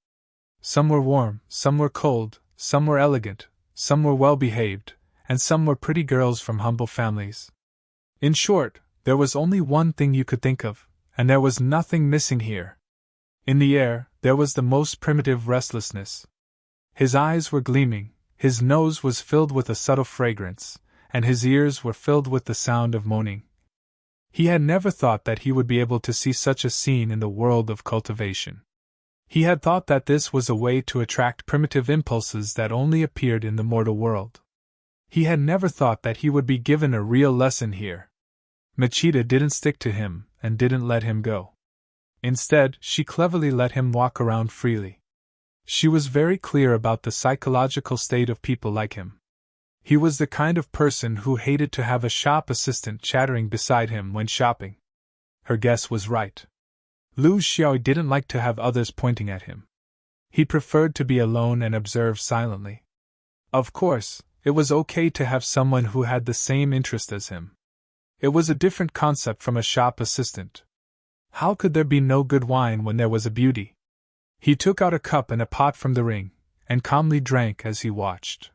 Some were warm, some were cold, some were elegant, some were well-behaved, and some were pretty girls from humble families. In short, there was only one thing you could think of, and there was nothing missing here. In the air, there was the most primitive restlessness. His eyes were gleaming, his nose was filled with a subtle fragrance, and his ears were filled with the sound of moaning. He had never thought that he would be able to see such a scene in the world of cultivation. He had thought that this was a way to attract primitive impulses that only appeared in the mortal world. He had never thought that he would be given a real lesson here. Machida didn't stick to him and didn't let him go. Instead, she cleverly let him walk around freely. She was very clear about the psychological state of people like him. He was the kind of person who hated to have a shop assistant chattering beside him when shopping. Her guess was right. Lu Xiaoyi didn't like to have others pointing at him. He preferred to be alone and observe silently. Of course, it was okay to have someone who had the same interest as him. It was a different concept from a shop assistant. How could there be no good wine when there was a beauty? He took out a cup and a pot from the ring, and calmly drank as he watched.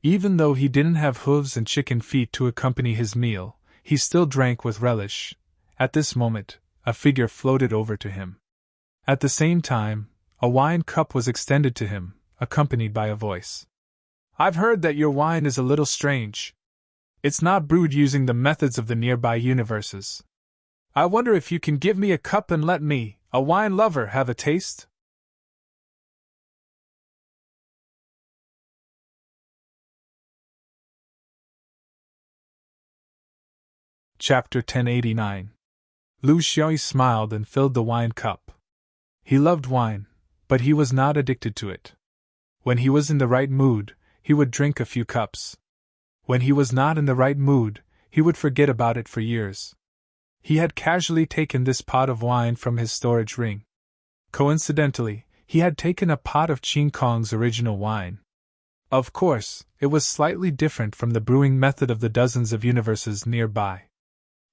Even though he didn't have hooves and chicken feet to accompany his meal, he still drank with relish. At this moment, a figure floated over to him. At the same time, a wine cup was extended to him, accompanied by a voice. "I've heard that your wine is a little strange. It's not brewed using the methods of the nearby universes. I wonder if you can give me a cup and let me, a wine lover, have a taste?" Chapter 1089. Lu Xiaoyi smiled and filled the wine cup. He loved wine, but he was not addicted to it. When he was in the right mood, he would drink a few cups. When he was not in the right mood, he would forget about it for years. He had casually taken this pot of wine from his storage ring. Coincidentally, he had taken a pot of Qing Kong's original wine. Of course, it was slightly different from the brewing method of the dozens of universes nearby.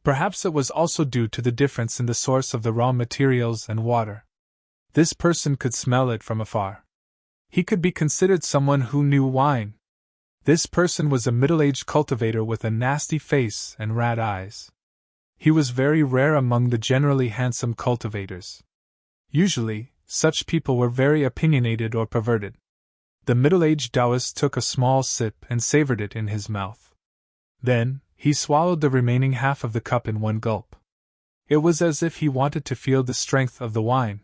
Perhaps it was also due to the difference in the source of the raw materials and water. This person could smell it from afar. He could be considered someone who knew wine. This person was a middle-aged cultivator with a nasty face and rat eyes. He was very rare among the generally handsome cultivators. Usually, such people were very opinionated or perverted. The middle-aged Taoist took a small sip and savored it in his mouth. Then, he swallowed the remaining half of the cup in one gulp. It was as if he wanted to feel the strength of the wine.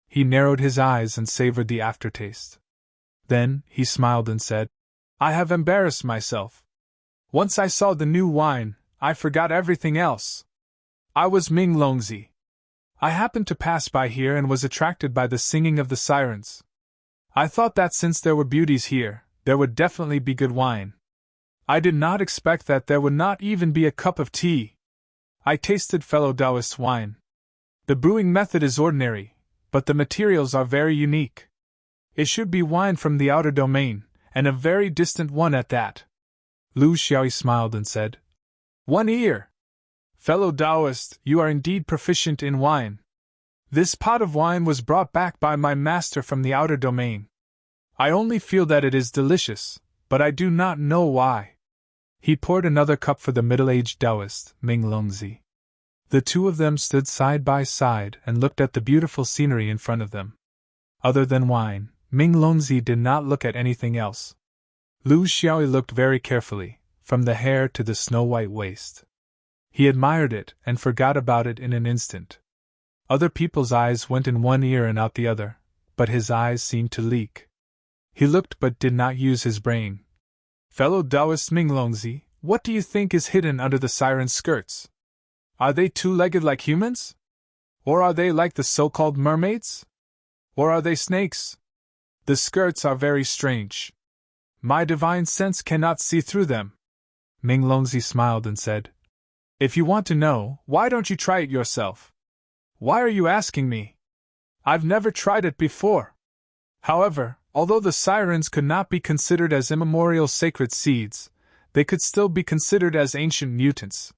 He narrowed his eyes and savored the aftertaste. Then, he smiled and said, "I have embarrassed myself. Once I saw the new wine, I forgot everything else. I was Ming Longzi. I happened to pass by here and was attracted by the singing of the sirens. I thought that since there were beauties here, there would definitely be good wine. I did not expect that there would not even be a cup of tea. I tasted fellow Taoist wine. The brewing method is ordinary, but the materials are very unique. It should be wine from the outer domain, and a very distant one at that." Lu Xiaoyi smiled and said, "One ear! Fellow Taoist, you are indeed proficient in wine. This pot of wine was brought back by my master from the outer domain. I only feel that it is delicious, but I do not know why." He poured another cup for the middle-aged Taoist, Ming Longzi. The two of them stood side by side and looked at the beautiful scenery in front of them. Other than wine, Ming Longzi did not look at anything else. Lu Xiaoyi looked very carefully, from the hair to the snow-white waist. He admired it and forgot about it in an instant. Other people's eyes went in one ear and out the other, but his eyes seemed to leak. He looked but did not use his brain. "Fellow Taoist Ming Longzi, what do you think is hidden under the siren's skirts? Are they two-legged like humans? Or are they like the so-called mermaids? Or are they snakes? The skirts are very strange. My divine sense cannot see through them. Ming Longzi smiled and said, If you want to know, why don't you try it yourself? Why are you asking me? I've never tried it before. However, although the sirens could not be considered as immemorial sacred seeds, they could still be considered as ancient mutants.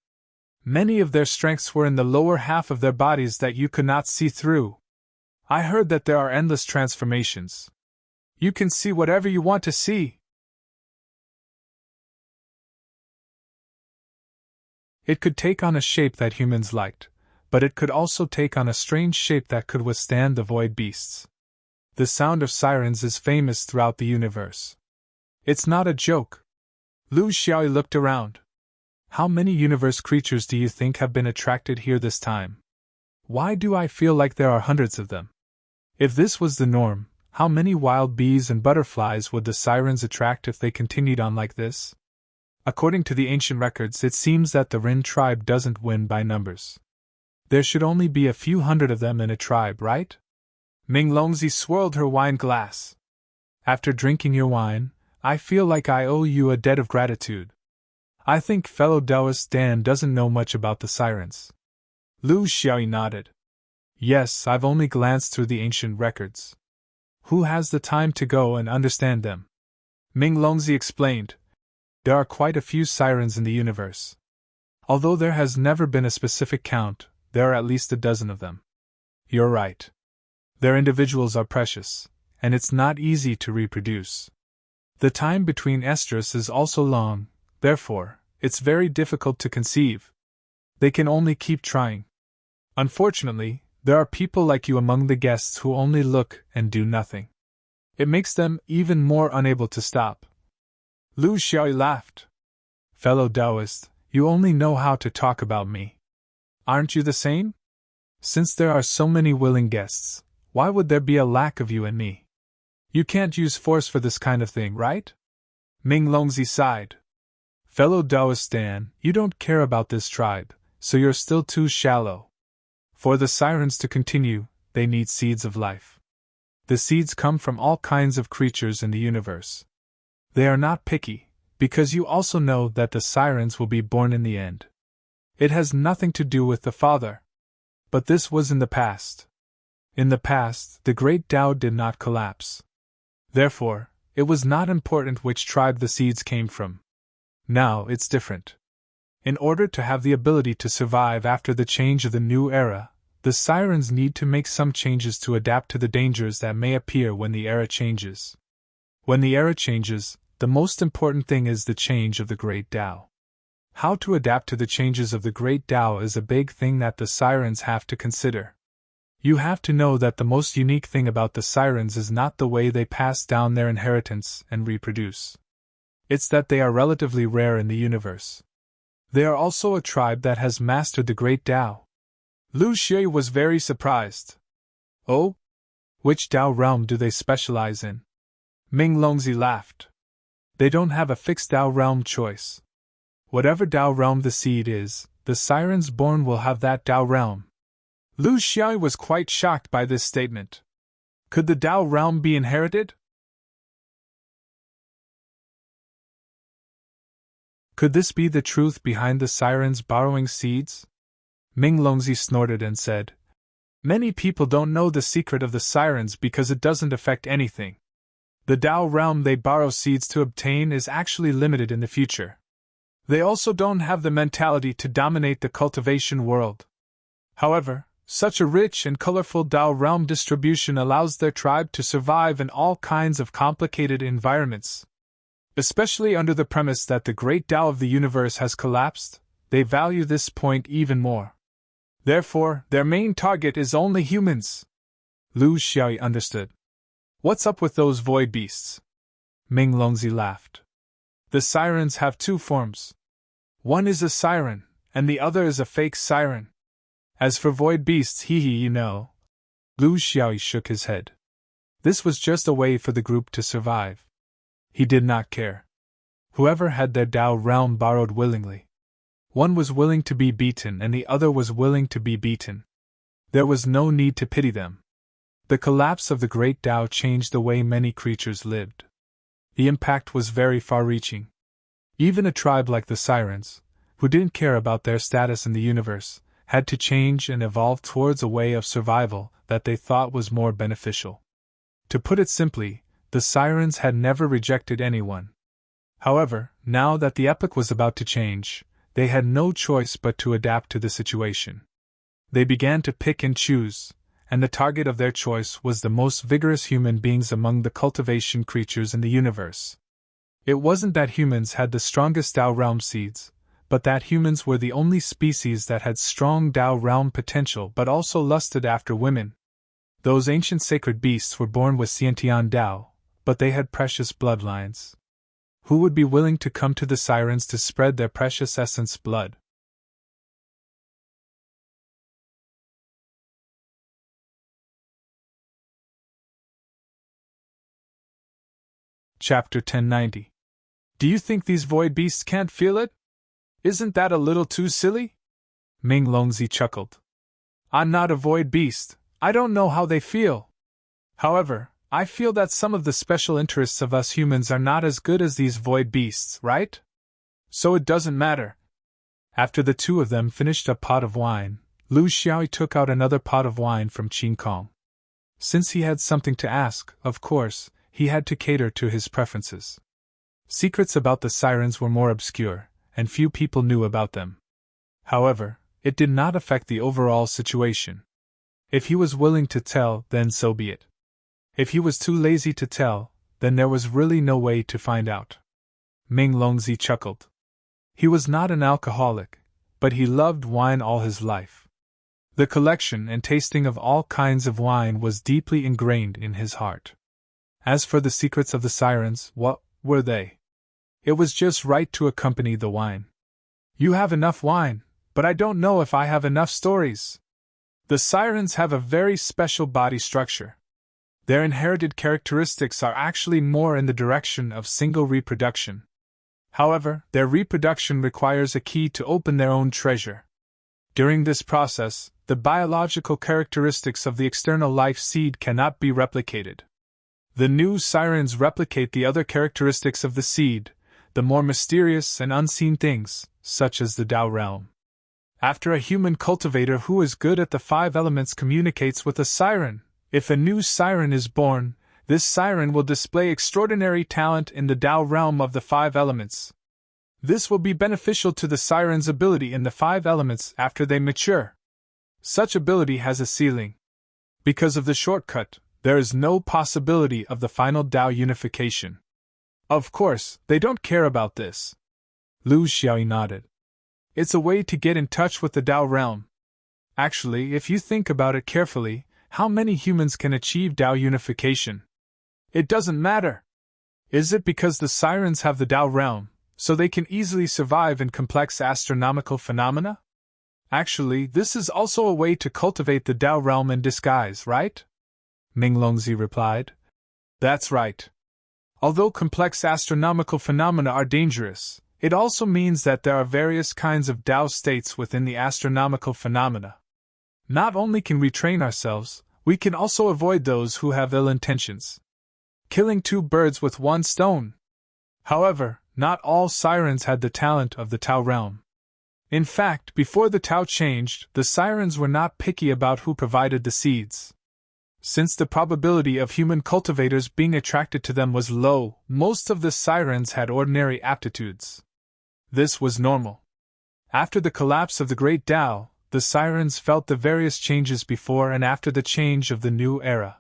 Many of their strengths were in the lower half of their bodies that you could not see through. I heard that there are endless transformations. You can see whatever you want to see. It could take on a shape that humans liked, but it could also take on a strange shape that could withstand the void beasts. The sound of sirens is famous throughout the universe. It's not a joke. Lu Xiaoyi looked around. How many universe creatures do you think have been attracted here this time? Why do I feel like there are hundreds of them? If this was the norm, how many wild bees and butterflies would the sirens attract if they continued on like this? According to the ancient records, it seems that the Rin tribe doesn't win by numbers. There should only be a few hundred of them in a tribe, right? Ming Longzi swirled her wine glass. After drinking your wine, I feel like I owe you a debt of gratitude. I think fellow Taoist Dan doesn't know much about the sirens. Lu Xiaoyi nodded. Yes, I've only glanced through the ancient records. Who has the time to go and understand them? Ming Longzi explained. There are quite a few sirens in the universe. Although there has never been a specific count, there are at least a dozen of them. You're right. Their individuals are precious, and it's not easy to reproduce. The time between estrus is also long, therefore, it's very difficult to conceive. They can only keep trying. Unfortunately, there are people like you among the guests who only look and do nothing. It makes them even more unable to stop. Lu Xiaoyi laughed. Fellow Taoist, you only know how to talk about me. Aren't you the same? Since there are so many willing guests, why would there be a lack of you and me? You can't use force for this kind of thing, right? Ming Longzi sighed. Fellow Taoist Dan, you don't care about this tribe, so you're still too shallow. For the sirens to continue, they need seeds of life. The seeds come from all kinds of creatures in the universe. They are not picky, because you also know that the sirens will be born in the end. It has nothing to do with the father. But this was in the past. In the past, the great Tao did not collapse. Therefore, it was not important which tribe the seeds came from. Now it's different. In order to have the ability to survive after the change of the new era, the sirens need to make some changes to adapt to the dangers that may appear when the era changes. When the era changes, the most important thing is the change of the great Tao. How to adapt to the changes of the great Tao is a big thing that the sirens have to consider. You have to know that the most unique thing about the sirens is not the way they pass down their inheritance and reproduce. It's that they are relatively rare in the universe. They are also a tribe that has mastered the great Tao. Lu Xiaoyi was very surprised. Oh? Which Tao realm do they specialize in? Ming Longzi laughed. They don't have a fixed Tao realm choice. Whatever Tao realm the seed is, the sirens born will have that Tao realm. Lu Xiaoyi was quite shocked by this statement. Could the Tao realm be inherited? Could this be the truth behind the sirens borrowing seeds? Ming Longzi snorted and said, Many people don't know the secret of the sirens because it doesn't affect anything. The Tao realm they borrow seeds to obtain is actually limited in the future. They also don't have the mentality to dominate the cultivation world. However, such a rich and colorful Tao realm distribution allows their tribe to survive in all kinds of complicated environments. Especially under the premise that the great Tao of the universe has collapsed, they value this point even more. Therefore, their main target is only humans. Lu Xiaoyi understood. What's up with those void beasts? Ming Longzi laughed. The sirens have two forms. One is a siren, and the other is a fake siren. As for void beasts, you know. Lu Xiaoyi shook his head. This was just a way for the group to survive. He did not care. Whoever had their Tao realm borrowed willingly. One was willing to be beaten and the other was willing to be beaten. There was no need to pity them. The collapse of the Great Tao changed the way many creatures lived. The impact was very far-reaching. Even a tribe like the Sirens, who didn't care about their status in the universe, had to change and evolve towards a way of survival that they thought was more beneficial. To put it simply, the Sirens had never rejected anyone. However, now that the epoch was about to change, they had no choice but to adapt to the situation. They began to pick and choose, and the target of their choice was the most vigorous human beings among the cultivation creatures in the universe. It wasn't that humans had the strongest Tao realm seeds, but that humans were the only species that had strong Tao realm potential but also lusted after women. Those ancient sacred beasts were born with Xiantian Tao, but they had precious bloodlines. Who would be willing to come to the Sirens to spread their precious essence blood? Chapter 1090. Do you think these void beasts can't feel it? Isn't that a little too silly? Ming Longzi chuckled. I'm not a void beast, I don't know how they feel. However, I feel that some of the special interests of us humans are not as good as these void beasts, right? So it doesn't matter. After the two of them finished a pot of wine, Lu Xiaoyi took out another pot of wine from Qin Kong. Since he had something to ask, of course, he had to cater to his preferences. Secrets about the Sirens were more obscure, and few people knew about them. However, it did not affect the overall situation. If he was willing to tell, then so be it. If he was too lazy to tell, then there was really no way to find out. Ming Longzi chuckled. He was not an alcoholic, but he loved wine all his life. The collection and tasting of all kinds of wine was deeply ingrained in his heart. As for the secrets of the Sirens, what were they? It was just right to accompany the wine. You have enough wine, but I don't know if I have enough stories. The Sirens have a very special body structure. Their inherited characteristics are actually more in the direction of single reproduction. However, their reproduction requires a key to open their own treasure. During this process, the biological characteristics of the external life seed cannot be replicated. The new Sirens replicate the other characteristics of the seed, the more mysterious and unseen things, such as the Tao realm. After a human cultivator who is good at the 5 elements communicates with a Siren, if a new Siren is born, this Siren will display extraordinary talent in the Tao realm of the 5 elements. This will be beneficial to the Siren's ability in the 5 elements after they mature. Such ability has a ceiling. Because of the shortcut, there is no possibility of the final Tao unification. Of course, they don't care about this. Lu Xiaoyi nodded. It's a way to get in touch with the Tao realm. Actually, if you think about it carefully, how many humans can achieve Tao unification? It doesn't matter. Is it because the Sirens have the Tao realm, so they can easily survive in complex astronomical phenomena? Actually, this is also a way to cultivate the Tao realm in disguise, right? Ming Longzi replied. That's right. Although complex astronomical phenomena are dangerous, it also means that there are various kinds of Tao states within the astronomical phenomena. Not only can we train ourselves, we can also avoid those who have ill intentions. Killing 2 birds with 1 stone. However, not all Sirens had the talent of the Tao realm. In fact, before the Tao changed, the Sirens were not picky about who provided the seeds. Since the probability of human cultivators being attracted to them was low, most of the Sirens had ordinary aptitudes. This was normal. After the collapse of the Great Tao, the Sirens felt the various changes before and after the change of the new era.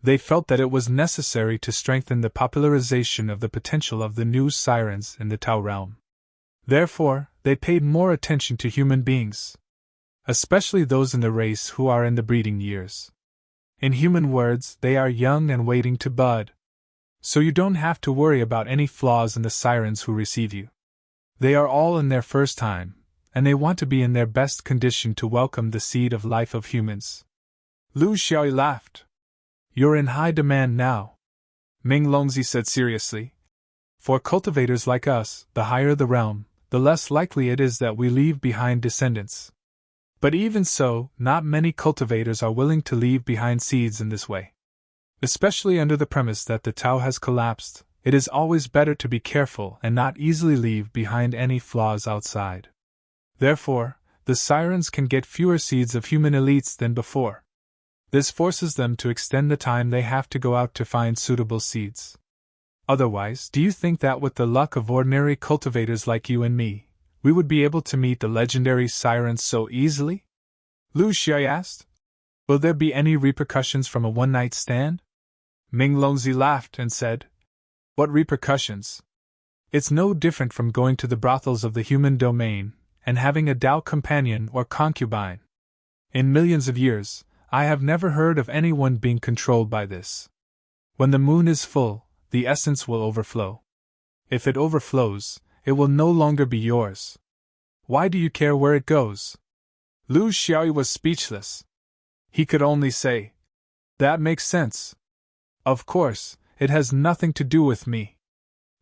They felt that it was necessary to strengthen the popularization of the potential of the new Sirens in the Tao realm. Therefore, they paid more attention to human beings, especially those in the race who are in the breeding years. In human words, they are young and waiting to bud. So you don't have to worry about any flaws in the Sirens who receive you. They are all in their first time, and they want to be in their best condition to welcome the seed of life of humans. Lu Xiaoyi laughed. You're in high demand now, Ming Longzi said seriously. For cultivators like us, the higher the realm, the less likely it is that we leave behind descendants. But even so, not many cultivators are willing to leave behind seeds in this way. Especially under the premise that the Tao has collapsed, it is always better to be careful and not easily leave behind any flaws outside. Therefore, the sirens can get fewer seeds of human elites than before. This forces them to extend the time they have to go out to find suitable seeds. Otherwise, do you think that with the luck of ordinary cultivators like you and me, we would be able to meet the legendary sirens so easily? Lu Xiao asked. Will there be any repercussions from a one-night stand? Ming Longzi laughed and said, What repercussions? It's no different from going to the brothels of the human domain and having a Tao companion or concubine. In millions of years, I have never heard of anyone being controlled by this. When the moon is full, the essence will overflow. If it overflows, it will no longer be yours. Why do you care where it goes? Lu Xiaoyi was speechless. He could only say, That makes sense. Of course, it has nothing to do with me.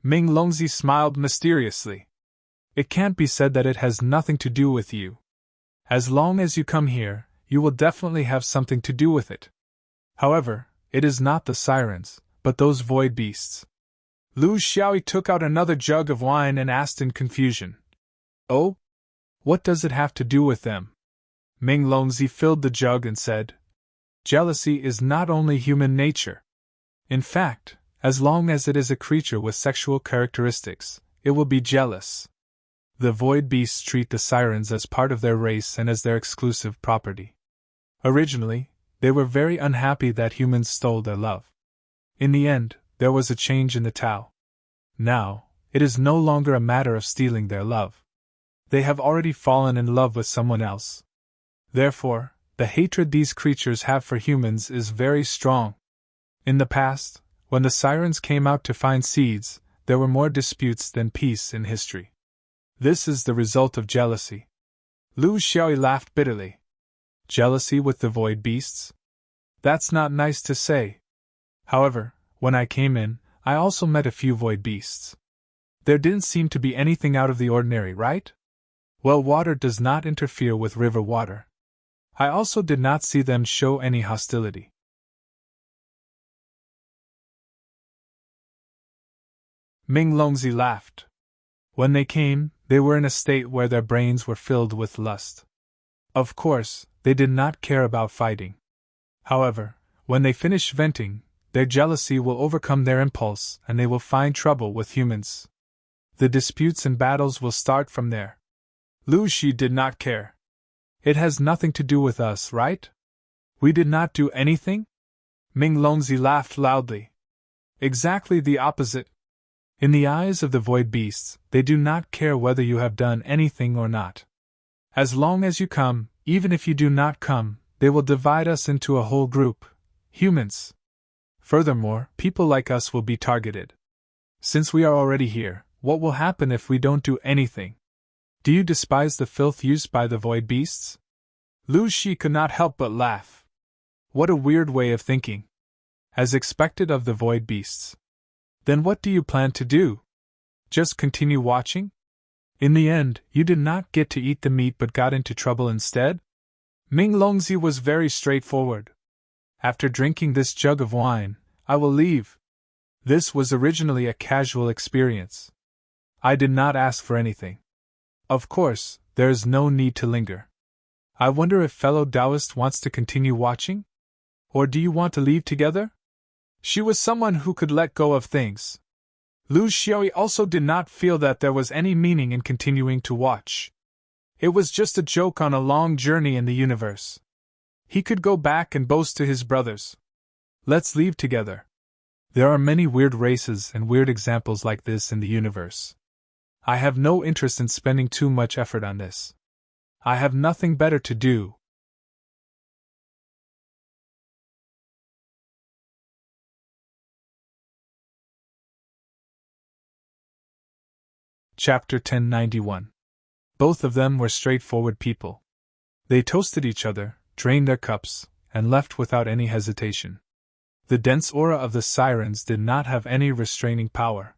Ming Longzi smiled mysteriously. It can't be said that it has nothing to do with you. As long as you come here, you will definitely have something to do with it. However, it is not the sirens, but those void beasts. Lu Xiaoyi took out another jug of wine and asked in confusion. Oh? What does it have to do with them? Ming Longzi filled the jug and said, Jealousy is not only human nature. In fact, as long as it is a creature with sexual characteristics, it will be jealous. The void beasts treat the sirens as part of their race and as their exclusive property. Originally, they were very unhappy that humans stole their love. In the end, there was a change in the Tao. Now, it is no longer a matter of stealing their love. They have already fallen in love with someone else. Therefore, the hatred these creatures have for humans is very strong. In the past, when the sirens came out to find seeds, there were more disputes than peace in history. This is the result of jealousy. Lu Xiaoyi laughed bitterly. Jealousy with the void beasts? That's not nice to say. However, when I came in, I also met a few void beasts. There didn't seem to be anything out of the ordinary, right? Well, water does not interfere with river water. I also did not see them show any hostility. Ming Longzi laughed. When they came, they were in a state where their brains were filled with lust. Of course, they did not care about fighting. However, when they finish venting, their jealousy will overcome their impulse and they will find trouble with humans. The disputes and battles will start from there. Lu Shi did not care. It has nothing to do with us, right? We did not do anything? Ming Longzi laughed loudly. Exactly the opposite. In the eyes of the void beasts, they do not care whether you have done anything or not. As long as you come, even if you do not come, they will divide us into a whole group, humans. Furthermore, people like us will be targeted. Since we are already here, what will happen if we don't do anything? Do you despise the filth used by the void beasts? Lu Shi could not help but laugh. What a weird way of thinking. As expected of the void beasts. Then what do you plan to do? Just continue watching? In the end, you did not get to eat the meat but got into trouble instead? Ming Longzi was very straightforward. After drinking this jug of wine, I will leave. This was originally a casual experience. I did not ask for anything. Of course, there is no need to linger. I wonder if fellow Taoist wants to continue watching? Or do you want to leave together? She was someone who could let go of things. Lu Xiaoyi also did not feel that there was any meaning in continuing to watch. It was just a joke on a long journey in the universe. He could go back and boast to his brothers. Let's leave together. There are many weird races and weird examples like this in the universe. I have no interest in spending too much effort on this. I have nothing better to do. Chapter 1091. Both of them were straightforward people. They toasted each other, drained their cups, and left without any hesitation. The dense aura of the sirens did not have any restraining power.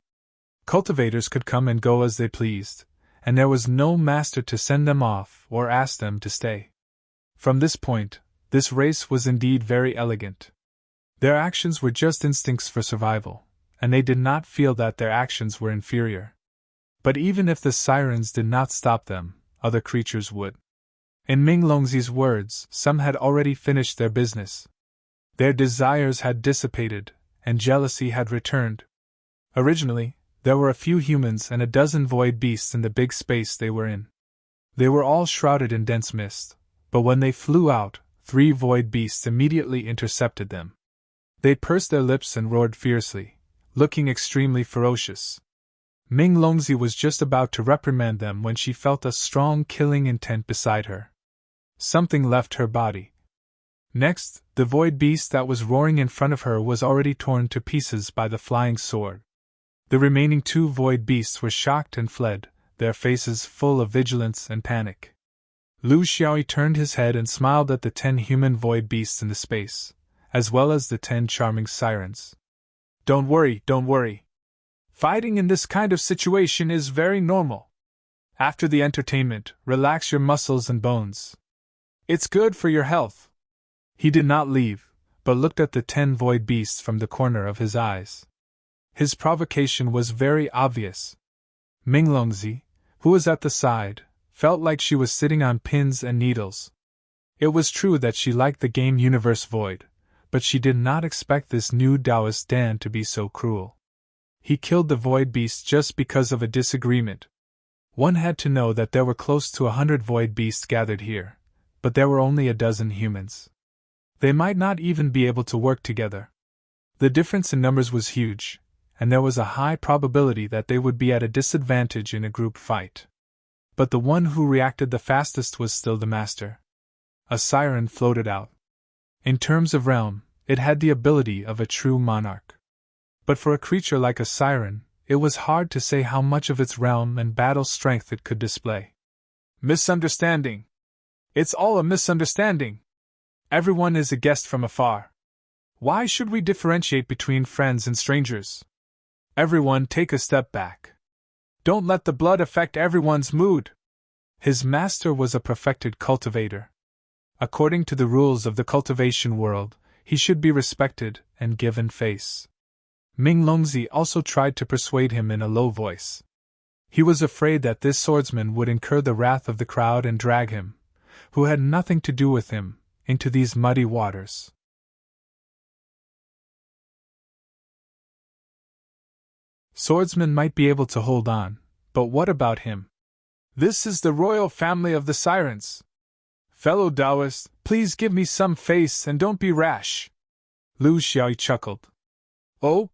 Cultivators could come and go as they pleased, and there was no master to send them off or ask them to stay. From this point, this race was indeed very elegant. Their actions were just instincts for survival, and they did not feel that their actions were inferior. But even if the sirens did not stop them, other creatures would. In Ming Longzi's words, some had already finished their business. Their desires had dissipated, and jealousy had returned. Originally, there were a few humans and a dozen void beasts in the big space they were in. They were all shrouded in dense mist, but when they flew out, 3 void beasts immediately intercepted them. They pursed their lips and roared fiercely, looking extremely ferocious. Ming Longzi was just about to reprimand them when she felt a strong killing intent beside her. Something left her body. Next, the void beast that was roaring in front of her was already torn to pieces by the flying sword. The remaining 2 void beasts were shocked and fled, their faces full of vigilance and panic. Lu Xiaoyi turned his head and smiled at the 10 human void beasts in the space, as well as the 10 charming sirens. Don't worry, don't worry. Fighting in this kind of situation is very normal. After the entertainment, relax your muscles and bones. It's good for your health. He did not leave, but looked at the 10 void beasts from the corner of his eyes. His provocation was very obvious. Ming Longzi, who was at the side, felt like she was sitting on pins and needles. It was true that she liked the game Universe Void, but she did not expect this new Taoist Dan to be so cruel. He killed the void beast just because of a disagreement. One had to know that there were close to 100 void beasts gathered here, but there were only a dozen humans. They might not even be able to work together. The difference in numbers was huge, and there was a high probability that they would be at a disadvantage in a group fight. But the one who reacted the fastest was still the master. A siren floated out. In terms of realm, it had the ability of a true monarch. But for a creature like a siren, it was hard to say how much of its realm and battle strength it could display. Misunderstanding. It's all a misunderstanding. Everyone is a guest from afar. Why should we differentiate between friends and strangers? Everyone take a step back. Don't let the blood affect everyone's mood. His master was a perfected cultivator. According to the rules of the cultivation world, he should be respected and given face. Ming Longzi also tried to persuade him in a low voice. He was afraid that this swordsman would incur the wrath of the crowd and drag him, who had nothing to do with him, into these muddy waters. Swordsmen might be able to hold on, but what about him? This is the royal family of the sirens. Fellow Taoist, please give me some face and don't be rash. Lu Xiaoyi chuckled. Oh?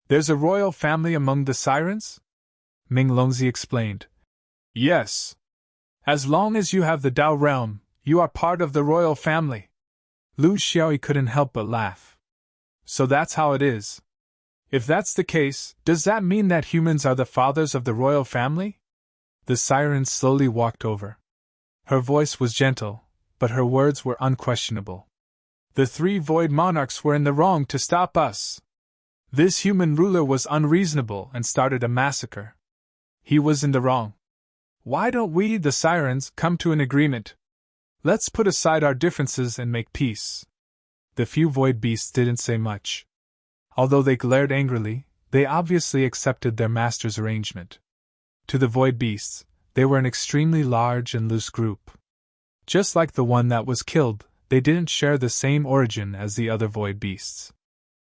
There's a royal family among the sirens? Ming Longzi explained. Yes. As long as you have the Tao realm, you are part of the royal family. Lu Xiaoyi couldn't help but laugh. So that's how it is. If that's the case, does that mean that humans are the fathers of the royal family? The siren slowly walked over. Her voice was gentle, but her words were unquestionable. The 3 void monarchs were in the wrong to stop us. This human ruler was unreasonable and started a massacre. He was in the wrong. Why don't we, the sirens, come to an agreement? Let's put aside our differences and make peace. The few void beasts didn't say much. Although they glared angrily, they obviously accepted their master's arrangement. To the void beasts, they were an extremely large and loose group. Just like the one that was killed, they didn't share the same origin as the other void beasts.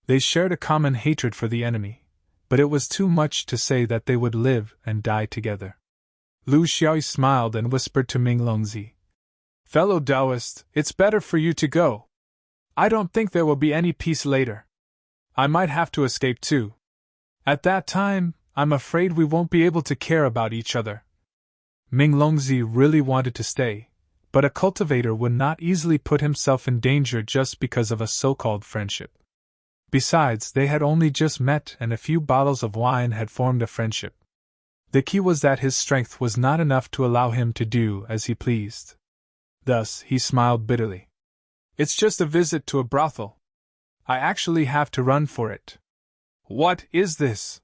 They shared a common hatred for the enemy, but it was too much to say that they would live and die together. Lu Xiaoyi smiled and whispered to Ming Longzi. Fellow Taoist, it's better for you to go. I don't think there will be any peace later. I might have to escape too. At that time, I'm afraid we won't be able to care about each other. Ming Longzi really wanted to stay, but a cultivator would not easily put himself in danger just because of a so-called friendship. Besides, they had only just met and a few bottles of wine had formed a friendship. The key was that his strength was not enough to allow him to do as he pleased. Thus, he smiled bitterly. It's just a visit to a brothel. I actually have to run for it. What is this?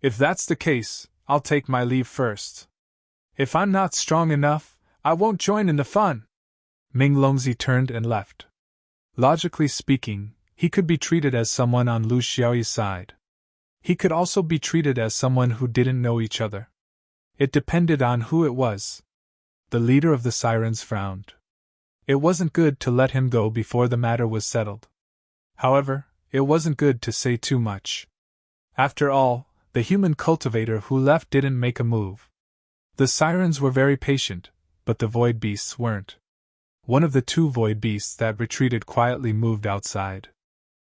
If that's the case, I'll take my leave first. If I'm not strong enough, I won't join in the fun. Ming Longzi turned and left. Logically speaking, he could be treated as someone on Lu Xiaoyi's side. He could also be treated as someone who didn't know each other. It depended on who it was. The leader of the Sirens frowned. It wasn't good to let him go before the matter was settled. However, it wasn't good to say too much. After all, the human cultivator who left didn't make a move. The Sirens were very patient, but the void beasts weren't. One of the two void beasts that retreated quietly moved outside.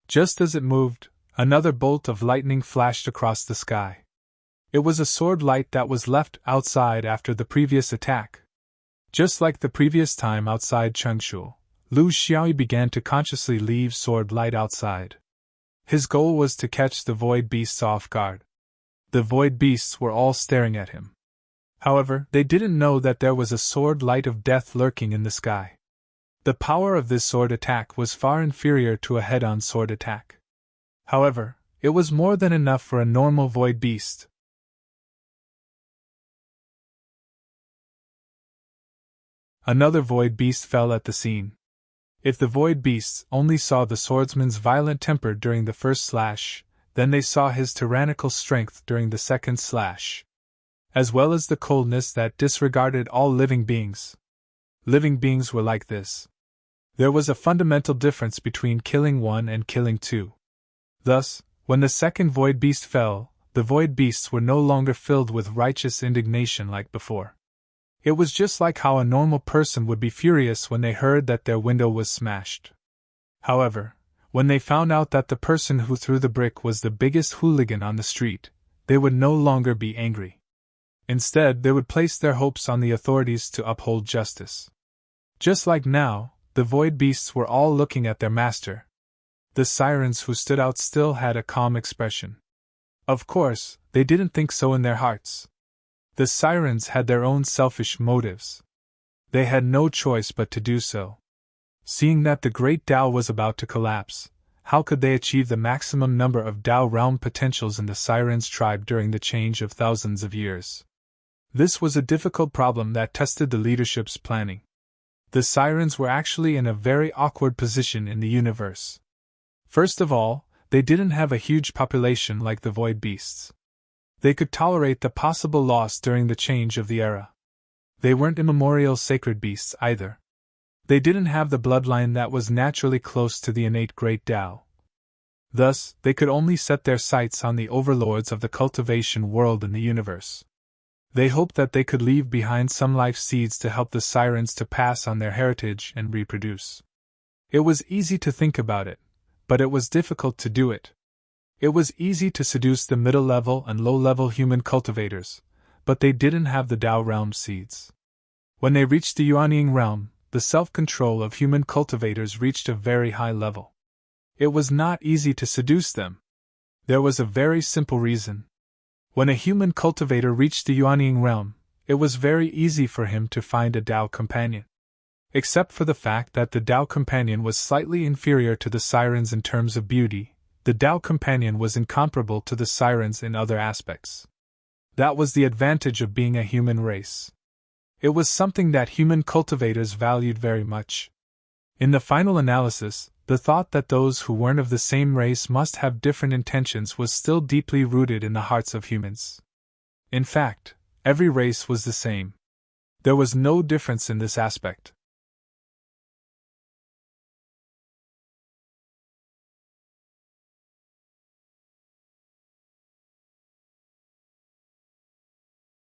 Just as it moved, another bolt of lightning flashed across the sky. It was a sword light that was left outside after the previous attack. Just like the previous time outside Chengshu, Lu Xiaoyi began to consciously leave sword light outside. His goal was to catch the void beasts off guard. The void beasts were all staring at him. However, they didn't know that there was a sword light of death lurking in the sky. The power of this sword attack was far inferior to a head-on sword attack. However, it was more than enough for a normal void beast. Another void beast fell at the scene. If the void beasts only saw the swordsman's violent temper during the first slash, then they saw his tyrannical strength during the second slash, as well as the coldness that disregarded all living beings. Living beings were like this. There was a fundamental difference between killing one and killing two. Thus, when the second void beast fell, the void beasts were no longer filled with righteous indignation like before. It was just like how a normal person would be furious when they heard that their window was smashed. However, when they found out that the person who threw the brick was the biggest hooligan on the street, they would no longer be angry. Instead, they would place their hopes on the authorities to uphold justice. Just like now, the void beasts were all looking at their master. The Sirens who stood out still had a calm expression. Of course, they didn't think so in their hearts. The Sirens had their own selfish motives. They had no choice but to do so. Seeing that the great Tao was about to collapse, how could they achieve the maximum number of Tao realm potentials in the Sirens tribe during the change of thousands of years? This was a difficult problem that tested the leadership's planning. The Sirens were actually in a very awkward position in the universe. First of all, they didn't have a huge population like the void beasts. They could tolerate the possible loss during the change of the era. They weren't immemorial sacred beasts either. They didn't have the bloodline that was naturally close to the innate great Tao. Thus, they could only set their sights on the overlords of the cultivation world in the universe. They hoped that they could leave behind some life seeds to help the Sirens to pass on their heritage and reproduce. It was easy to think about it, but it was difficult to do it. It was easy to seduce the middle-level and low-level human cultivators, but they didn't have the Tao realm seeds. When they reached the Yuanying realm, the self-control of human cultivators reached a very high level. It was not easy to seduce them. There was a very simple reason. When a human cultivator reached the Yuanying realm, it was very easy for him to find a Tao companion. Except for the fact that the Tao companion was slightly inferior to the Sirens in terms of beauty, the Tao companion was incomparable to the Sirens in other aspects. That was the advantage of being a human race. It was something that human cultivators valued very much. In the final analysis, the thought that those who weren't of the same race must have different intentions was still deeply rooted in the hearts of humans. In fact, every race was the same. There was no difference in this aspect.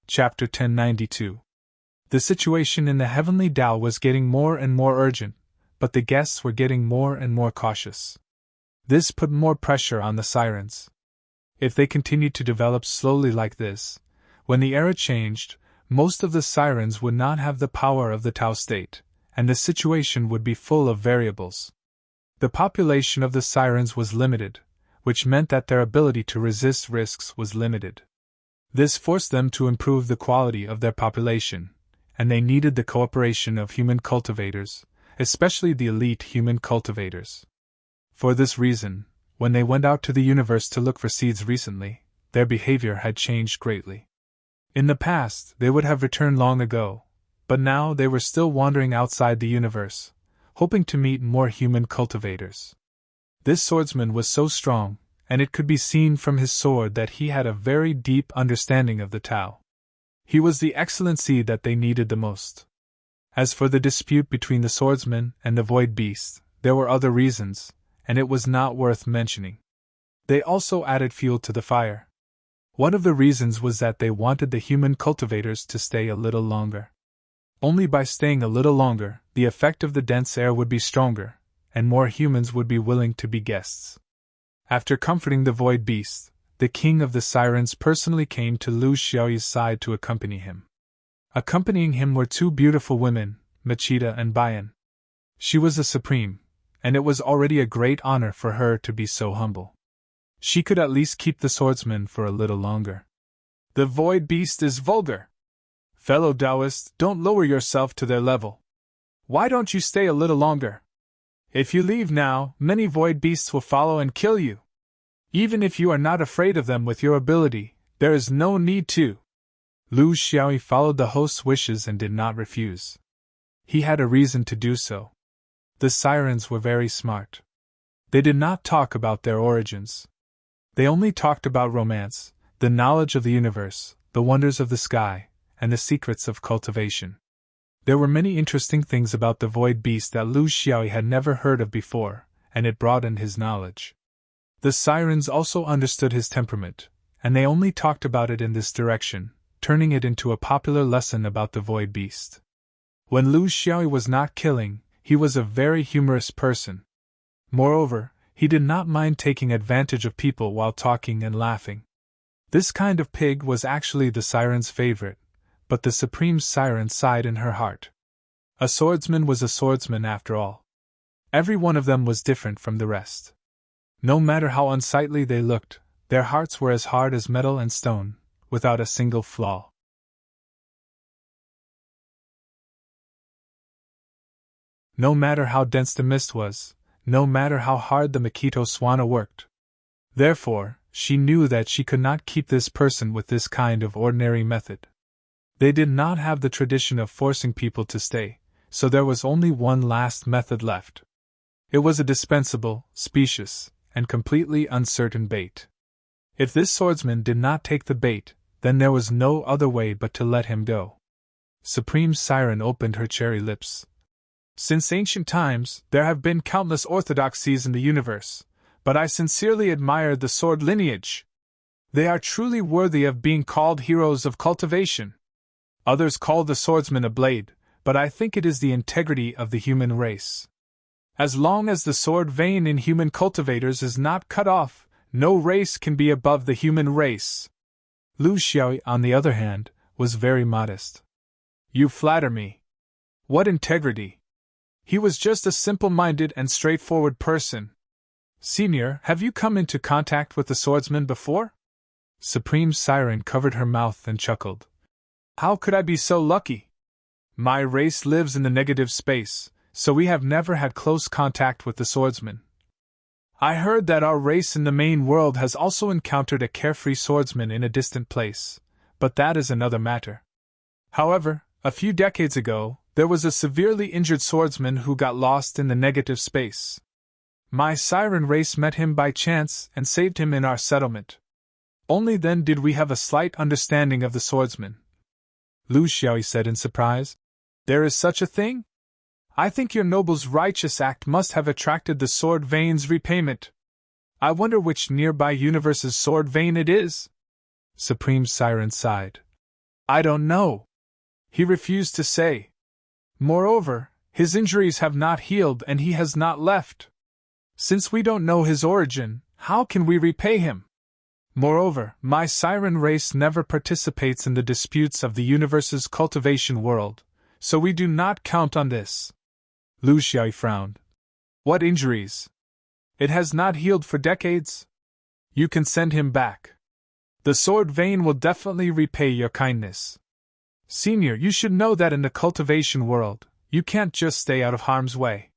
Chapter 1092. The situation in the heavenly Tao was getting more and more urgent, but the guests were getting more and more cautious. This put more pressure on the Sirens. If they continued to develop slowly like this, when the era changed, most of the Sirens would not have the power of the Tao state, and the situation would be full of variables. The population of the Sirens was limited, which meant that their ability to resist risks was limited. This forced them to improve the quality of their population, and they needed the cooperation of human cultivators, especially the elite human cultivators. For this reason, when they went out to the universe to look for seeds recently, their behavior had changed greatly. In the past, they would have returned long ago, but now they were still wandering outside the universe, hoping to meet more human cultivators. This swordsman was so strong, and it could be seen from his sword that he had a very deep understanding of the Tao. He was the excellency that they needed the most. As for the dispute between the swordsman and the void beast, there were other reasons, and it was not worth mentioning. They also added fuel to the fire. One of the reasons was that they wanted the human cultivators to stay a little longer. Only by staying a little longer, the effect of the dense air would be stronger, and more humans would be willing to be guests. After comforting the void beast, the king of the sirens personally came to Lu Xiaoyi's side to accompany him. Accompanying him were two beautiful women, Machida and Bayan. She was a supreme, and it was already a great honor for her to be so humble. She could at least keep the swordsman for a little longer. The void beast is vulgar. Fellow Taoists, don't lower yourself to their level. Why don't you stay a little longer? If you leave now, many void beasts will follow and kill you. Even if you are not afraid of them with your ability, there is no need to. Lu Xiaoyi followed the host's wishes and did not refuse. He had a reason to do so. The sirens were very smart. They did not talk about their origins. They only talked about romance, the knowledge of the universe, the wonders of the sky, and the secrets of cultivation. There were many interesting things about the void beast that Lu Xiaoyi had never heard of before, and it broadened his knowledge. The sirens also understood his temperament, and they only talked about it in this direction, turning it into a popular lesson about the void beast. When Lu Xiaoyi was not killing, he was a very humorous person. Moreover, he did not mind taking advantage of people while talking and laughing. This kind of pig was actually the siren's favorite, but the supreme siren sighed in her heart. A swordsman was a swordsman after all. Every one of them was different from the rest. No matter how unsightly they looked, their hearts were as hard as metal and stone, without a single flaw. No matter how dense the mist was, no matter how hard the Makito Swana worked. Therefore, she knew that she could not keep this person with this kind of ordinary method. They did not have the tradition of forcing people to stay, so there was only one last method left. It was a dispensable, specious, and completely uncertain bait. If this swordsman did not take the bait, then there was no other way but to let him go. Supreme Siren opened her cherry lips. Since ancient times, there have been countless orthodoxies in the universe, but I sincerely admire the sword lineage. They are truly worthy of being called heroes of cultivation. Others call the swordsman a blade, but I think it is the integrity of the human race. As long as the sword vein in human cultivators is not cut off, no race can be above the human race. Lu Xiaoyi, on the other hand, was very modest. You flatter me. What integrity! He was just a simple-minded and straightforward person. Senior, have you come into contact with the swordsman before? Supreme Siren covered her mouth and chuckled. How could I be so lucky? My race lives in the negative space, so we have never had close contact with the swordsman. I heard that our race in the main world has also encountered a carefree swordsman in a distant place, but that is another matter. However, a few decades ago, there was a severely injured swordsman who got lost in the negative space. My siren race met him by chance and saved him in our settlement. Only then did we have a slight understanding of the swordsman. Lu Xiaoyi said in surprise. There is such a thing? I think your noble's righteous act must have attracted the sword vein's repayment. I wonder which nearby universe's sword vein it is? Supreme Siren sighed. I don't know. He refused to say. Moreover, his injuries have not healed and he has not left. Since we don't know his origin, how can we repay him? Moreover, my siren race never participates in the disputes of the universe's cultivation world, so we do not count on this. Lu Xiaoyi frowned. What injuries? It has not healed for decades? You can send him back. The sword vein will definitely repay your kindness. Senior, you should know that in the cultivation world, you can't just stay out of harm's way.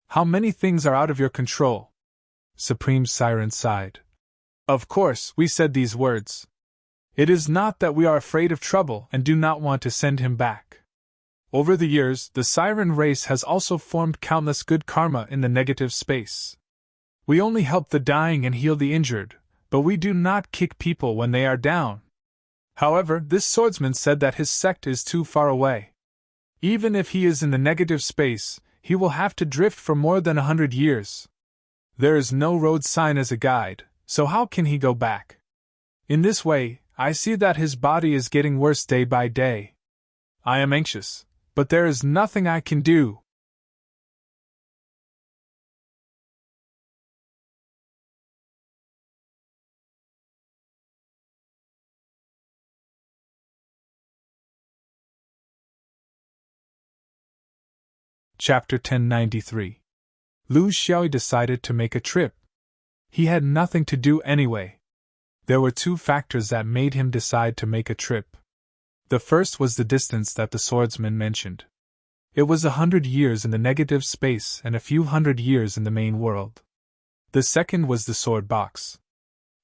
How many things are out of your control? Supreme Siren sighed. Of course, we said these words. It is not that we are afraid of trouble and do not want to send him back. Over the years, the siren race has also formed countless good karma in the negative space. We only help the dying and heal the injured, but we do not kick people when they are down. However, this swordsman said that his sect is too far away. Even if he is in the negative space, he will have to drift for more than 100 years. There is no road sign as a guide, so how can he go back? In this way, I see that his body is getting worse day by day. I am anxious, but there is nothing I can do. Chapter 1093. Lu Xiaoyi decided to make a trip. He had nothing to do anyway. There were two factors that made him decide to make a trip. The first was the distance that the swordsman mentioned. It was 100 years in the negative space and a few hundred years in the main world. The second was the sword box.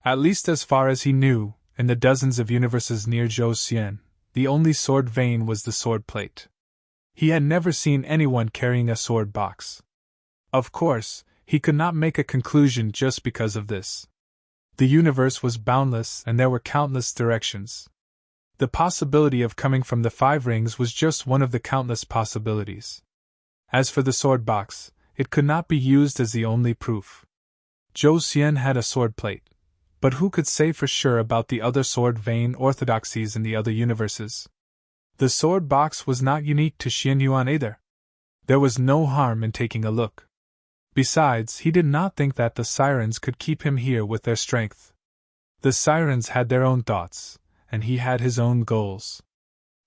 At least as far as he knew, in the dozens of universes near Zhou, the only sword vein was the sword plate. He had never seen anyone carrying a sword box. Of course, he could not make a conclusion just because of this. The universe was boundless and there were countless directions. The possibility of coming from the 5 rings was just one of the countless possibilities. As for the sword box, it could not be used as the only proof. Zhou Xian had a sword plate, but who could say for sure about the other sword vein orthodoxies in the other universes? The sword box was not unique to Xian Yuan either. There was no harm in taking a look. Besides, he did not think that the sirens could keep him here with their strength. The sirens had their own thoughts, and he had his own goals.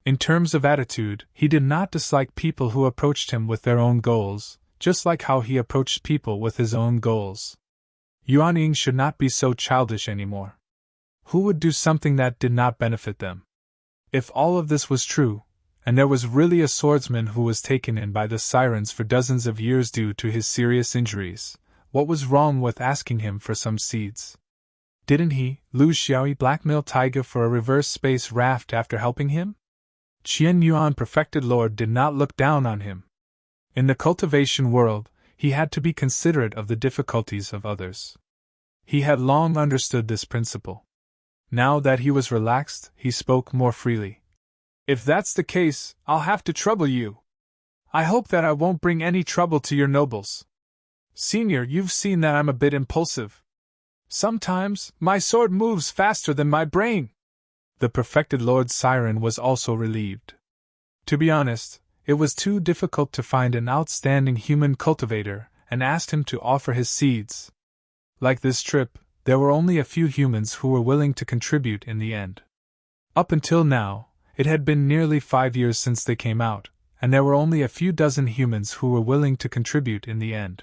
In terms of attitude, he did not dislike people who approached him with their own goals, just like how he approached people with his own goals. Yuan Ying should not be so childish anymore. Who would do something that did not benefit them? If all of this was true, and there was really a swordsman who was taken in by the sirens for dozens of years due to his serious injuries, what was wrong with asking him for some seeds? Didn't he, Lu Xiaoyi, blackmail Taiga for a reverse space raft after helping him? Qian Yuan, perfected lord, did not look down on him. In the cultivation world, he had to be considerate of the difficulties of others. He had long understood this principle. Now that he was relaxed, he spoke more freely. If that's the case, I'll have to trouble you. I hope that I won't bring any trouble to your nobles. Senior, you've seen that I'm a bit impulsive. Sometimes, my sword moves faster than my brain. The perfected Lord Siren was also relieved. To be honest, it was too difficult to find an outstanding human cultivator, and asked him to offer his seeds. Like this trip, there were only a few humans who were willing to contribute in the end. Up until now, it had been nearly 5 years since they came out, and there were only a few dozen humans who were willing to contribute in the end.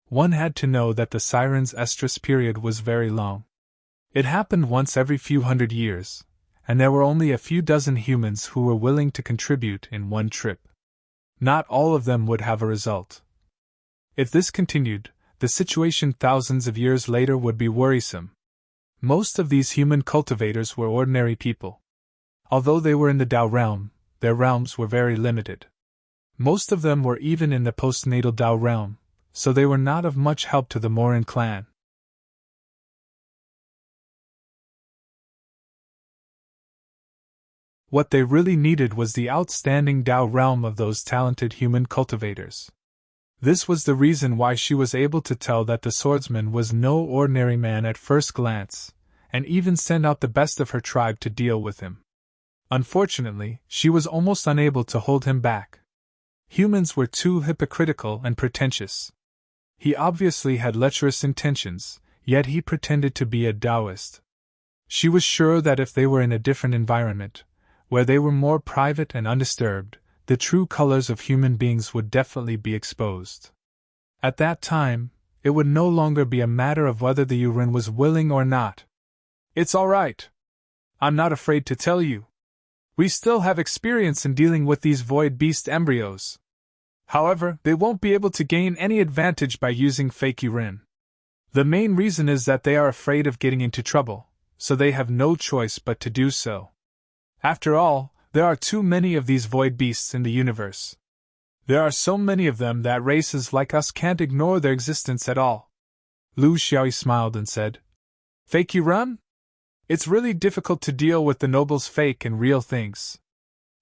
One had to know that the siren's estrus period was very long. It happened once every few hundred years, and there were only a few dozen humans who were willing to contribute in one trip. Not all of them would have a result. If this continued, the situation thousands of years later would be worrisome. Most of these human cultivators were ordinary people. Although they were in the Dao realm, their realms were very limited. Most of them were even in the postnatal Dao realm, so they were not of much help to the Morin clan. What they really needed was the outstanding Dao realm of those talented human cultivators. This was the reason why she was able to tell that the swordsman was no ordinary man at first glance, and even send out the best of her tribe to deal with him. Unfortunately, she was almost unable to hold him back. Humans were too hypocritical and pretentious. He obviously had lecherous intentions, yet he pretended to be a Taoist. She was sure that if they were in a different environment, where they were more private and undisturbed, the true colors of human beings would definitely be exposed. At that time, it would no longer be a matter of whether the Yurin was willing or not. It's all right. I'm not afraid to tell you. We still have experience in dealing with these void beast embryos. However, they won't be able to gain any advantage by using fake Yurin. The main reason is that they are afraid of getting into trouble, so they have no choice but to do so. After all, There are too many of these void beasts in the universe. There are so many of them that races like us can't ignore their existence at all. Lu Xiaoyi smiled and said, Fake you run? It's really difficult to deal with the nobles' fake and real things.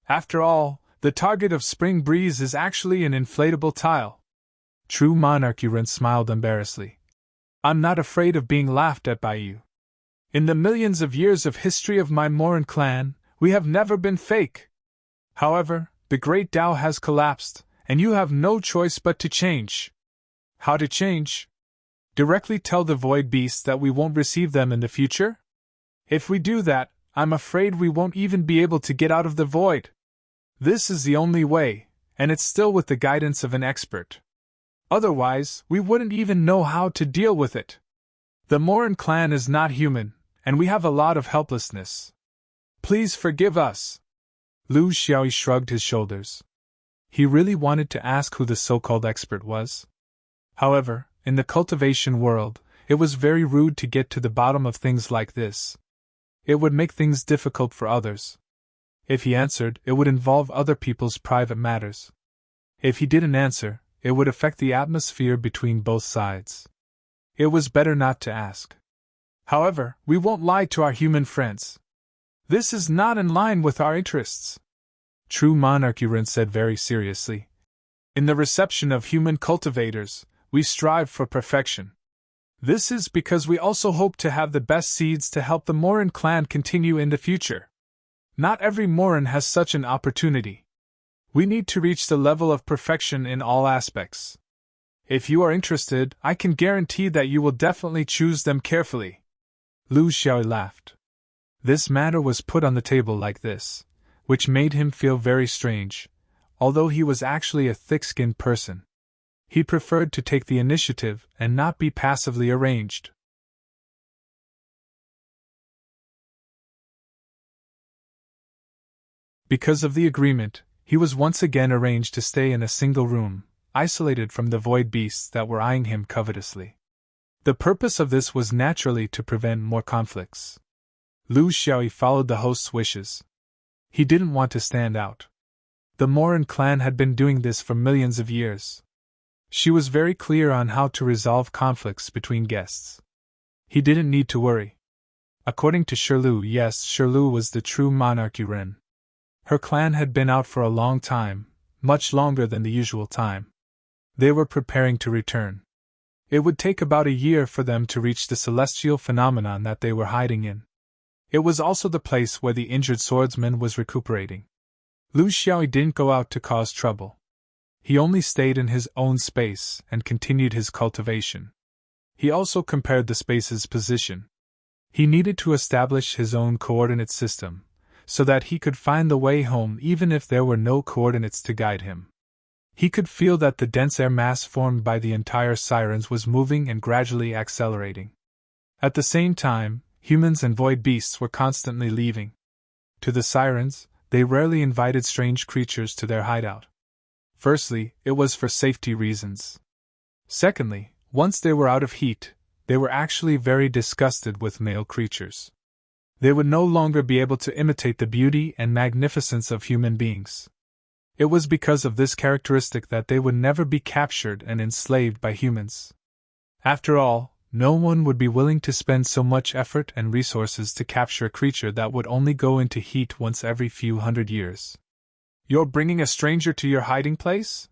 After all, the target of Spring Breeze is actually an inflatable tile. True Monarch Yuren smiled embarrassedly. I'm not afraid of being laughed at by you. In the millions of years of history of my Morin clan, we have never been fake. However, the great Tao has collapsed, and you have no choice but to change. How to change? Directly tell the void beasts that we won't receive them in the future? If we do that, I'm afraid we won't even be able to get out of the void. This is the only way, and it's still with the guidance of an expert. Otherwise, we wouldn't even know how to deal with it. The Morin clan is not human, and we have a lot of helplessness. Please forgive us. Lu Xiaoyi shrugged his shoulders. He really wanted to ask who the so-called expert was. However, in the cultivation world, it was very rude to get to the bottom of things like this. It would make things difficult for others. If he answered, it would involve other people's private matters. If he didn't answer, it would affect the atmosphere between both sides. It was better not to ask. However, we won't lie to our human friends. This is not in line with our interests. True Monarch Yuren said very seriously. In the reception of human cultivators, we strive for perfection. This is because we also hope to have the best seeds to help the Morin clan continue in the future. Not every Morin has such an opportunity. We need to reach the level of perfection in all aspects. If you are interested, I can guarantee that you will definitely choose them carefully. Lu Xiaoyi laughed. This matter was put on the table like this, which made him feel very strange, although he was actually a thick-skinned person. He preferred to take the initiative and not be passively arranged. Because of the agreement, he was once again arranged to stay in a single room, isolated from the void beasts that were eyeing him covetously. The purpose of this was naturally to prevent more conflicts. Lu Xiaoyi followed the host's wishes. He didn't want to stand out. The Morin clan had been doing this for millions of years. She was very clear on how to resolve conflicts between guests. He didn't need to worry. According to Shirlu, yes, Shirlu was the true Monarch Yuren. Her clan had been out for a long time, much longer than the usual time. They were preparing to return. It would take about a year for them to reach the celestial phenomenon that they were hiding in. It was also the place where the injured swordsman was recuperating. Lu Xiaoyi didn't go out to cause trouble. He only stayed in his own space and continued his cultivation. He also compared the space's position. He needed to establish his own coordinate system, so that he could find the way home even if there were no coordinates to guide him. He could feel that the dense air mass formed by the entire sirens was moving and gradually accelerating. At the same time, humans and void beasts were constantly leaving. To the sirens, they rarely invited strange creatures to their hideout. Firstly, it was for safety reasons. Secondly, once they were out of heat, they were actually very disgusted with male creatures. They would no longer be able to imitate the beauty and magnificence of human beings. It was because of this characteristic that they would never be captured and enslaved by humans. After all, no one would be willing to spend so much effort and resources to capture a creature that would only go into heat once every few hundred years. You're bringing a stranger to your hiding place?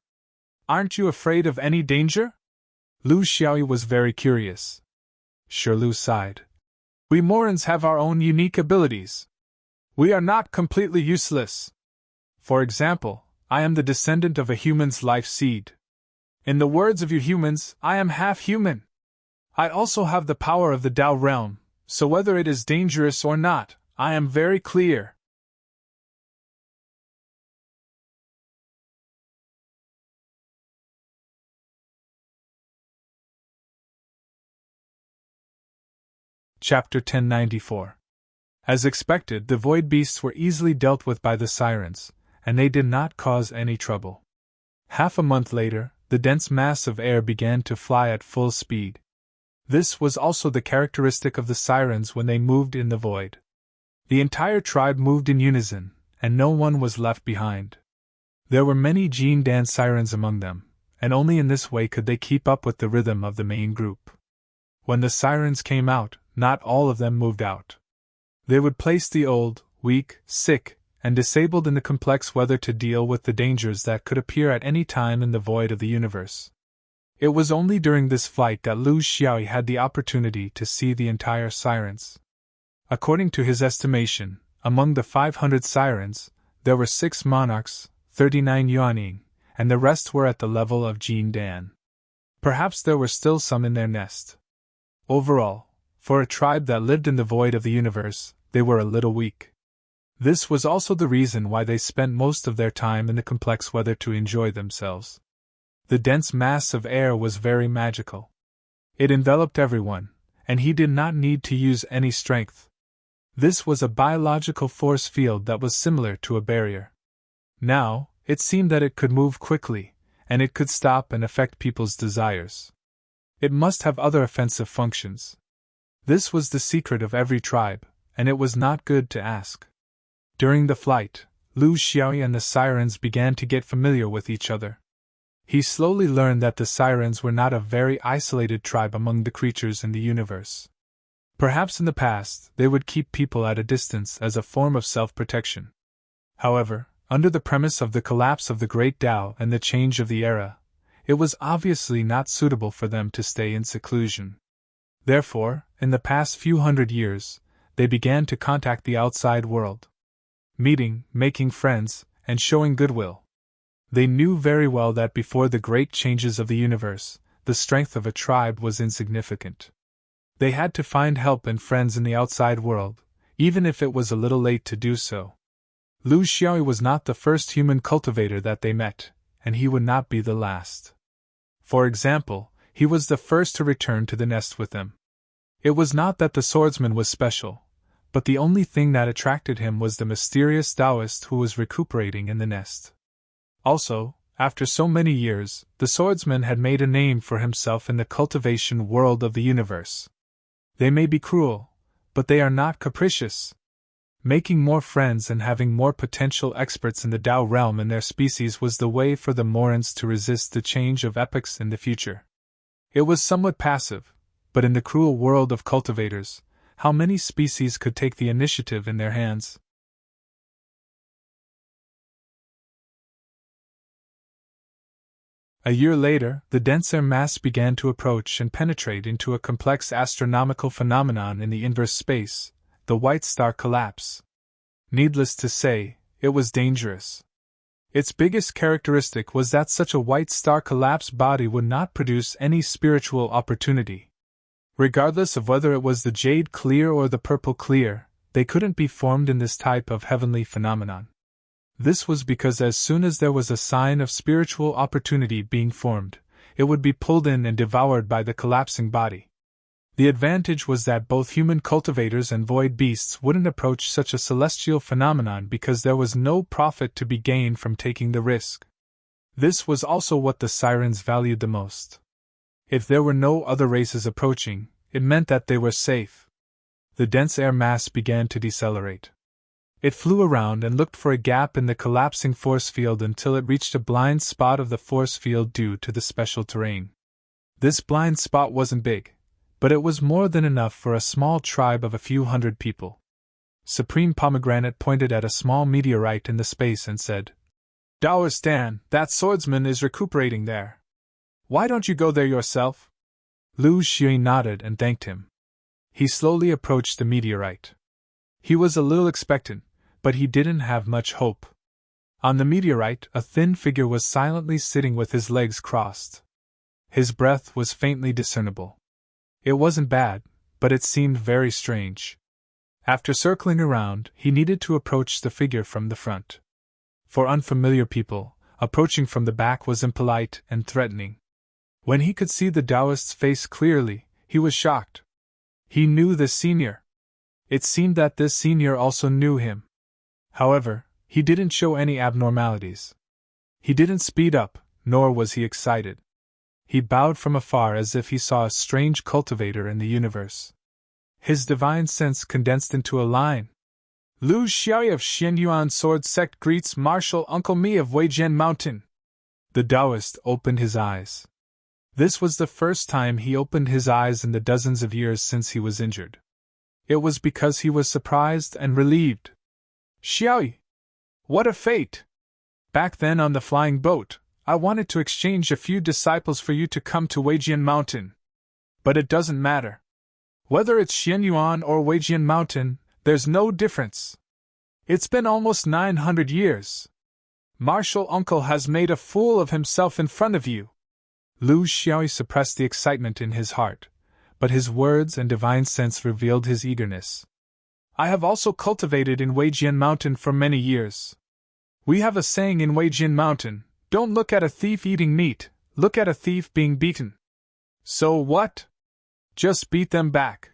Aren't you afraid of any danger? Lu Xiaoyi was very curious. Shirlu sighed. We Morins have our own unique abilities. We are not completely useless. For example, I am the descendant of a human's life seed. In the words of you humans, I am half human. I also have the power of the Tao realm, so whether it is dangerous or not, I am very clear. Chapter 1094. As expected, the void beasts were easily dealt with by the sirens, and they did not cause any trouble. Half a month later, the dense mass of air began to fly at full speed. This was also the characteristic of the sirens when they moved in the void. The entire tribe moved in unison, and no one was left behind. There were many Jean Dan sirens among them, and only in this way could they keep up with the rhythm of the main group. When the sirens came out, not all of them moved out. They would place the old, weak, sick, and disabled in the complex weather to deal with the dangers that could appear at any time in the void of the universe. It was only during this flight that Lu Xiaoyi had the opportunity to see the entire sirens. According to his estimation, among the 500 sirens, there were 6 monarchs, 39 yuaning, and the rest were at the level of Jean Dan. Perhaps there were still some in their nest. Overall, for a tribe that lived in the void of the universe, they were a little weak. This was also the reason why they spent most of their time in the complex weather to enjoy themselves. The dense mass of air was very magical. It enveloped everyone, and he did not need to use any strength. This was a biological force field that was similar to a barrier. Now, it seemed that it could move quickly, and it could stop and affect people's desires. It must have other offensive functions. This was the secret of every tribe, and it was not good to ask. During the flight, Lu Xiaoyi and the sirens began to get familiar with each other. He slowly learned that the sirens were not a very isolated tribe among the creatures in the universe. Perhaps in the past, they would keep people at a distance as a form of self-protection. However, under the premise of the collapse of the Great Tao and the change of the era, it was obviously not suitable for them to stay in seclusion. Therefore, in the past few hundred years, they began to contact the outside world. Meeting, making friends, and showing goodwill. They knew very well that before the great changes of the universe, the strength of a tribe was insignificant. They had to find help and friends in the outside world, even if it was a little late to do so. Lu Xiaoyi was not the first human cultivator that they met, and he would not be the last. For example, he was the first to return to the nest with them. It was not that the swordsman was special, but the only thing that attracted him was the mysterious Taoist who was recuperating in the nest. Also, after so many years, the swordsman had made a name for himself in the cultivation world of the universe. They may be cruel, but they are not capricious. Making more friends and having more potential experts in the Tao realm in their species was the way for the Morans to resist the change of epochs in the future. It was somewhat passive, but in the cruel world of cultivators, how many species could take the initiative in their hands? A year later, the dense air mass began to approach and penetrate into a complex astronomical phenomenon in the inverse space, the white star collapse. Needless to say, it was dangerous. Its biggest characteristic was that such a white star collapse body would not produce any spiritual opportunity. Regardless of whether it was the jade clear or the purple clear, they couldn't be formed in this type of heavenly phenomenon. This was because as soon as there was a sign of spiritual opportunity being formed, it would be pulled in and devoured by the collapsing body. The advantage was that both human cultivators and void beasts wouldn't approach such a celestial phenomenon because there was no profit to be gained from taking the risk. This was also what the sirens valued the most. If there were no other races approaching, it meant that they were safe. The dense air mass began to decelerate. It flew around and looked for a gap in the collapsing force field until it reached a blind spot of the force field due to the special terrain. This blind spot wasn't big, but it was more than enough for a small tribe of a few hundred people. Supreme Pomegranate pointed at a small meteorite in the space and said, "Taoist Dan, that swordsman is recuperating there. Why don't you go there yourself?" Lu Xiaoyi nodded and thanked him. He slowly approached the meteorite. He was a little expectant, but he didn't have much hope. On the meteorite, a thin figure was silently sitting with his legs crossed. His breath was faintly discernible. It wasn't bad, but it seemed very strange. After circling around, he needed to approach the figure from the front. For unfamiliar people, approaching from the back was impolite and threatening. When he could see the Taoist's face clearly, he was shocked. He knew the senior. It seemed that this senior also knew him. However, he didn't show any abnormalities. He didn't speed up, nor was he excited. He bowed from afar as if he saw a strange cultivator in the universe. His divine sense condensed into a line. Lu Xiaoyi of Xianyuan Sword Sect greets Martial Uncle Mi of Weijian Mountain. The Taoist opened his eyes. This was the first time he opened his eyes in the dozens of years since he was injured. It was because he was surprised and relieved. Xiaoyi! What a fate! Back then on the flying boat, I wanted to exchange a few disciples for you to come to Weijian Mountain. But it doesn't matter. Whether it's Xianyuan or Weijian Mountain, there's no difference. It's been almost 900 years. Martial Uncle has made a fool of himself in front of you. Lu Xiaoyi suppressed the excitement in his heart, but his words and divine sense revealed his eagerness. I have also cultivated in Weijian Mountain for many years. We have a saying in Weijian Mountain, don't look at a thief eating meat, look at a thief being beaten. So what? Just beat them back.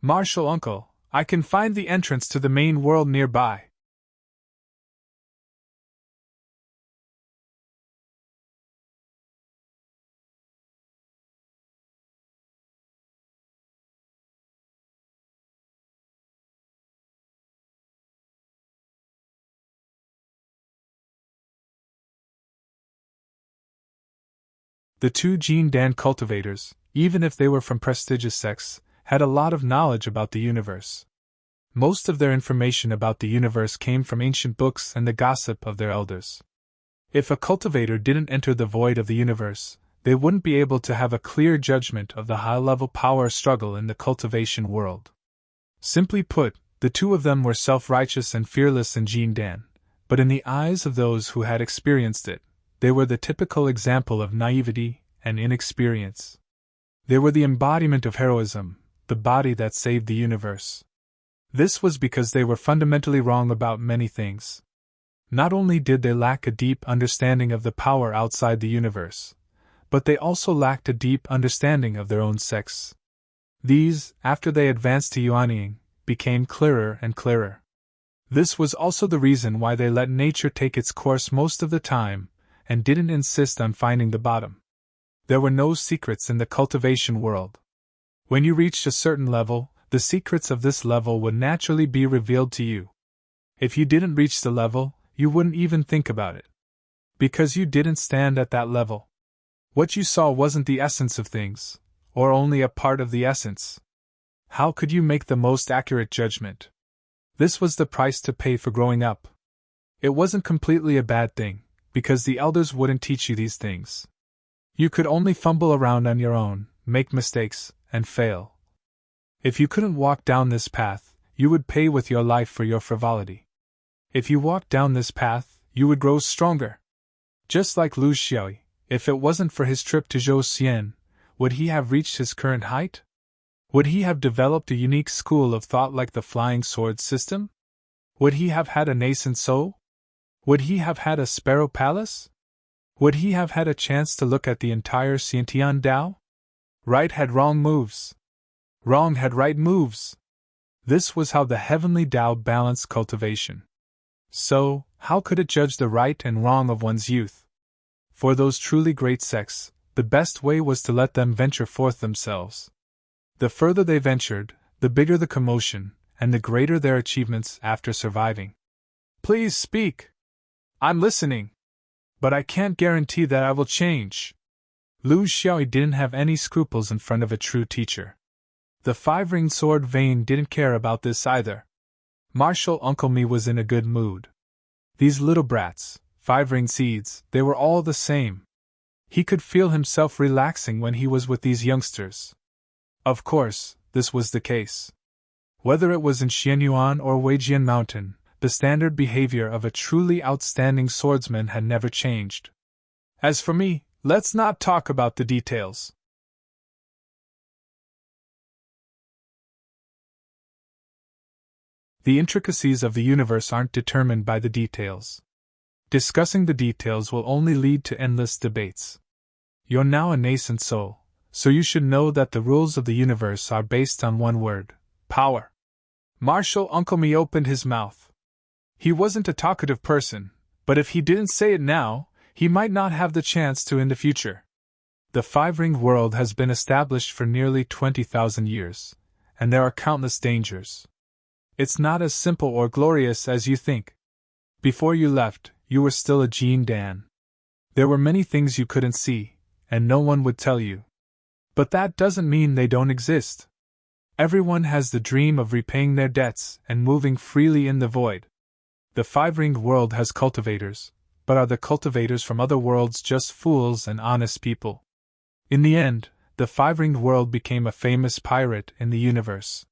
Martial Uncle, I can find the entrance to the main world nearby. The two Jin Dan cultivators, even if they were from prestigious sects, had a lot of knowledge about the universe. Most of their information about the universe came from ancient books and the gossip of their elders. If a cultivator didn't enter the void of the universe, they wouldn't be able to have a clear judgment of the high-level power struggle in the cultivation world. Simply put, the two of them were self-righteous and fearless in Jin Dan, but in the eyes of those who had experienced it, they were the typical example of naivety and inexperience. They were the embodiment of heroism, the body that saved the universe. This was because they were fundamentally wrong about many things. Not only did they lack a deep understanding of the power outside the universe, but they also lacked a deep understanding of their own sex. These, after they advanced to Yuanying, became clearer and clearer. This was also the reason why they let nature take its course most of the time, and didn't insist on finding the bottom. There were no secrets in the cultivation world. When you reached a certain level, the secrets of this level would naturally be revealed to you. If you didn't reach the level, you wouldn't even think about it. Because you didn't stand at that level. What you saw wasn't the essence of things, or only a part of the essence. How could you make the most accurate judgment? This was the price to pay for growing up. It wasn't completely a bad thing, because the elders wouldn't teach you these things. You could only fumble around on your own, make mistakes, and fail. If you couldn't walk down this path, you would pay with your life for your frivolity. If you walked down this path, you would grow stronger. Just like Lu Xiaoyi, if it wasn't for his trip to Zhou, would he have reached his current height? Would he have developed a unique school of thought like the flying sword system? Would he have had a nascent soul? Would he have had a sparrow palace? Would he have had a chance to look at the entire Xiantian Dao? Right had wrong moves. Wrong had right moves. This was how the heavenly Tao balanced cultivation. So, how could it judge the right and wrong of one's youth? For those truly great sects, the best way was to let them venture forth themselves. The further they ventured, the bigger the commotion, and the greater their achievements after surviving. Please speak. I'm listening. But I can't guarantee that I will change. Lu Xiaoyi didn't have any scruples in front of a true teacher. The five-ringed sword Vane didn't care about this either. Martial Uncle Mi was in a good mood. These little brats, five-ringed seeds, they were all the same. He could feel himself relaxing when he was with these youngsters. Of course, this was the case. Whether it was in Xianyuan or Weijian Mountain, the standard behavior of a truly outstanding swordsman had never changed. As for me, let's not talk about the details. The intricacies of the universe aren't determined by the details. Discussing the details will only lead to endless debates. You're now a nascent soul, so you should know that the rules of the universe are based on one word: power. Martial Uncle Mi opened his mouth. He wasn't a talkative person, but if he didn't say it now, he might not have the chance to in the future. The five-ringed world has been established for nearly 20,000 years, and there are countless dangers. It's not as simple or glorious as you think. Before you left, you were still a Jean Dan. There were many things you couldn't see, and no one would tell you. But that doesn't mean they don't exist. Everyone has the dream of repaying their debts and moving freely in the void. The five-ringed world has cultivators, but are the cultivators from other worlds just fools and honest people? In the end, the five-ringed world became a famous pirate in the universe.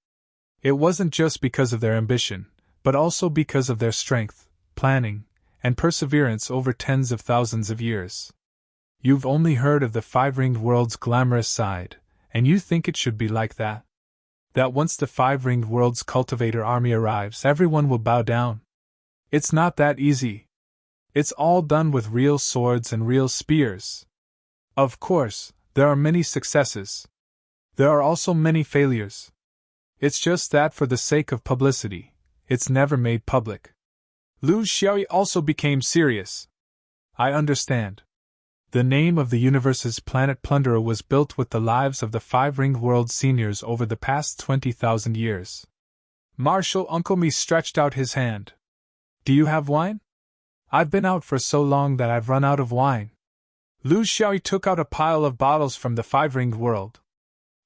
It wasn't just because of their ambition, but also because of their strength, planning, and perseverance over tens of thousands of years. You've only heard of the five-ringed world's glamorous side, and you think it should be like that? That once the five-ringed world's cultivator army arrives, everyone will bow down? It's not that easy. It's all done with real swords and real spears. Of course, there are many successes. There are also many failures. It's just that for the sake of publicity, it's never made public. Lu Xiaoyi also became serious. I understand. The name of the universe's planet plunderer was built with the lives of the five-ringed world seniors over the past 20,000 years. Marshal Uncle Me stretched out his hand. Do you have wine? I've been out for so long that I've run out of wine. Lu Xiaoyi took out a pile of bottles from the five-ringed world.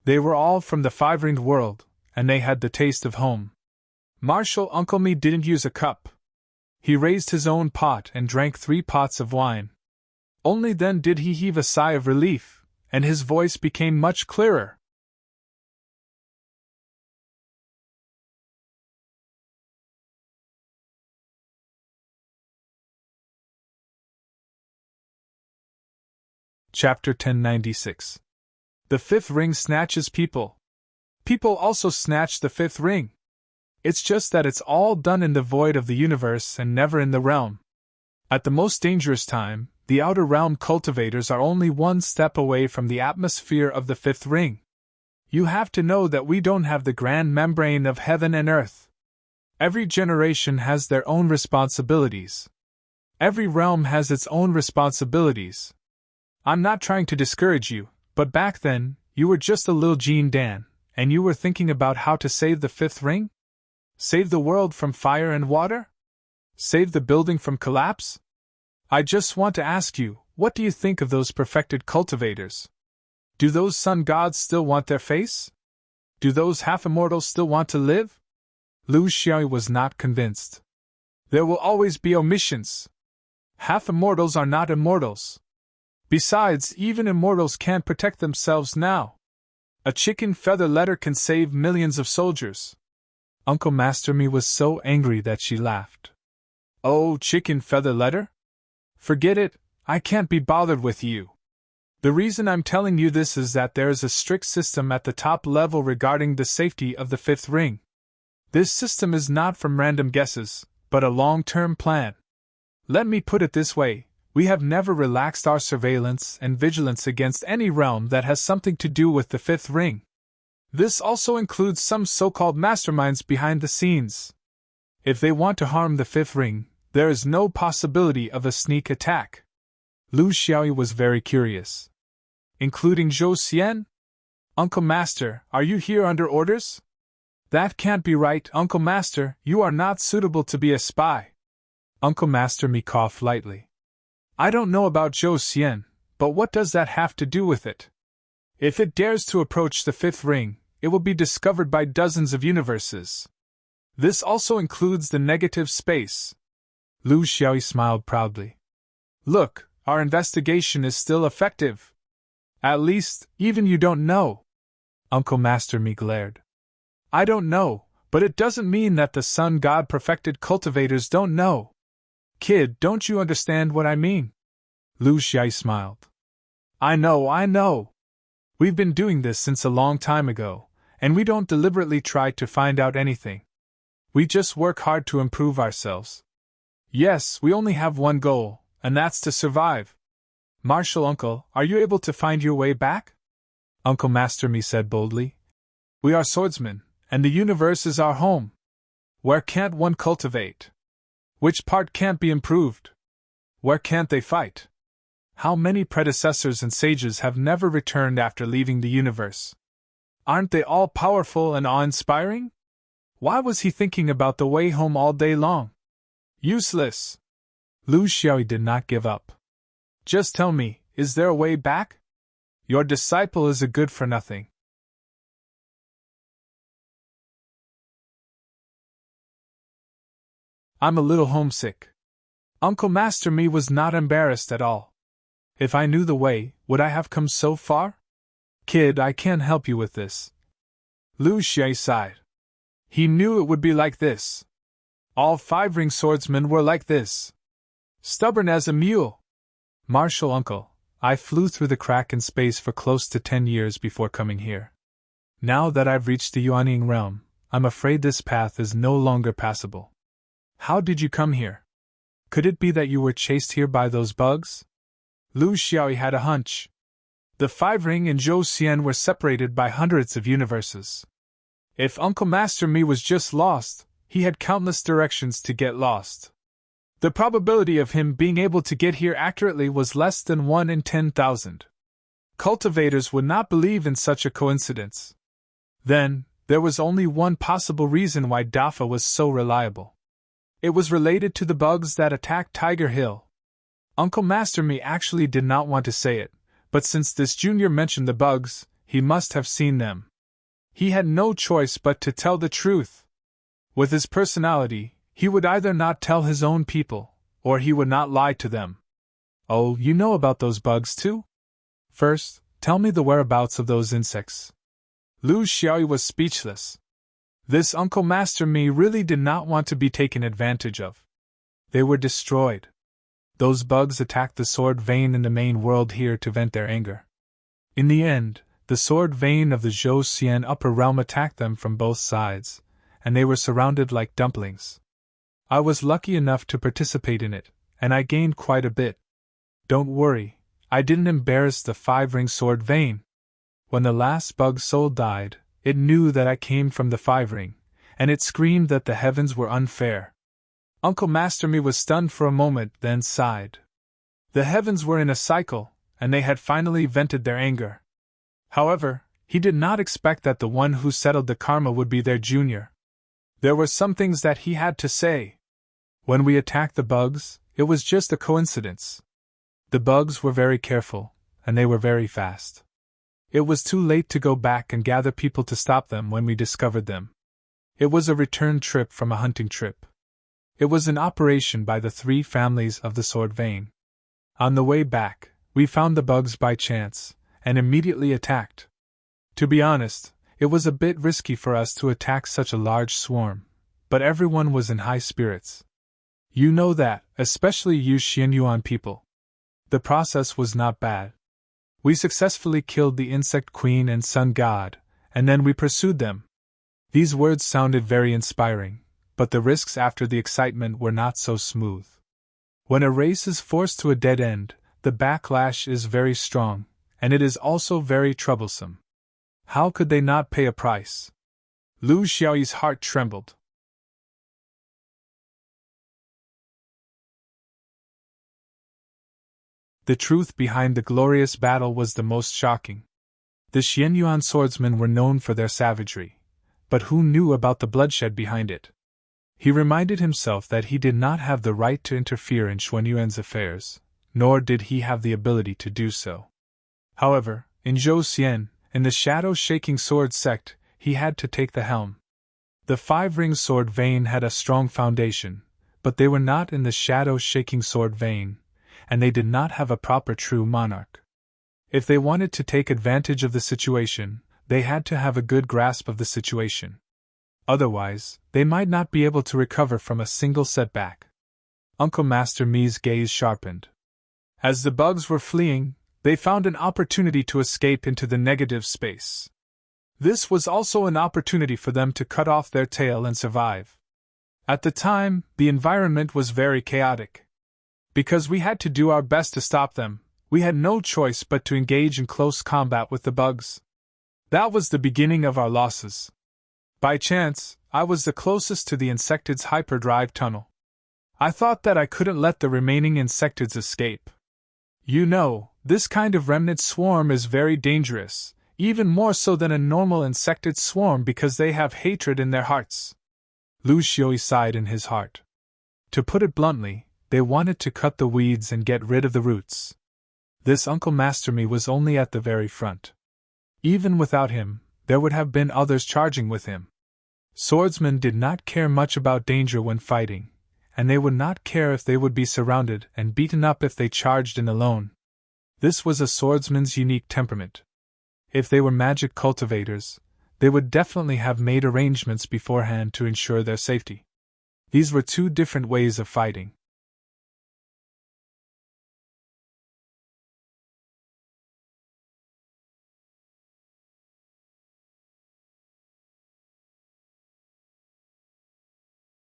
They were all from the five-ringed world, and they had the taste of home. Marshal Uncle Me didn't use a cup. He raised his own pot and drank 3 pots of wine. Only then did he heave a sigh of relief, and his voice became much clearer. Chapter 1096. The fifth ring snatches people. People also snatch the fifth ring. It's just that it's all done in the void of the universe and never in the realm. At the most dangerous time, the outer realm cultivators are only one step away from the atmosphere of the fifth ring. You have to know that we don't have the grand membrane of heaven and earth. Every generation has their own responsibilities. Every realm has its own responsibilities. I'm not trying to discourage you, but back then, you were just a little Jean Dan, and you were thinking about how to save the fifth ring? Save the world from fire and water? Save the building from collapse? I just want to ask you, what do you think of those perfected cultivators? Do those sun gods still want their face? Do those half-immortals still want to live? Lu Xiaoyi was not convinced. There will always be omissions. Half-immortals are not immortals. Besides, even immortals can't protect themselves now. A chicken feather letter can save millions of soldiers. Uncle Master Me was so angry that she laughed. Oh, chicken feather letter? Forget it, I can't be bothered with you. The reason I'm telling you this is that there is a strict system at the top level regarding the safety of the fifth ring. This system is not from random guesses, but a long-term plan. Let me put it this way, we have never relaxed our surveillance and vigilance against any realm that has something to do with the fifth ring. This also includes some so-called masterminds behind the scenes. If they want to harm the fifth ring, there is no possibility of a sneak attack. Lu Xiaoyi was very curious. Including Zhou Xian? Uncle Master, are you here under orders? That can't be right, Uncle Master, you are not suitable to be a spy. Uncle Master Me coughed lightly. I don't know about Zhou Xian, but what does that have to do with it? If it dares to approach the fifth ring, it will be discovered by dozens of universes. This also includes the negative space. Lu Xiaoyi smiled proudly. Look, our investigation is still effective. At least, even you don't know. Uncle Master Me glared. I don't know, but it doesn't mean that the sun god perfected cultivators don't know. Kid, don't you understand what I mean? Lu Xiaoyi smiled. I know. We've been doing this since a long time ago, and we don't deliberately try to find out anything. We just work hard to improve ourselves. Yes, we only have one goal, and that's to survive. Marshal Uncle, are you able to find your way back? Uncle Master Me said boldly. We are swordsmen, and the universe is our home. Where can't one cultivate? Which part can't be improved? Where can't they fight? How many predecessors and sages have never returned after leaving the universe? Aren't they all powerful and awe-inspiring? Why was he thinking about the way home all day long? Useless! Lu Xiaoyi did not give up. Just tell me, is there a way back? Your disciple is a good for nothing. I'm a little homesick. Uncle Master Mi was not embarrassed at all. If I knew the way, would I have come so far? Kid, I can't help you with this. Lu Xie sighed. He knew it would be like this. All 5-ring swordsmen were like this. Stubborn as a mule. Martial uncle, I flew through the crack in space for close to 10 years before coming here. Now that I've reached the Yuanying realm, I'm afraid this path is no longer passable. How did you come here? Could it be that you were chased here by those bugs? Lu Xiaoyi had a hunch. The 5-ring and Zhou Xian were separated by hundreds of universes. If Uncle Master Mi was just lost, he had countless directions to get lost. The probability of him being able to get here accurately was less than 1 in 10,000. Cultivators would not believe in such a coincidence. Then, there was only one possible reason why Dafa was so reliable. It was related to the bugs that attacked Tiger Hill. Uncle Master Mi actually did not want to say it, but since this junior mentioned the bugs, he must have seen them. He had no choice but to tell the truth. With his personality, he would either not tell his own people, or he would not lie to them. Oh, you know about those bugs too? First, tell me the whereabouts of those insects. Lu Xiaoyi was speechless. This Uncle Master Mi really did not want to be taken advantage of. They were destroyed. Those bugs attacked the sword vein in the main world here to vent their anger. In the end, the sword vein of the Zhou Xian upper realm attacked them from both sides, and they were surrounded like dumplings. I was lucky enough to participate in it, and I gained quite a bit. Don't worry, I didn't embarrass the 5-ring sword vein. When the last bug soul died, it knew that I came from the 5-ring, and it screamed that the heavens were unfair. Uncle Master Mi was stunned for a moment, then sighed. The heavens were in a cycle, and they had finally vented their anger. However, he did not expect that the one who settled the karma would be their junior. There were some things that he had to say. When we attacked the bugs, it was just a coincidence. The bugs were very careful, and they were very fast. It was too late to go back and gather people to stop them when we discovered them. It was a return trip from a hunting trip. It was an operation by the 3 families of the sword vein. On the way back, we found the bugs by chance, and immediately attacked. To be honest, it was a bit risky for us to attack such a large swarm, but everyone was in high spirits. You know that, especially you Xianyuan people. The process was not bad. We successfully killed the insect queen and sun god, and then we pursued them. These words sounded very inspiring, but the risks after the excitement were not so smooth. When a race is forced to a dead end, the backlash is very strong, and it is also very troublesome. How could they not pay a price? Lu Xiaoyi's heart trembled. The truth behind the glorious battle was the most shocking. The Xianyuan swordsmen were known for their savagery, but who knew about the bloodshed behind it? He reminded himself that he did not have the right to interfere in Xuanyuan's affairs, nor did he have the ability to do so. However, in Zhou Xian, in the shadow-shaking sword sect, he had to take the helm. The 5-ring sword vein had a strong foundation, but they were not in the shadow-shaking sword vein, and they did not have a proper true monarch. If they wanted to take advantage of the situation, they had to have a good grasp of the situation. Otherwise, they might not be able to recover from a single setback. Uncle Master Mi's gaze sharpened. As the bugs were fleeing, they found an opportunity to escape into the negative space. This was also an opportunity for them to cut off their tail and survive. At the time, the environment was very chaotic. Because we had to do our best to stop them, we had no choice but to engage in close combat with the bugs. That was the beginning of our losses. By chance, I was the closest to the insectid's hyperdrive tunnel. I thought that I couldn't let the remaining insectids escape. You know, this kind of remnant swarm is very dangerous, even more so than a normal insectid swarm because they have hatred in their hearts. Lu Xiui sighed in his heart. To put it bluntly, they wanted to cut the weeds and get rid of the roots. This Uncle Master Me was only at the very front. Even without him, there would have been others charging with him. Swordsmen did not care much about danger when fighting, and they would not care if they would be surrounded and beaten up if they charged in alone. This was a swordsman's unique temperament. If they were magic cultivators, they would definitely have made arrangements beforehand to ensure their safety. These were two different ways of fighting.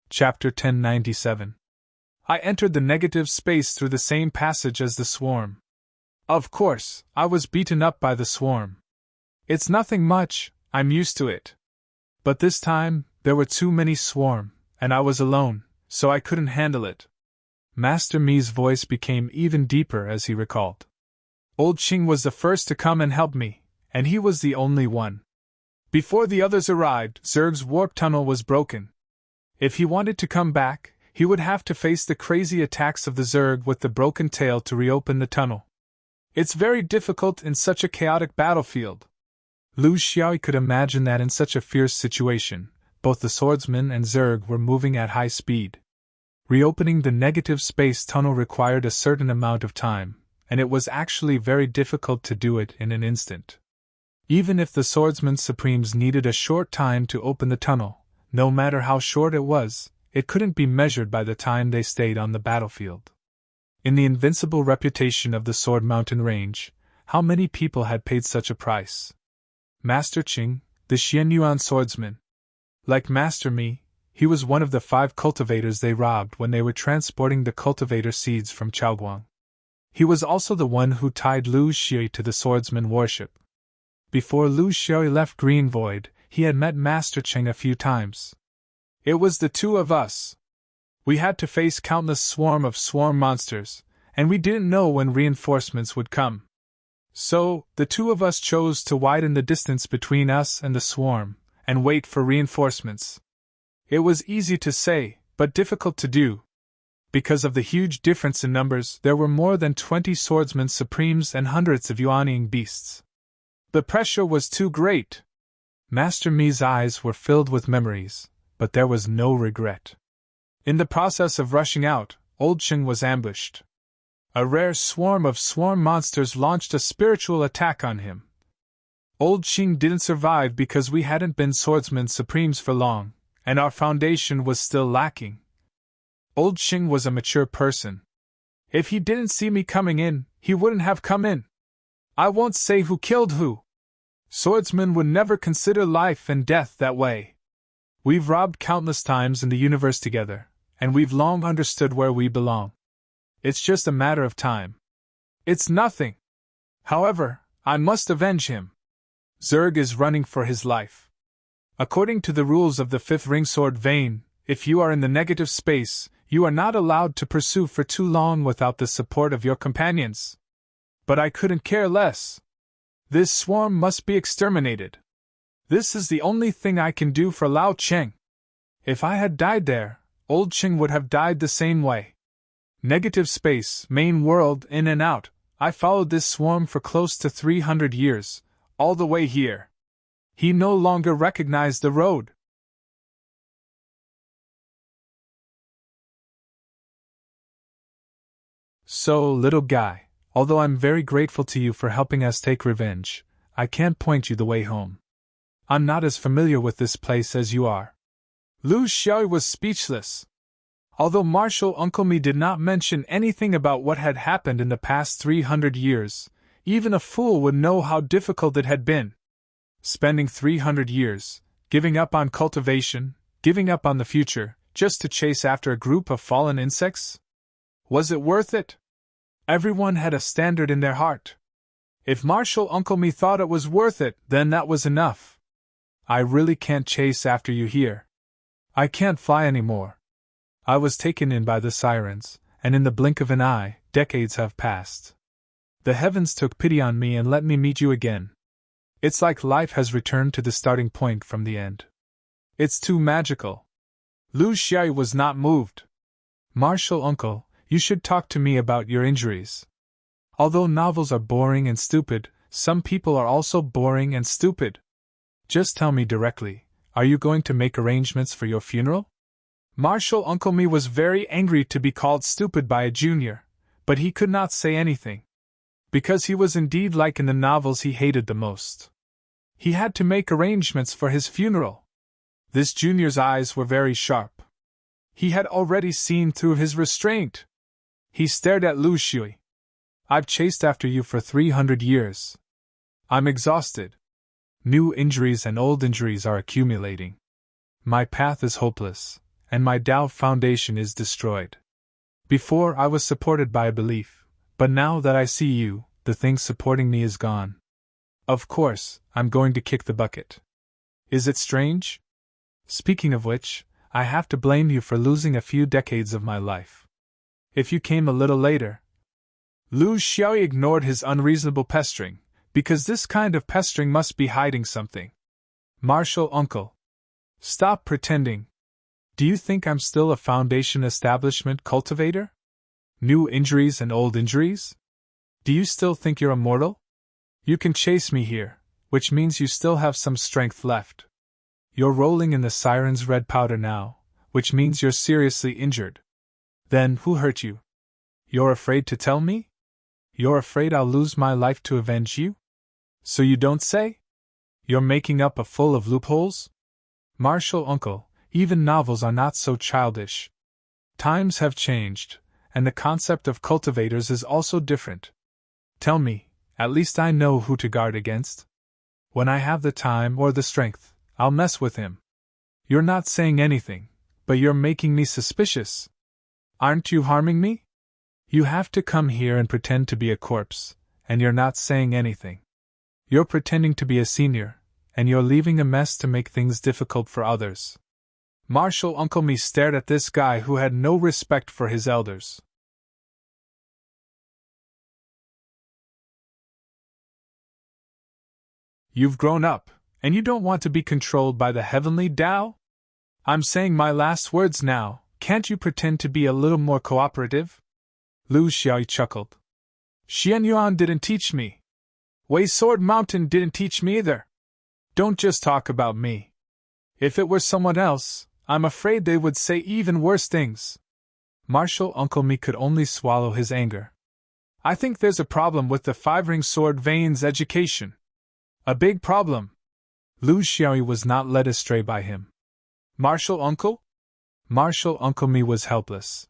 Chapter 1097. I entered the negative space through the same passage as the swarm. Of course, I was beaten up by the swarm. It's nothing much, I'm used to it. But this time, there were too many swarm, and I was alone, so I couldn't handle it. Master Mi's voice became even deeper as he recalled. Old Qing was the first to come and help me, and he was the only one. Before the others arrived, Zerg's warp tunnel was broken. If he wanted to come back, he would have to face the crazy attacks of the Zerg with the broken tail to reopen the tunnel. It's very difficult in such a chaotic battlefield. Lu Xiaoi could imagine that in such a fierce situation, both the swordsman and Zerg were moving at high speed. Reopening the negative space tunnel required a certain amount of time, and it was actually very difficult to do it in an instant. Even if the swordsman supremes needed a short time to open the tunnel, no matter how short it was, it couldn't be measured by the time they stayed on the battlefield. In the invincible reputation of the Sword Mountain Range, how many people had paid such a price? Master Qing, the Xianyuan swordsman. Like Master Mi, he was one of the 5 cultivators they robbed when they were transporting the cultivator seeds from Chaoguang. He was also the one who tied Lu Xiui to the swordsman worship. Before Lu Xiui left Green Void, he had met Master Qing a few times. It was the two of us. We had to face countless swarm monsters, and we didn't know when reinforcements would come. So, the two of us chose to widen the distance between us and the swarm, and wait for reinforcements. It was easy to say, but difficult to do. Because of the huge difference in numbers, there were more than 20 swordsmen supremes and hundreds of Yuanying beasts. The pressure was too great. Master Mi's eyes were filled with memories, but there was no regret. In the process of rushing out, Old Qing was ambushed. A rare swarm of monsters launched a spiritual attack on him. Old Qing didn't survive because we hadn't been swordsmen supremes for long, and our foundation was still lacking. Old Qing was a mature person. If he didn't see me coming in, he wouldn't have come in. I won't say who killed who. Swordsmen would never consider life and death that way. We've robbed countless times in the universe together, and we've long understood where we belong. It's just a matter of time. It's nothing. However, I must avenge him. Zerg is running for his life. According to the rules of the 5th ring sword vein, if you are in the negative space, you are not allowed to pursue for too long without the support of your companions. But I couldn't care less. This swarm must be exterminated. This is the only thing I can do for Lao Cheng. If I had died there, Old Qing would have died the same way. Negative space, main world, in and out. I followed this swarm for close to 300 years, all the way here. He no longer recognized the road. So, little guy, although I'm very grateful to you for helping us take revenge, I can't point you the way home. I'm not as familiar with this place as you are. Lu Xiaoi was speechless. Although Marshal Uncle Mi did not mention anything about what had happened in the past 300 years, even a fool would know how difficult it had been. Spending 300 years, giving up on cultivation, giving up on the future, just to chase after a group of fallen insects? Was it worth it? Everyone had a standard in their heart. If Marshal Uncle Mi thought it was worth it, then that was enough. I really can't chase after you here. I can't fly anymore. I was taken in by the sirens, and in the blink of an eye, decades have passed. The heavens took pity on me and let me meet you again. It's like life has returned to the starting point from the end. It's too magical. Lu Xiao was not moved. Martial uncle, you should talk to me about your injuries. Although novels are boring and stupid, some people are also boring and stupid. Just tell me directly, are you going to make arrangements for your funeral? Martial Uncle Mi was very angry to be called stupid by a junior, but he could not say anything. Because he was indeed like in the novels he hated the most. He had to make arrangements for his funeral. This junior's eyes were very sharp. He had already seen through his restraint. He stared at Lu Shui. I've chased after you for 300 years. I'm exhausted. New injuries and old injuries are accumulating. My path is hopeless, and my Tao foundation is destroyed. Before I was supported by a belief, but now that I see you, the thing supporting me is gone. Of course, I'm going to kick the bucket. Is it strange? Speaking of which, I have to blame you for losing a few decades of my life. If you came a little later. Lu Xiao ignored his unreasonable pestering, because this kind of pestering must be hiding something. Martial uncle. Stop pretending. Do you think I'm still a foundation establishment cultivator? New injuries and old injuries? Do you still think you're immortal? You can chase me here, which means you still have some strength left. You're rolling in the siren's red powder now, which means you're seriously injured. Then who hurt you? You're afraid to tell me? You're afraid I'll lose my life to avenge you? So you don't say? You're making up a full of loopholes? Martial uncle, even novels are not so childish. Times have changed, and the concept of cultivators is also different. Tell me, at least I know who to guard against. When I have the time or the strength, I'll mess with him. You're not saying anything, but you're making me suspicious. Aren't you harming me? You have to come here and pretend to be a corpse, and you're not saying anything. You're pretending to be a senior, and you're leaving a mess to make things difficult for others. Martial Uncle Mi stared at this guy who had no respect for his elders. You've grown up, and you don't want to be controlled by the heavenly Tao? I'm saying my last words now, can't you pretend to be a little more cooperative? Lu Xiao chuckled. Xian Yuan didn't teach me. Wei Sword Mountain didn't teach me either. Don't just talk about me. If it were someone else, I'm afraid they would say even worse things. Martial Uncle Mi could only swallow his anger. I think there's a problem with the Five-Ring Sword Vane's education. A big problem. Lu Xiaoyi was not led astray by him. Martial Uncle? Martial Uncle Mi was helpless.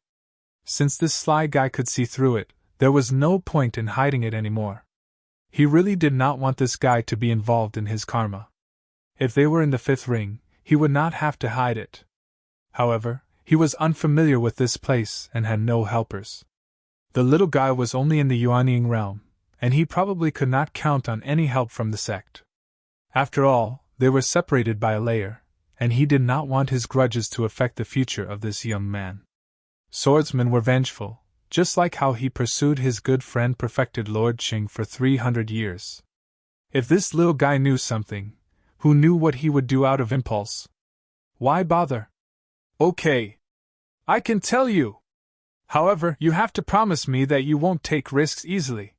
Since this sly guy could see through it, there was no point in hiding it anymore. He really did not want this guy to be involved in his karma. If they were in the fifth ring, he would not have to hide it. However, he was unfamiliar with this place and had no helpers. The little guy was only in the Yuanying realm, and he probably could not count on any help from the sect. After all, they were separated by a layer, and he did not want his grudges to affect the future of this young man. Swordsmen were vengeful, just like how he pursued his good friend perfected Lord Qing for 300 years. If this little guy knew something, who knew what he would do out of impulse? Why bother? Okay. I can tell you. However, you have to promise me that you won't take risks easily.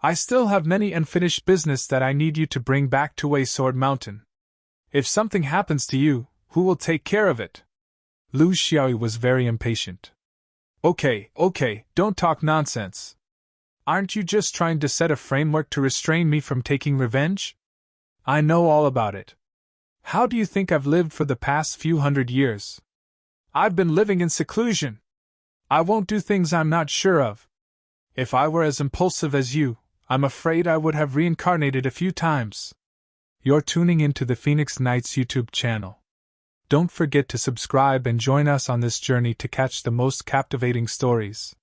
I still have many unfinished business that I need you to bring back to Wei Sword Mountain. If something happens to you, who will take care of it? Lu Xiaoyi was very impatient. Okay, don't talk nonsense. Aren't you just trying to set a framework to restrain me from taking revenge? I know all about it. How do you think I've lived for the past few hundred years? I've been living in seclusion. I won't do things I'm not sure of. If I were as impulsive as you, I'm afraid I would have reincarnated a few times. You're tuning into the Phoenix Knights YouTube channel. Don't forget to subscribe and join us on this journey to catch the most captivating stories.